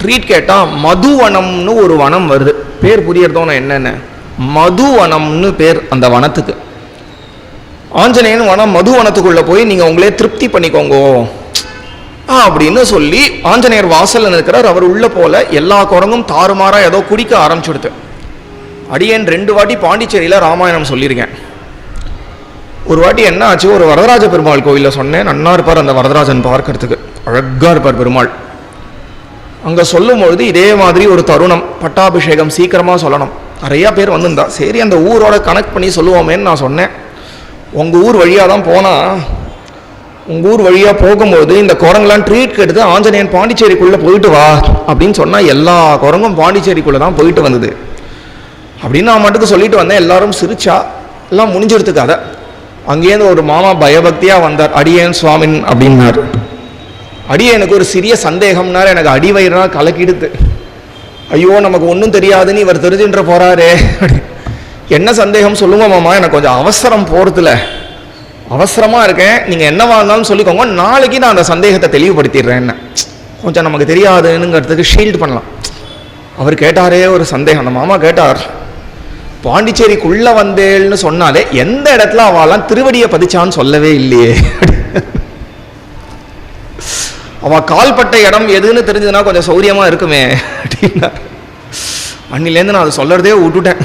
ட்ரீட் கேட்டால் மதுவனம்னு ஒரு வனம் வருது. பேர் புரியறதோன்னு என்னென்ன மதுவனம்னு பேர் அந்த வனத்துக்கு. ஆஞ்சநேயன் வனம் மதுவனத்துக்குள்ளே போய் நீங்கள் உங்களே திருப்தி பண்ணிக்கோங்க அப்படின்னு சொல்லி ஆஞ்சநேயர் வாசலில் நிற்கிறார். அவர் உள்ள போல எல்லா குரங்கும் தாறுமாறாக ஏதோ குடிக்க ஆரம்பிச்சுடுது. அடியேன் 2 வாட்டி பாண்டிச்சேரியில் ராமாயணம் சொல்லியிருக்கேன். ஒரு வாட்டி என்ன ஆச்சு, ஒரு வரதராஜ பெருமாள் கோவிலில் சொன்னேன். நன்னா இருப்பார் அந்த வரதராஜன் பார்க்கறதுக்கு, அழகாக இருப்பார் பெருமாள். அங்கே சொல்லும்பொழுது இதே மாதிரி ஒரு தருணம், பட்டாபிஷேகம் சீக்கிரமாக சொல்லணும், நிறையா பேர் வந்திருந்தா. சரி அந்த ஊரோட கனெக்ட் பண்ணி சொல்லுவோமேன்னு நான் சொன்னேன். உங்கள் ஊர் வழியாக தான் போனால், உங்கள் ஊர் வழியாக போகும்போது இந்த குரங்கெல்லாம் ட்ரீட் கேட்டுது ஆஞ்சநேயன் பாண்டிச்சேரிக்குள்ளே போயிட்டு வா அப்படின்னு சொன்னால் எல்லா குரங்கும் பாண்டிச்சேரிக்குள்ளே தான் போயிட்டு வந்தது அப்படின்னு நான் மட்டுக்கு சொல்லிட்டு வந்தேன். எல்லாரும் சிரிச்சா. எல்லாம் முடிஞ்சிருத்துக்காத. அங்கேருந்து ஒரு மாமா பயபக்தியாக வந்தார். அடியேன் சுவாமின் அப்படின்னார். அடியேனுக்கு ஒரு சிறிய சந்தேகம்னார். எனக்கு அடிவயிறா கலக்கிடுது. ஐயோ நமக்கு ஒன்றும் தெரியாதுன்னு இவர் தெரிஞ்சுன்ற போகிறாரே. என்ன சந்தேகம் சொல்லுங்க மாமா, எனக்கு கொஞ்சம் அவசரம் போகிறதுல அவசரமாக இருக்கேன், நீங்கள் என்னவா இருந்தாலும் சொல்லிக்கோங்க, நாளைக்கு நான் அந்த சந்தேகத்தை தெளிவுபடுத்திடுறேன். என்ன கொஞ்சம் நமக்கு தெரியாதுங்கிறதுக்கு ஷீல்டு பண்ணலாம். அவர் கேட்டாரே ஒரு சந்தேகம். அந்த மாமா கேட்டார், பாண்டிச்சேரிக்குள்ளே வந்தேன்னு சொன்னாலே எந்த இடத்துல அவெல்லாம் திருவடியை பதிச்சான்னு சொல்லவே இல்லையே. அவள் கால்பட்ட இடம் எதுன்னு தெரிஞ்சதுன்னா கொஞ்சம் சௌரியமாக இருக்குமே அப்படின்னா. அன்னிலேருந்து நான் அதை சொல்கிறதே விட்டுட்டேன்.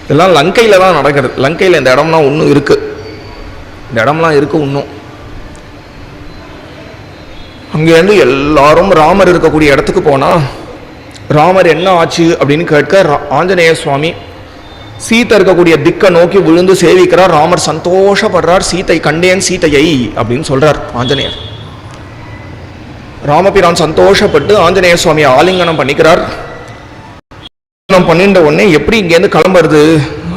இதெல்லாம் லங்கையில் தான் நடக்கிறது. லங்கையில் இந்த இடம்லாம் இன்னும் இருக்குது. இந்த இடம்லாம் இருக்குது இன்னும். அங்கேருந்து எல்லாரும் ராமர் இருக்கக்கூடிய இடத்துக்கு போனால், ராமர் என்ன ஆச்சு அப்படின்னு கேட்க ஆஞ்சநேய சுவாமி சீத்தை இருக்கக்கூடிய திக்கை நோக்கி விழுந்து சேவிக்கிறார். ராமர் சந்தோஷப்படுறார். சீத்தை கண்டேன் சீத்தையை அப்படின்னு சொல்றார் ஆஞ்சநேயர். ராமபிரான் சந்தோஷப்பட்டு ஆஞ்சநேய சுவாமியை ஆலிங்கனம் பண்ணிக்கிறார். பண்ணிட்ட உடனே எப்படி இங்கேருந்து கிளம்புறது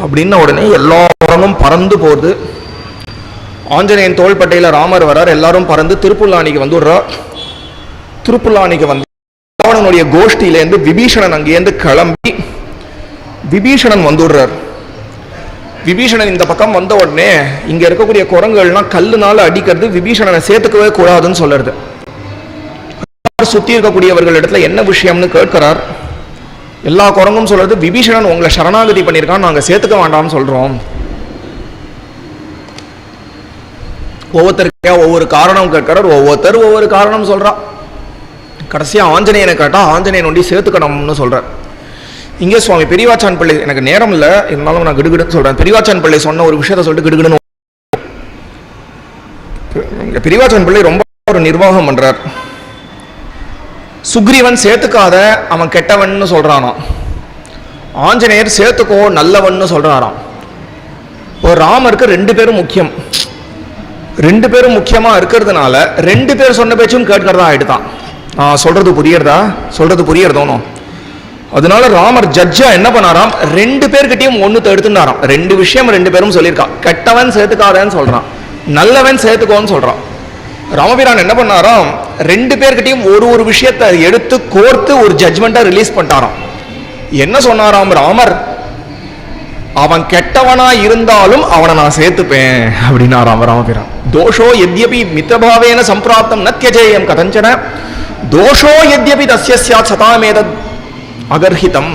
அப்படின்ன உடனே எல்லா உரமும் பறந்து போகுது. ஆஞ்சநேயன் தோள்பட்டையில் ராமர் வரார். எல்லாரும் பறந்து திருப்புல்லானிக்கு வந்துடுறார். திருப்புல்லானிக்கு வந்து ராவணனுடைய கோஷ்டியிலேருந்து விபீஷணன் அங்கேருந்து கிளம்பி விபீஷணன் வந்துடுறார். விபீஷணன் இந்த பக்கம் வந்த உடனே இங்க இருக்கக்கூடிய குரங்குகள்லாம் கல்லுனால அடிக்கிறது, விபீஷணனை சேர்த்துக்கவே கூடாதுன்னு சொல்றது. சுத்தி இருக்கக்கூடியவர்கள் இடத்துல என்ன விஷயம்னு கேட்கிறார். எல்லா குரங்கும் சொல்றது, விபீஷணன் உங்களை சரணாகதி பண்ணியிருக்கான், நாங்கள் சேர்த்துக்க வேண்டாம்னு சொல்றோம். ஒவ்வொருத்தருக்கே ஒவ்வொரு காரணம் கேட்கிறார். ஒவ்வொருத்தர் ஒவ்வொரு காரணம் சொல்றா. கடைசியா ஆஞ்சநேயனை கேட்டா ஆஞ்சநேயன் ஒண்டி சேர்த்துக்கணும்னு சொல்றார். இங்கே சுவாமி பெரியவாச்சான் பிள்ளை, எனக்கு நேரம் இல்லை இருந்தாலும் நான் கிடுகிடுன்னு சொல்றேன். பெரியவாச்சான் பிள்ளை சொன்ன ஒரு விஷயத்த சொல்லிட்டு கிடுகிடுன்னு. பெரியவாச்சான் பிள்ளை ரொம்ப ஒரு நிர்வாகம் பண்றார். சுக்ரீவன் சேர்த்துக்காத, அவன் கெட்டவன் சொல்றானாம். ஆஞ்சநேயர் சேர்த்துக்கோ நல்லவன் சொல்றாராம். ஒரு ராமருக்கு 2 பேரும் முக்கியம். 2 பேரும் முக்கியமா இருக்கிறதுனால 2 பேர் சொன்ன பேச்சும் கேட்கறதா ஆயிடுதான். சொல்றது புரியறதோனோ. அதனால ராமர் ஜட்ஜா என்ன பண்ணாராம், 2 பேர்கிட்டையும் ஒன்னு எடுத்துட்டாராம். 2 விஷயம் 2 பேரும் சொல்லியிருக்கான். கெட்டவன் சேர்த்துக்காதன்னு சொல்றான், நல்லவன் சேர்த்துக்கோன்னு சொல்றான். ராமபிரான் என்ன பண்ணாராம், 2 பேர்கிட்டையும் ஒரு விஷயத்தை எடுத்து கோர்த்து ஒரு ஜட்ஜ்மெண்டா ரிலீஸ் பண்ணிட்டாராம். என்ன சொன்னாராம் ராமர், அவன் கெட்டவனா இருந்தாலும் அவனை நான் சேர்த்துப்பேன் அப்படின்னாராம் ராமபிரான். தோஷோ யத்யபி மித்ரபாவேன சம்பிராப்தம் ந த்யஜேயம் கதஞ்சன, தோஷோ யத்யபி தஸ்ய ஸ்யாத் சதாமேதத் அகர்ஹிதம்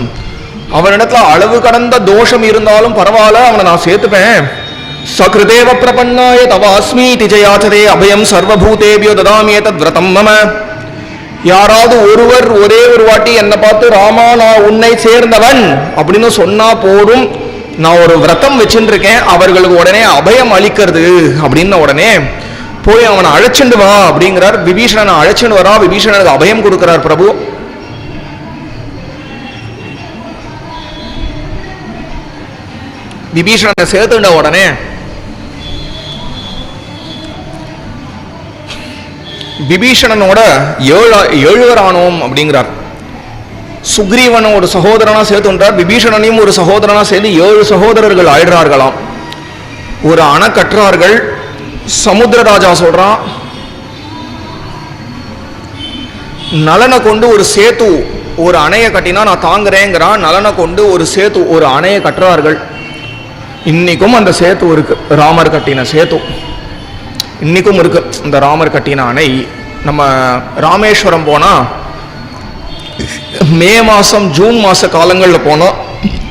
அவனிடத்துல அளவு கடந்த தோஷம் இருந்தாலும் பரவாயில்ல, அவனை நான் சேர்த்துப்பேன். சகிருதேவ பிரபன்னாய தவாஸ்மி திஜயாச்சதே அபயம் சர்வபூதேபியோ ததாமியே தத் விரதம் மம. யாராவது ஒருவர் ஒரே ஒரு வாட்டி என்னை பார்த்து ராமா நான் உன்னை சேர்ந்தவன் அப்படின்னு சொன்னா போதும், நான் ஒரு விரதம் வச்சுருக்கேன், அவர்களுக்கு உடனே அபயம் அளிக்கிறது அப்படின்னு உடனே போய் அவனை அழைச்சிண்டு வா அப்படிங்கிறார். விபீஷணனை அழைச்சிண்டு வரா, விபீஷணனுக்கு அபயம் கொடுக்கிறார் பிரபு. விபீஷணனை சேர்த்துண்ட உடனே விபீஷணனோட ஏழுவரானோம் அப்படிங்கிறார். சுக்ரீவன் ஒரு சகோதரனா சேர்த்துன்றார், விபீஷணனையும் ஒரு சகோதரனா சேர்ந்து 7 சகோதரர்கள் ஆயிடுறார்களாம். ஒரு அணை கட்டுறார்கள். சமுத்திரராஜா சொல்றான், நலனை கொண்டு ஒரு சேத்து ஒரு அணையை கட்டினா நான் தாங்குறேங்கிறான். நலனை கொண்டு ஒரு சேத்து ஒரு அணையை கட்டுறார்கள். இன்னைக்கும் அந்த சேத்து இருக்கு, ராமர் கட்டின சேத்து இன்னைக்கும் இருக்கு. இந்த ராமர் கட்டின அணை நம்ம ராமேஸ்வரம் போனா மே மாசம் ஜூன் மாச காலங்களில் போனோம்,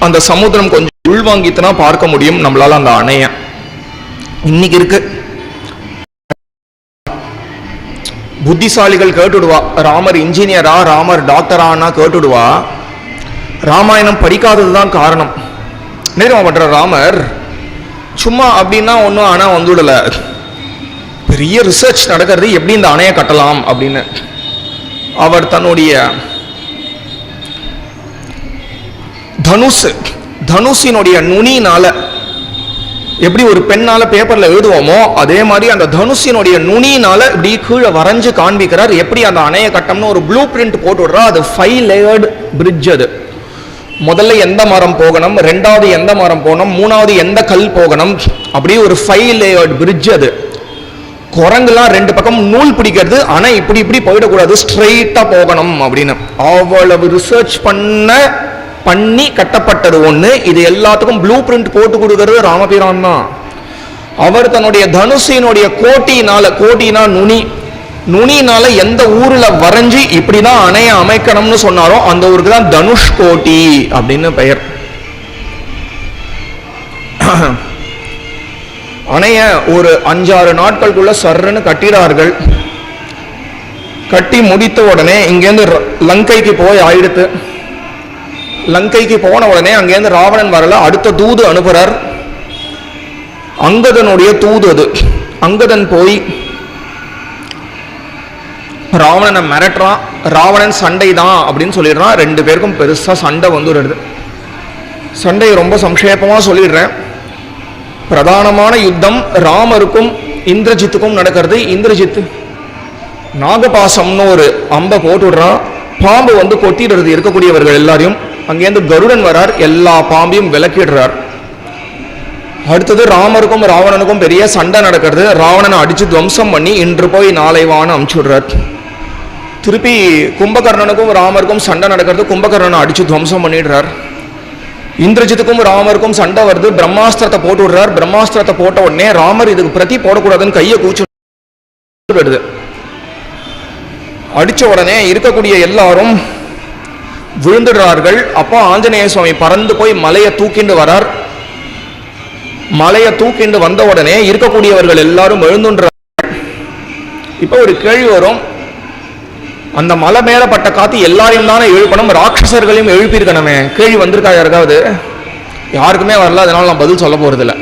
அந்த சமுத்திரம் கொஞ்சம் உள்வாங்கித்துனா பார்க்க முடியும் நம்மளால அந்த அணைய. இன்னைக்கு இருக்கு. புத்திசாலிகள் கேட்டுடுவா, ராமர் இன்ஜினியரா ராமர் டாக்டரானா கேட்டுடுவா. ராமாயணம் படிக்காததுதான் காரணம். நேரம் பண்ற ராமர் சும்மா அப்படின்னா ஒன்றும் அணை வந்துடல, பெரிய ரிசர்ச் நடக்கிறது எப்படி இந்த அணையை கட்டலாம் அப்படின்னு. அவர் தன்னுடைய தனுஷினுடைய நுனினால எப்படி ஒரு பெண்ணால பேப்பர்ல எழுதுவோமோ அதே மாதிரி அந்த தனுஷினுடைய நுனினால இப்படி கீழே வரைஞ்சு காண்பிக்கிறார் எப்படி அந்த அணையை கட்டம்னு ஒரு ப்ளூ பிரிண்ட் போட்டு விடுறா. அது 5 லேயர்டு பிரிட்ஜ். அது முதல்ல எந்த மரம் போகணும், 2வது எந்த மரம் போகணும், 3வது எந்த கல் போகணும், அப்படியே ஒரு 5 லேயர்டு பிரிட்ஜ். அது குரங்குலாம் 2 பக்கம் நூல் பிடிக்கிறது, ஆனா இப்படி இப்படி போயிடக்கூடாது, ஸ்ட்ரெயிட்டா போகணும் அப்படின்னு அவ்வளவு ரிசர்ச் பண்ணி கட்டப்பட்டது ஒண்ணு. இது எல்லாத்துக்கும் ப்ளூ பிரிண்ட் போட்டு கொடுக்கிறது ராமபிரான் தான். அவர் தன்னுடைய தனுஷினுடைய கோட்டினா நுனினால எந்த ஊர்ல வரைஞ்சி இப்படிதான் அணைய அமைக்கணும்னு சொன்னாரோ அந்த ஊருக்கு தான் தனுஷ் கோட்டி அப்படின்னு பெயர். அணைய ஒரு 5-6 நாட்களுக்குள்ள சர்ன்னு கட்டினார்கள். கட்டி முடித்த உடனே இங்கேருந்து லங்கைக்கு போய் ஆயிடுத்து. லங்கைக்கு போன உடனே அங்கேருந்து ராவணன் வரல, அடுத்த தூது அனுப்புறார். அங்கதனுடைய தூது அது. அங்கதன் போய் ராவணனை மிரட்டுறான். ராவணன் சண்டை தான் அப்படின்னு சொல்லிடுறான். 2 பேருக்கும் பெருசா சண்டை வந்துடுறது. சண்டையை ரொம்ப சம்ஷேபமா சொல்லிடுறேன். பிரதானமான யுத்தம் ராமருக்கும் இந்திரஜித்துக்கும் நடக்கிறது. இந்திரஜித் நாகபாசம்னு ஒரு அம்பை போட்டுடுறான். பாம்பு வந்து கொத்திடுறது இருக்கக்கூடியவர்கள் எல்லாரையும். அங்கேருந்து கருடன் வரார், எல்லா பாம்பையும் விலக்கிடுறார். அடுத்தது ராமருக்கும் ராவணனுக்கும் பெரிய சண்டை நடக்கிறது. ராவணனை அடிச்சு துவம்சம் பண்ணி இன்று போய் நாளை வான்னு அனுப்பிச்சுடுறார். திருப்பி கும்பகர்ணனுக்கும் ராமருக்கும் சண்டை நடக்கிறது. கும்பகர்ணனை அடிச்சு துவம்சம் பண்ணிடுறார். இந்திரஜித்துக்கும் ராமருக்கும் சண்டை வருது. பிரம்மாஸ்திரத்தை போட்டு விடுறார். பிரம்மாஸ்திரத்தை போட்ட உடனே ராமர் இதுக்கு பிரதி போடக்கூடாதுன்னு கையை கூச்சு வருது. அடிச்ச உடனே இருக்கக்கூடிய எல்லாரும் விழுந்துடுறார்கள். அப்போ ஆஞ்சநேய சுவாமி பறந்து போய் மலையை தூக்கிண்டு வரார். மலையை தூக்கிண்டு வந்த உடனே இருக்கக்கூடியவர்கள் எல்லாரும் எழுந்துன்றார். இப்போ ஒரு கேள்வி வரும், அந்த மலை மேல பட்ட காத்து எல்லாரையும் தானே எழுப்பணும், ராட்சசர்களையும் எழுப்பியிருக்கணுமே. கேள்வி வந்திருக்கா யாருக்காவது? யாருக்குமே வரல. அதனால நான் பதில் சொல்ல போறது இல்லை.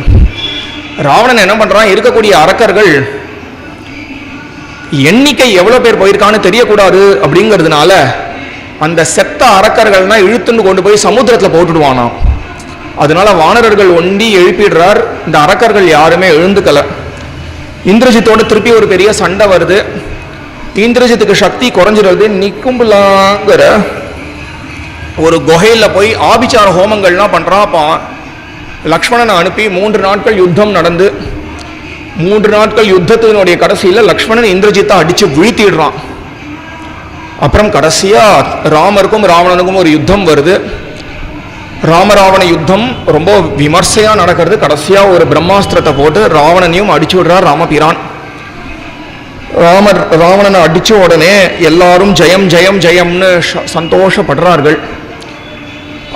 ராவணன் என்ன பண்றான், இருக்கக்கூடிய அரக்கர்கள் எண்ணிக்கை எவ்வளவு பேர் போயிருக்கான்னு தெரியக்கூடாது அப்படிங்கிறதுனால அந்த செத்த அரக்கர்கள்னா இழுத்துன்னு கொண்டு போய் சமுத்திரத்துல போட்டுடுவானா. அதனால வானரர்கள் ஒண்டி எழுப்பிடுறார். இந்த அரக்கர்கள் யாருமே எழுந்துக்கல. இந்திரஜித்தோட திருப்பி ஒரு பெரிய சண்டை வருது. இந்திரஜித்துக்கு சக்தி குறைஞ்சிருது. நிக்கும்புலாங்கிற ஒரு குகையில போய் ஆபிச்சார ஹோமங்கள்லாம் பண்றான். அப்ப லக்ஷ்மணனை அனுப்பி 3 நாட்கள் யுத்தம் நடந்து 3 நாட்கள் யுத்தத்தினுடைய கடைசியில லக்ஷ்மணன் இந்திரஜித்தை அடிச்சு வீழ்த்திடுறான். அப்புறம் கடைசியா ராமருக்கும் ராவணனுக்கும் ஒரு யுத்தம் வருது. ராமராவண யுத்தம் ரொம்ப விமர்சையா நடக்கிறது. கடைசியா ஒரு பிரம்மாஸ்திரத்தை போட்டு ராவணனையும் அடிச்சு விடுறார் ராமபிரான். ராவணனை அடிச்ச உடனே எல்லாரும் ஜெயம் ஜெயம் ஜெயம்னு சந்தோஷப்படுறார்கள்.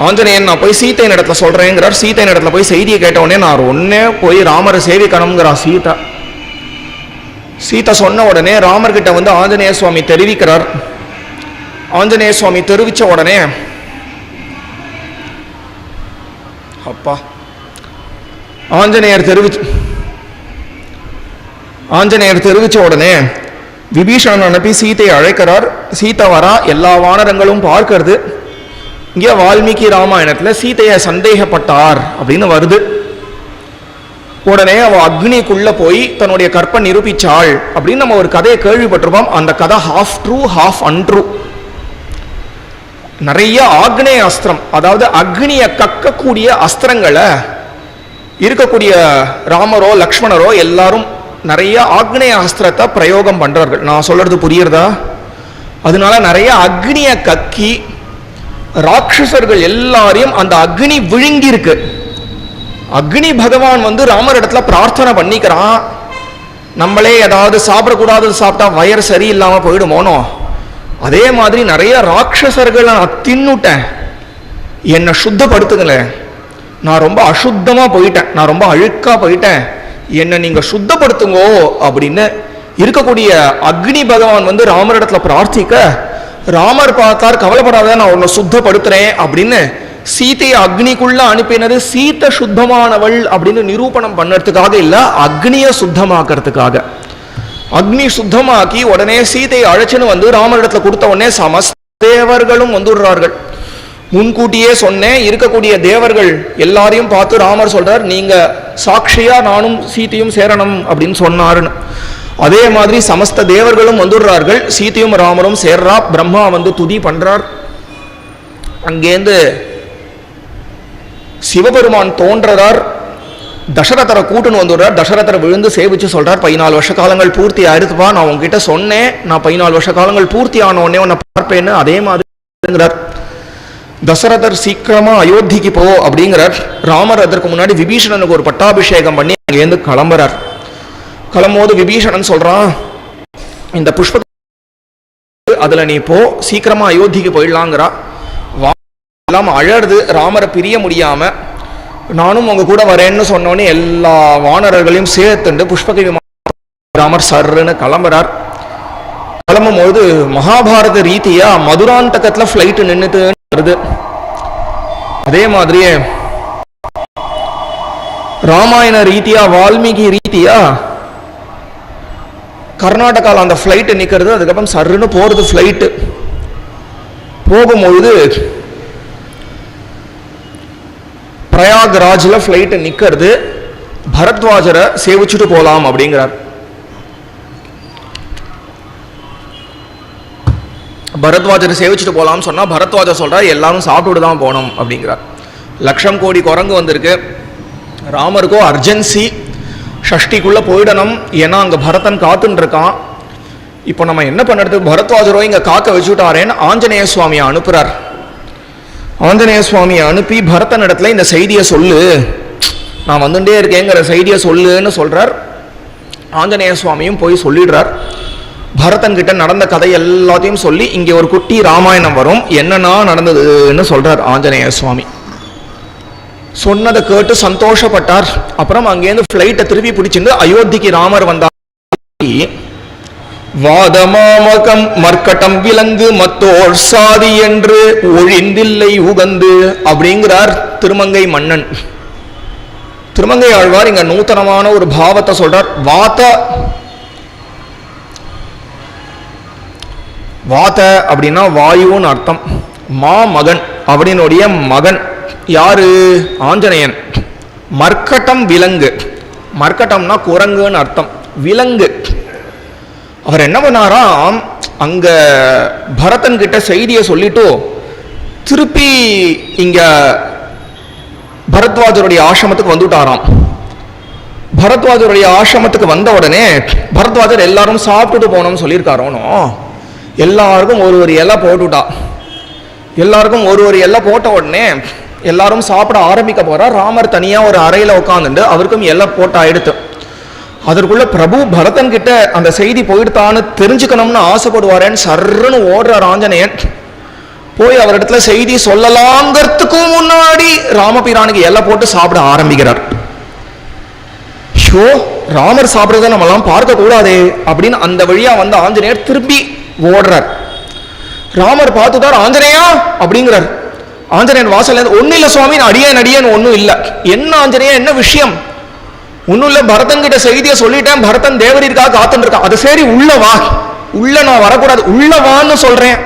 ஆஞ்சநேயன் நான் போய் சீத்தையின் இடத்துல சொல்றேங்கிறார். சீத்தையின் இடத்துல போய் செய்தியை கேட்ட உடனே நான் ஒன்னே போய் ராமரை சேவிக்கணுங்கிறா சீதா. சீதை சொன்ன உடனே ராமர்கிட்ட வந்து ஆஞ்சநேய சுவாமி தெரிவிக்கிறார். ஆஞ்சநேய சுவாமி தெரிவிச்ச உடனே அப்பா ஆஞ்சநேயர் தெரிவிச்ச உடனே விபீஷணன் அனுப்பி சீதையை அழைக்கிறார். சீதை வரா, எல்லா வானரங்களும் பார்க்கிறது. இங்கே வால்மீகி ராமாயணத்தில் சீதையை சந்தேகப்பட்டார் அப்படின்னு வருது. உடனே அவ அக்னிக்குள்ள போய் தன்னுடைய கற்பை நிரூபிச்சாள் அப்படின்னு நம்ம ஒரு கதையை கேள்விப்பட்டிருப்போம். அந்த கதை ஹாஃப் ட்ரூ ஹாஃப் அன்ட்ரூ. நிறைய ஆக்னேய அஸ்திரம், அதாவது அக்னியை கக்கக்கூடிய அஸ்திரங்களை இருக்கக்கூடிய ராமரோ லக்ஷ்மணரோ எல்லாரும் நிறைய ஆக்னேய அஸ்திரத்தை பிரயோகம் பண்றார்கள். நான் சொல்றது புரியுறதா? அதனால நிறைய அக்னியை கக்கி ராட்சசர்கள் எல்லாரையும் அந்த அக்னி விழுங்கி இருக்கு. அக்னி பகவான் வந்து ராமர் இடத்துல பிரார்த்தனை பண்ணிக்கிறான். நம்மளே ஏதாவது சாப்பிடக்கூடாது, சாப்பிட்டா வயர் சரியில்லாம போயிடுமோனோ, அதே மாதிரி நிறைய ராட்சசர்களை நான் தின்னுட்டேன், என்னை சுத்தப்படுத்துங்களேன், நான் ரொம்ப அசுத்தமா போயிட்டேன், நான் ரொம்ப அழுக்கா போயிட்டேன், என்னை நீங்க சுத்தப்படுத்துங்கோ அப்படின்னு இருக்கக்கூடிய அக்னி பகவான் வந்து ராமர் இடத்துல பிரார்த்திக்க, ராமர் பார்த்தார், கவலைப்படாத நான் உன்னை சுத்தப்படுத்துறேன் அப்படின்னு சீதையை அக்னிக்குள்ள அனுப்பினது சீத்தை சுத்தமானவள் அப்படின்னு நிரூபணம் பண்ணறதுக்காக இல்ல, அக்னியை சுத்தமாக்கிறதுக்காக. அக்னி சுத்தமாக்கி உடனே சீதையை அழைச்சுன்னு வந்து ராமரிடத்துல கொடுத்த உடனே சமஸ்த தேவர்களும் வந்துடுறார்கள். முன்கூட்டியே சொன்னேன், இருக்கக்கூடிய தேவர்கள் எல்லாரையும் பார்த்து ராமர் சொல்றார், நீங்க சாட்சியா நானும் சீத்தையும் சேரணும் அப்படின்னு சொன்னாருன்னு. அதே மாதிரி சமஸ்த தேவர்களும் வந்துடுறார்கள். சீத்தையும் ராமரும் சேர்றா. பிரம்மா வந்து துதி பண்றார். அங்கேருந்து சிவபெருமான் தோன்றார். தசரதரை கூட்டுன்னு வந்துடுறார். தசரதரை விழுந்து சேவிச்சு சொல்றார், 14 வருஷ காலங்கள் பூர்த்தி ஆயிருதுப்பா, நான் உங்ககிட்ட சொன்னேன், நான் 14 வருஷ காலங்கள் பூர்த்தி ஆன உடனே உன்னை பார்ப்பேன்னு. அதே மாதிரிங்கிறார். தசரதர் சீக்கிரமா அயோத்திக்கு போ அப்படிங்கிறார். ராமர் அதற்கு முன்னாடி விபீஷணனுக்கு ஒரு பட்டாபிஷேகம் பண்ணி அங்கேருந்து கிளம்புறார். கிளம்போது விபீஷணன் சொல்றான், இந்த புஷ்ப அதுல நீ போ, சீக்கிரமா அயோத்திக்கு போயிடலாங்கிறா. எல்லாம் அழறது, ராமரை பிரிய முடியாம நானும் உங்க கூட வரேன்னு சொன்னோன்னே எல்லா வானரர்களையும் சேர்த்துண்டு புஷ்பக விமானம் ராமர் சர்ன்னு கிளம்புறார். கிளம்பும் போது மகாபாரத ரீதியா மதுராந்தகத்துல பிளைட் நின்றுட்டு வருது. அதே மாதிரியே ராமாயண ரீதியா வால்மீகி ரீதியா கர்நாடகாவில் அந்த பிளைட் நிக்கிறது. அதுக்கப்புறம் சர்ன்னு போறது பிளைட். போகும்பொழுது பிரயாக்ராஜ்ல பிளைட் நிக்கிறது. பரத்வாஜரை சேவிச்சுட்டு போலாம் அப்படிங்கிறார். பரத்வாஜரை சேவிச்சுட்டு போலாம்னு சொன்னா பரத்வாஜர் சொல்றார், எல்லாரும் சாப்பிட்டுட்டு தான் போனோம் அப்படிங்கிறார். 1,00,000 கோடி குரங்கு வந்திருக்கு. ராமருக்கோ அர்ஜென்சி, ஷஷ்டிக்குள்ள போயிடணும், ஏன்னா அங்க பரதன் காத்துன்னு இருக்கான். இப்போ நம்ம என்ன பண்ணுறது, பரத்வாஜரோ இங்க காக்க வச்சுட்டாரேன்னு ஆஞ்சநேய சுவாமியை அனுப்புறார். ஆஞ்சநேய சுவாமியை அனுப்பி பரதன் இடத்துல இந்த செய்தியை சொல்லு, நான் வந்துட்டே இருக்கேங்கிற செய்தியை சொல்லுன்னு சொல்றார். ஆஞ்சநேய சுவாமியும் போய் சொல்லிடுறார். பரதன் கிட்ட நடந்த கதை எல்லாத்தையும் சொல்லி இங்கே ஒரு குட்டி ராமாயணம் வரும், என்னன்னா நடந்ததுன்னு சொல்றார் ஆஞ்சநேய சுவாமி. சொன்னதை கேட்டு சந்தோஷப்பட்டார். அப்புறம் அங்கேருந்து பிளைட்டை திருப்பி பிடிச்சிட்டு அயோத்திக்கு ராமர் வந்தார். வாதமாமகம் மர்க்கட்டம் விலங்கு மத்தோர் சாதி என்று ஒழிந்தில்லை உகந்து அப்படிங்கிறார் திருமங்கை மன்னன். திருமங்கை ஆழ்வார் இங்க நூத்தனமான ஒரு பாவத்தை சொல்றார். வாத அப்படின்னா வாயுன்னு அர்த்தம். மகன் அப்படின்னுடைய மகன் யாரு? ஆஞ்சநேயன். மர்க்கட்டம் விலங்கு, மர்க்கட்டம்னா குரங்குன்னு அர்த்தம், விலங்கு. அவர் என்ன பண்ணாராம், அங்க பரதன் கிட்ட செய்தியை சொல்லிட்டு திருப்பி இங்க பரத்வாஜருடைய ஆசிரமத்துக்கு வந்துட்டாராம். பரத்வாஜருடைய ஆசிரமத்துக்கு வந்த உடனே பரத்வாஜர் எல்லாரும் சாப்பிட்டுட்டு போனோம்னு சொல்லியிருக்காரோனோ, எல்லாருக்கும் ஒரு இலை போட்டுட்டா. எல்லாருக்கும் ஒரு இலை போட்ட உடனே எல்லாரும் சாப்பிட ஆரம்பிக்க போறா. ராமர் தனியா ஒரு அறையில உட்காந்துட்டு அவருக்கும் இலை போட்ட ஆயிடுத்து. அதற்குள்ள பிரபு பரதன் கிட்ட அந்த செய்தி போயிடுத்தான்னு தெரிஞ்சுக்கணும்னு ஆசைப்படுவாரேன்னு சர்ன்னு ஓடுறார் ஆஞ்சநேயன். போய் அவரிடத்துல செய்தி சொல்லலாங்கிறதுக்கும் முன்னாடி ராமபிரானுக்கு எல்லை போட்டு சாப்பிட ஆரம்பிக்கிறார். ஷோ, ராமர் சாப்பிடுறத நம்மலாம் பார்க்க கூடாதே அப்படின்னு அந்த வழியா வந்து ஆஞ்சநேயர் திரும்பி ஓடுறார். ராமர் பார்த்துட்டார், ஆஞ்சநேயா அப்படிங்கிறார். ஆஞ்சநேயன் வாசல் ஒன்னும் இல்ல சுவாமி, அடியேன் ஒன்னும் இல்ல. என்ன ஆஞ்சநேயா, என்ன விஷயம்? ஒன்னும் இல்ல, பரதன் கிட்ட செய்தியை சொல்லிட்டேன், பரதன் தேவரீருக்காக காத்துட்டு இருக்கான். அது சரி, உள்ள வா. உள்ள நான் வரக்கூடாது, உள்ள வான்னு சொல்றேன்.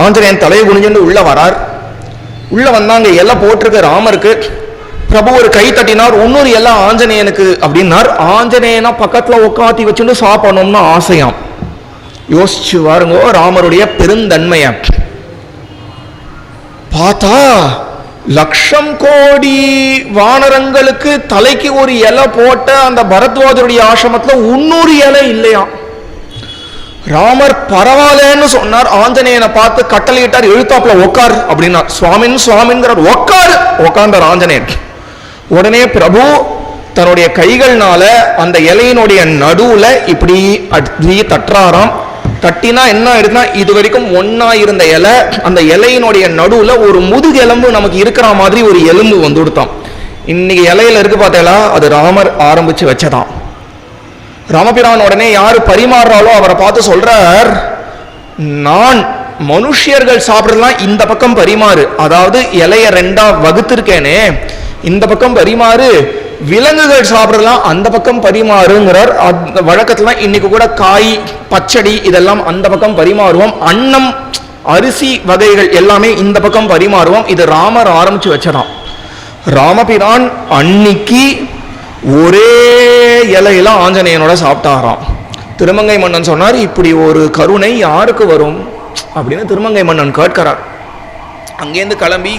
ஆஞ்சநேயன் தலையை குனிஞ்சு உள்ள வரார். உள்ள வந்தாங்க, எல்லாம் போட்டிருக்கு ராமருக்கு. பிரபு ஒரு கை தட்டினார், இன்னொரு எல்லாம் ஆஞ்சநேயனுக்கு அப்படின்னார். ஆஞ்சநேயனா பக்கத்துல உட்காத்தி வச்சுட்டு சாப்பிடணும்னு ஆசையாம். யோசிச்சு பாருங்க ராமருடைய பெருந்தன்மைய. பார்த்தா லட்சம் கோடி வானரங்களுக்கு தலைக்கு ஒரு இலை போட்ட அந்த பரத்வாஜருடைய ஆசிரமத்துல 300 இலை இல்லையா. ராமர் பரவாயில்லன்னு சொன்னார். ஆஞ்சநேயனை பார்த்து கட்டளையிட்டார், எழுத்தாப்புல உட்கார் அப்படின்னா. சுவாமின்கிறார், உட்கார். உட்கார்ந்தார் ஆஞ்சநேயன். உடனே பிரபு தன்னுடைய கைகள்னால அந்த இலையினுடைய நடுவுல இப்படி தட்டுறாராம். தட்டினா என்ன ஆயிடுதுன்னா, இது வரைக்கும் ஒன்னா இருந்த இலை அந்த இலையினுடைய நடுவுல ஒரு முதுகெலும்பு நமக்கு இருக்கிற மாதிரி ஒரு எலும்பு வந்து கொடுத்தான். இன்னைக்கு இலையில இருக்கு பார்த்தீங்களா, அது ராமர் ஆரம்பிச்சு வச்சதான். ராமபிரான் உடனே யாரு பரிமாறுறாலோ அவரை பார்த்து சொல்றார், நான் மனுஷியர்கள் சாப்பிடலாம் இந்த பக்கம் பரிமாறு, அதாவது இலைய 2ஆ வகுத்திருக்கேனே இந்த பக்கம் பரிமாறு, விலங்குகள் சாப்பிடலாம் அந்த பக்கம் பரிமாறுங்கிறார். அந்த வழக்கத்துல இன்னைக்கு கூட காய் பச்சடி இதெல்லாம் அந்த பக்கம் பரிமாறுவோம். அன்னம் அரிசி வகைகள் எல்லாமே இந்த பக்கம் பரிமாறுவோம். இது ராமர் ஆரம்பிச்சு வச்சதான். ராமபிரான் அன்னைக்கு ஒரே இலையில ஆஞ்சநேயனோட சாப்பிட்டாராம். திருமங்கை மன்னன் சொன்னார், இப்படி ஒரு கருணை யாருக்கு வரும் அப்படின்னு திருமங்கை மன்னன் கேட்கிறார். அங்கேருந்து கிளம்பி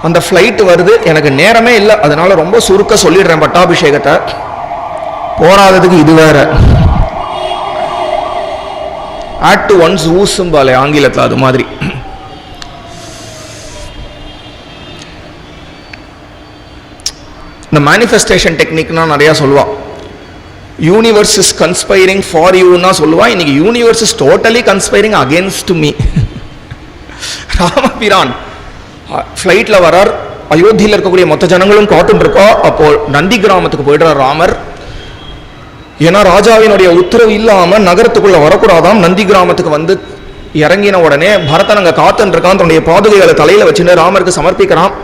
அந்த ஃப்ளைட் வருது. எனக்கு நேரமே இல்லை, அதனால ரொம்ப சுருக்க சொல்லிடுறேன் பட்டாபிஷேகத்தை. போராததுக்கு இது வேற ஆட் டு ஒன்ஸ் ஊசும்பாலே ஆங்கிலத்தில், அது மாதிரி. இந்த மேனிஃபெஸ்டேஷன் டெக்னிக்னா நிறைய சொல்லுவா. யூனிவர்ஸ் இஸ் கன்ஸ்பைரிங் ஃபார் யூன்னா சொல்லுவா. இன்னைக்கு universe is totally conspiring against me. Ramapiran ஃப்ளைட்ல வரார். அயோத்தியில் இருக்கக்கூடிய மொத்த ஜனங்களும் காத்துட்டு இருக்கா. அப்போ நந்தி கிராமத்துக்கு போயிடுறார் ராமர். ஏன்னா ராஜாவினுடைய உத்தரவு இல்லாம நகரத்துக்குள்ள வரக்கூடாதாம். நந்தி கிராமத்துக்கு வந்து இறங்கின உடனே பரதன் அங்க காத்துட்டு இருக்கான். தன்னுடைய பாதுகைகளை தலையில வச்சுட்டு ராமருக்கு சமர்ப்பிக்கிறான்.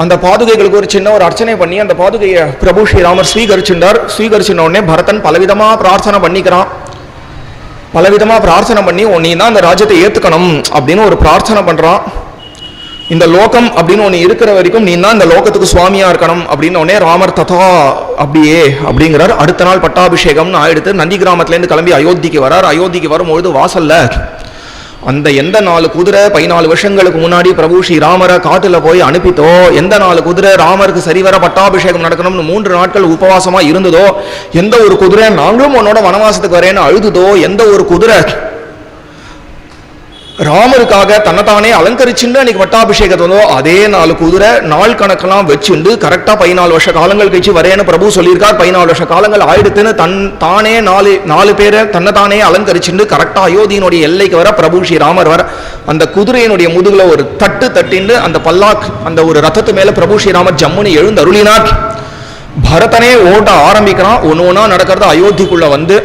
அந்த பாதுகைகளுக்கு ஒரு சின்ன ஒரு அர்ச்சனை பண்ணி அந்த பாதுகையை பிரபு ஸ்ரீராமர் ஸ்வீகரிச்சுட்டார். ஸ்வீகரிச்சின உடனே பரதன் பலவிதமா பிரார்த்தனை பண்ணிக்கிறான். பலவிதமா பிரார்த்தனை பண்ணி நீ தான் அந்த ராஜ்யத்தை ஏத்துக்கணும் அப்படின்னு ஒரு பிரார்த்தனை பண்றான். இந்த லோகம் அப்படின்னு ஒன்று இருக்கிற வரைக்கும் நீ தான் இந்த லோகத்துக்கு சுவாமியா இருக்கணும் அப்படின்னு உடனே ராமர் ததா அப்படியே அப்படிங்கிறார். அடுத்த நாள் பட்டாபிஷேகம்னு ஆயிடுத்து. நந்தி கிராமத்துலேருந்து கிளம்பி அயோத்திக்கு வரார். அயோத்திக்கு வரும்பொழுது வாசல்ல அந்த எந்த 4 குதிரை 14 வருஷங்களுக்கு முன்னாடி பிரபு ஸ்ரீராமரை காட்டுல போய் அனுப்பித்தோ, எந்த 4 குதிரை ராமருக்கு சரிவர பட்டாபிஷேகம் நடக்கணும்னு 3 நாட்கள் உபவாசமா இருந்ததோ, எந்த ஒரு குதிரை நாங்களும் உன்னோட வனவாசத்துக்கு வரேன்னு அழுதுதோ, எந்த ஒரு குதிரை ராமருக்காக தன்னைத்தானே அலங்கரிச்சுட்டு அன்னைக்கு பட்டாபிஷேகத்தை வந்தோ, அதே 4 குதிரை நாள் கணக்கெல்லாம் வச்சுண்டு கரெக்டா 14 வருஷ காலங்கள் கழிச்சு வரேன்னு பிரபு சொல்லியிருக்கார். 14 வருஷ காலங்கள் ஆயிடுத்துன்னு தானே 4 பேரை தன்னைத்தானே அலங்கரிச்சுண்டு கரெக்டா அயோத்தியினுடைய எல்லைக்கு வர பிரபு ஸ்ரீராமர் வர அந்த குதிரையினுடைய முதுகுல ஒரு தட்டிண்டு அந்த பல்லாக் அந்த ஒரு ரத்தத்து மேல பிரபு ஸ்ரீராமர் ஜம்முனி எழுந்து அருளினார். பரதனே ஓட்ட ஆரம்பிக்கிறான். ஒன்னொன்னா நடக்கிறது. அயோத்திக்குள்ள வந்து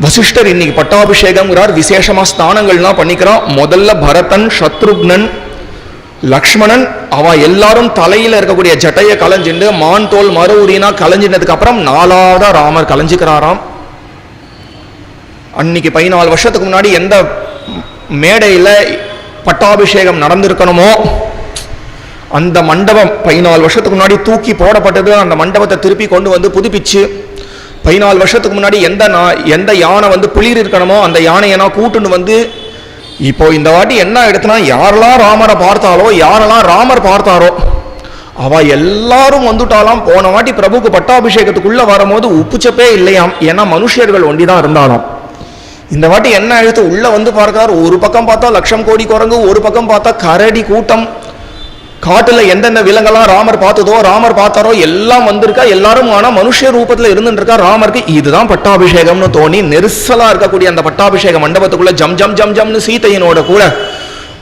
வசிஷ்டர் இன்னைக்கு பட்டாபிஷேகம்ங்கிறார். விசேஷமா ஸ்தானங்கள்லாம் பண்ணிக்கிறான். முதல்ல பரதன், சத்ருக்னன், லக்ஷ்மணன் அவ எல்லாரும் தலையில இருக்கக்கூடிய ஜட்டைய கலைஞ்சிண்டு மான் தோல் மறுவுரினா கலைஞ்சினதுக்கு அப்புறம் 4ஆவதா ராமர் கலைஞ்சுக்கிறாராம். அன்னைக்கு 14 வருஷத்துக்கு முன்னாடி எந்த மேடையில பட்டாபிஷேகம் நடந்திருக்கணுமோ அந்த மண்டபம் 14 வருஷத்துக்கு முன்னாடி தூக்கி போடப்பட்டது. அந்த மண்டபத்தை திருப்பி கொண்டு வந்து புதுப்பிச்சு 14 வருஷத்துக்கு முன்னாடி எந்த யானை வந்து புளிர் இருக்கணுமோ அந்த யானையை நான் கூட்டுன்னு வந்து இப்போ இந்த வாட்டி என்ன எடுத்துனா யாரெல்லாம் ராமரை பார்த்தாலோ யாரெல்லாம் ராமர் பார்த்தாரோ அவ எல்லாரும் வந்துட்டாலாம். போன வாட்டி பிரபுக்கு பட்டாபிஷேகத்துக்குள்ள வரும்போது உப்புச்சப்பே இல்லையாம். ஏன்னா மனுஷர்கள் ஒண்டிதான் இருந்தாலும். இந்த வாட்டி என்ன எடுத்து உள்ள வந்து பார்க்கிறார். ஒரு பக்கம் பார்த்தா லட்சம் கோடி குரங்கு, ஒரு பக்கம் பார்த்தா கரடி கூட்டம். காட்டுல எந்தெந்த விலங்கெல்லாம் ராமர் பார்த்தாரோ எல்லாம் வந்திருக்கா. எல்லாரும் ஆனா மனுஷ ரூபத்துல இருந்துட்டு இருக்கா. ராமருக்கு இதுதான் பட்டாபிஷேகம்னு தோணி நெரிசலா இருக்கக்கூடிய அந்த பட்டாபிஷேக மண்டபத்துக்குள்ள ஜம் ஜம் ஜம் ஜம்னு சீதையினோட கூட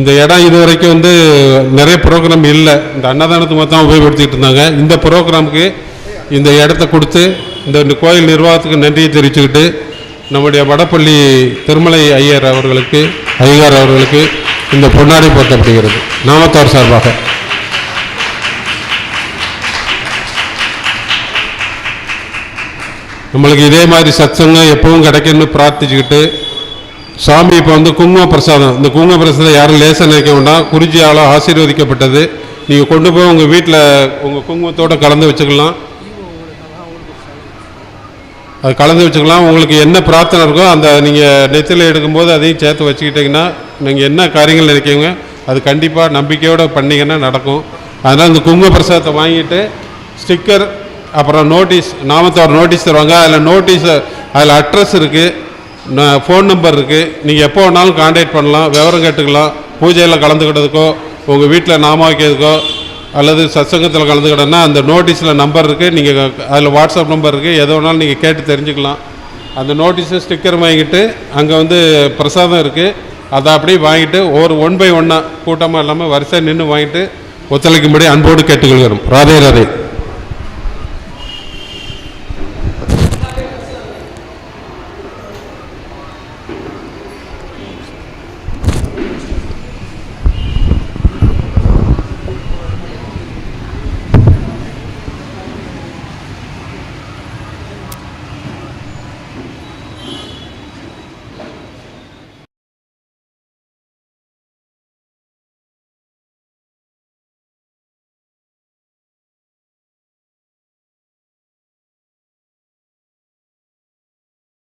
இந்த இடம் இது வரைக்கும் வந்து நிறைய ப்ரோக்ராம் இல்லை, இந்த அன்னதானத்தை மொத்தம் உபயோகப்படுத்திகிட்டு இருந்தாங்க. இந்த ப்ரோக்ராமுக்கு இந்த இடத்த கொடுத்து இந்த கோயில் நிர்வாகத்துக்கு நன்றியை தெரிவிச்சுக்கிட்டு நம்முடைய வடப்பள்ளி திருமலை ஐயர் அவர்களுக்கு ஐயர் அவர்களுக்கு இந்த பொன்னாடை போர்த்தப்படுகிறது நாமத்தார் சார்பாக. நம்மளுக்கு இதே மாதிரி சத்சங்கம் எப்பவும் கிடைக்குன்னு பிரார்த்திச்சுக்கிட்டு, சாமி இப்போ வந்து குங்கும பிரசாதம், இந்த குங்கும பிரசாதம் யாரும் லேசாக நினைக்க வேண்டாம், குறிஞ்சியால் ஆசீர்வதிக்கப்பட்டது. நீங்கள் கொண்டு போய் உங்கள் வீட்டில் உங்கள் குங்குமத்தோடு கலந்து வச்சுக்கலாம், அது கலந்து வச்சுக்கலாம். உங்களுக்கு என்ன பிரார்த்தனை இருக்கோ அந்த நீங்கள் நெத்தியில் எடுக்கும்போது அதையும் சேர்த்து வச்சுக்கிட்டிங்கன்னா நீங்கள் என்ன காரியங்கள் நினைக்கிங்க அது கண்டிப்பாக நம்பிக்கையோடு பண்ணிங்கன்னா நடக்கும். அதனால் இந்த குங்கும பிரசாதத்தை வாங்கிட்டு ஸ்டிக்கர் அப்புறம் நோட்டீஸ், நாமத்தார் நோட்டீஸ் தருவாங்க. அதில் நோட்டீஸ், அதில் அட்ரஸ் இருக்குது, ஃபோன் நம்பர் இருக்குது. நீங்கள் எப்போ வேணாலும் கான்டாக்ட் பண்ணலாம், விவரம் கேட்டுக்கலாம். பூஜையில் கலந்துக்கிட்டதுக்கோ உங்கள் வீட்டில் நாம வைக்கிறதுக்கோ அல்லது சத்சங்கத்தில் கலந்துக்கிட்டோன்னா அந்த நோட்டீஸில் நம்பர் இருக்குது, நீங்கள் அதில் வாட்ஸ்அப் நம்பர் இருக்குது, எதை வேணாலும் நீங்கள் கேட்டு தெரிஞ்சுக்கலாம். அந்த நோட்டீஸு ஸ்டிக்கர் வாங்கிட்டு அங்கே வந்து பிரசாதம் இருக்குது, அதை அப்படியே வாங்கிட்டு ஒரு 1 by 1 கூட்டமாக இல்லாமல் வரிசையாக நின்று வாங்கிட்டு ஒத்துழைக்கும்படி அன்போடு கேட்டுக்கொள்கிறோம். ராதே ராதே.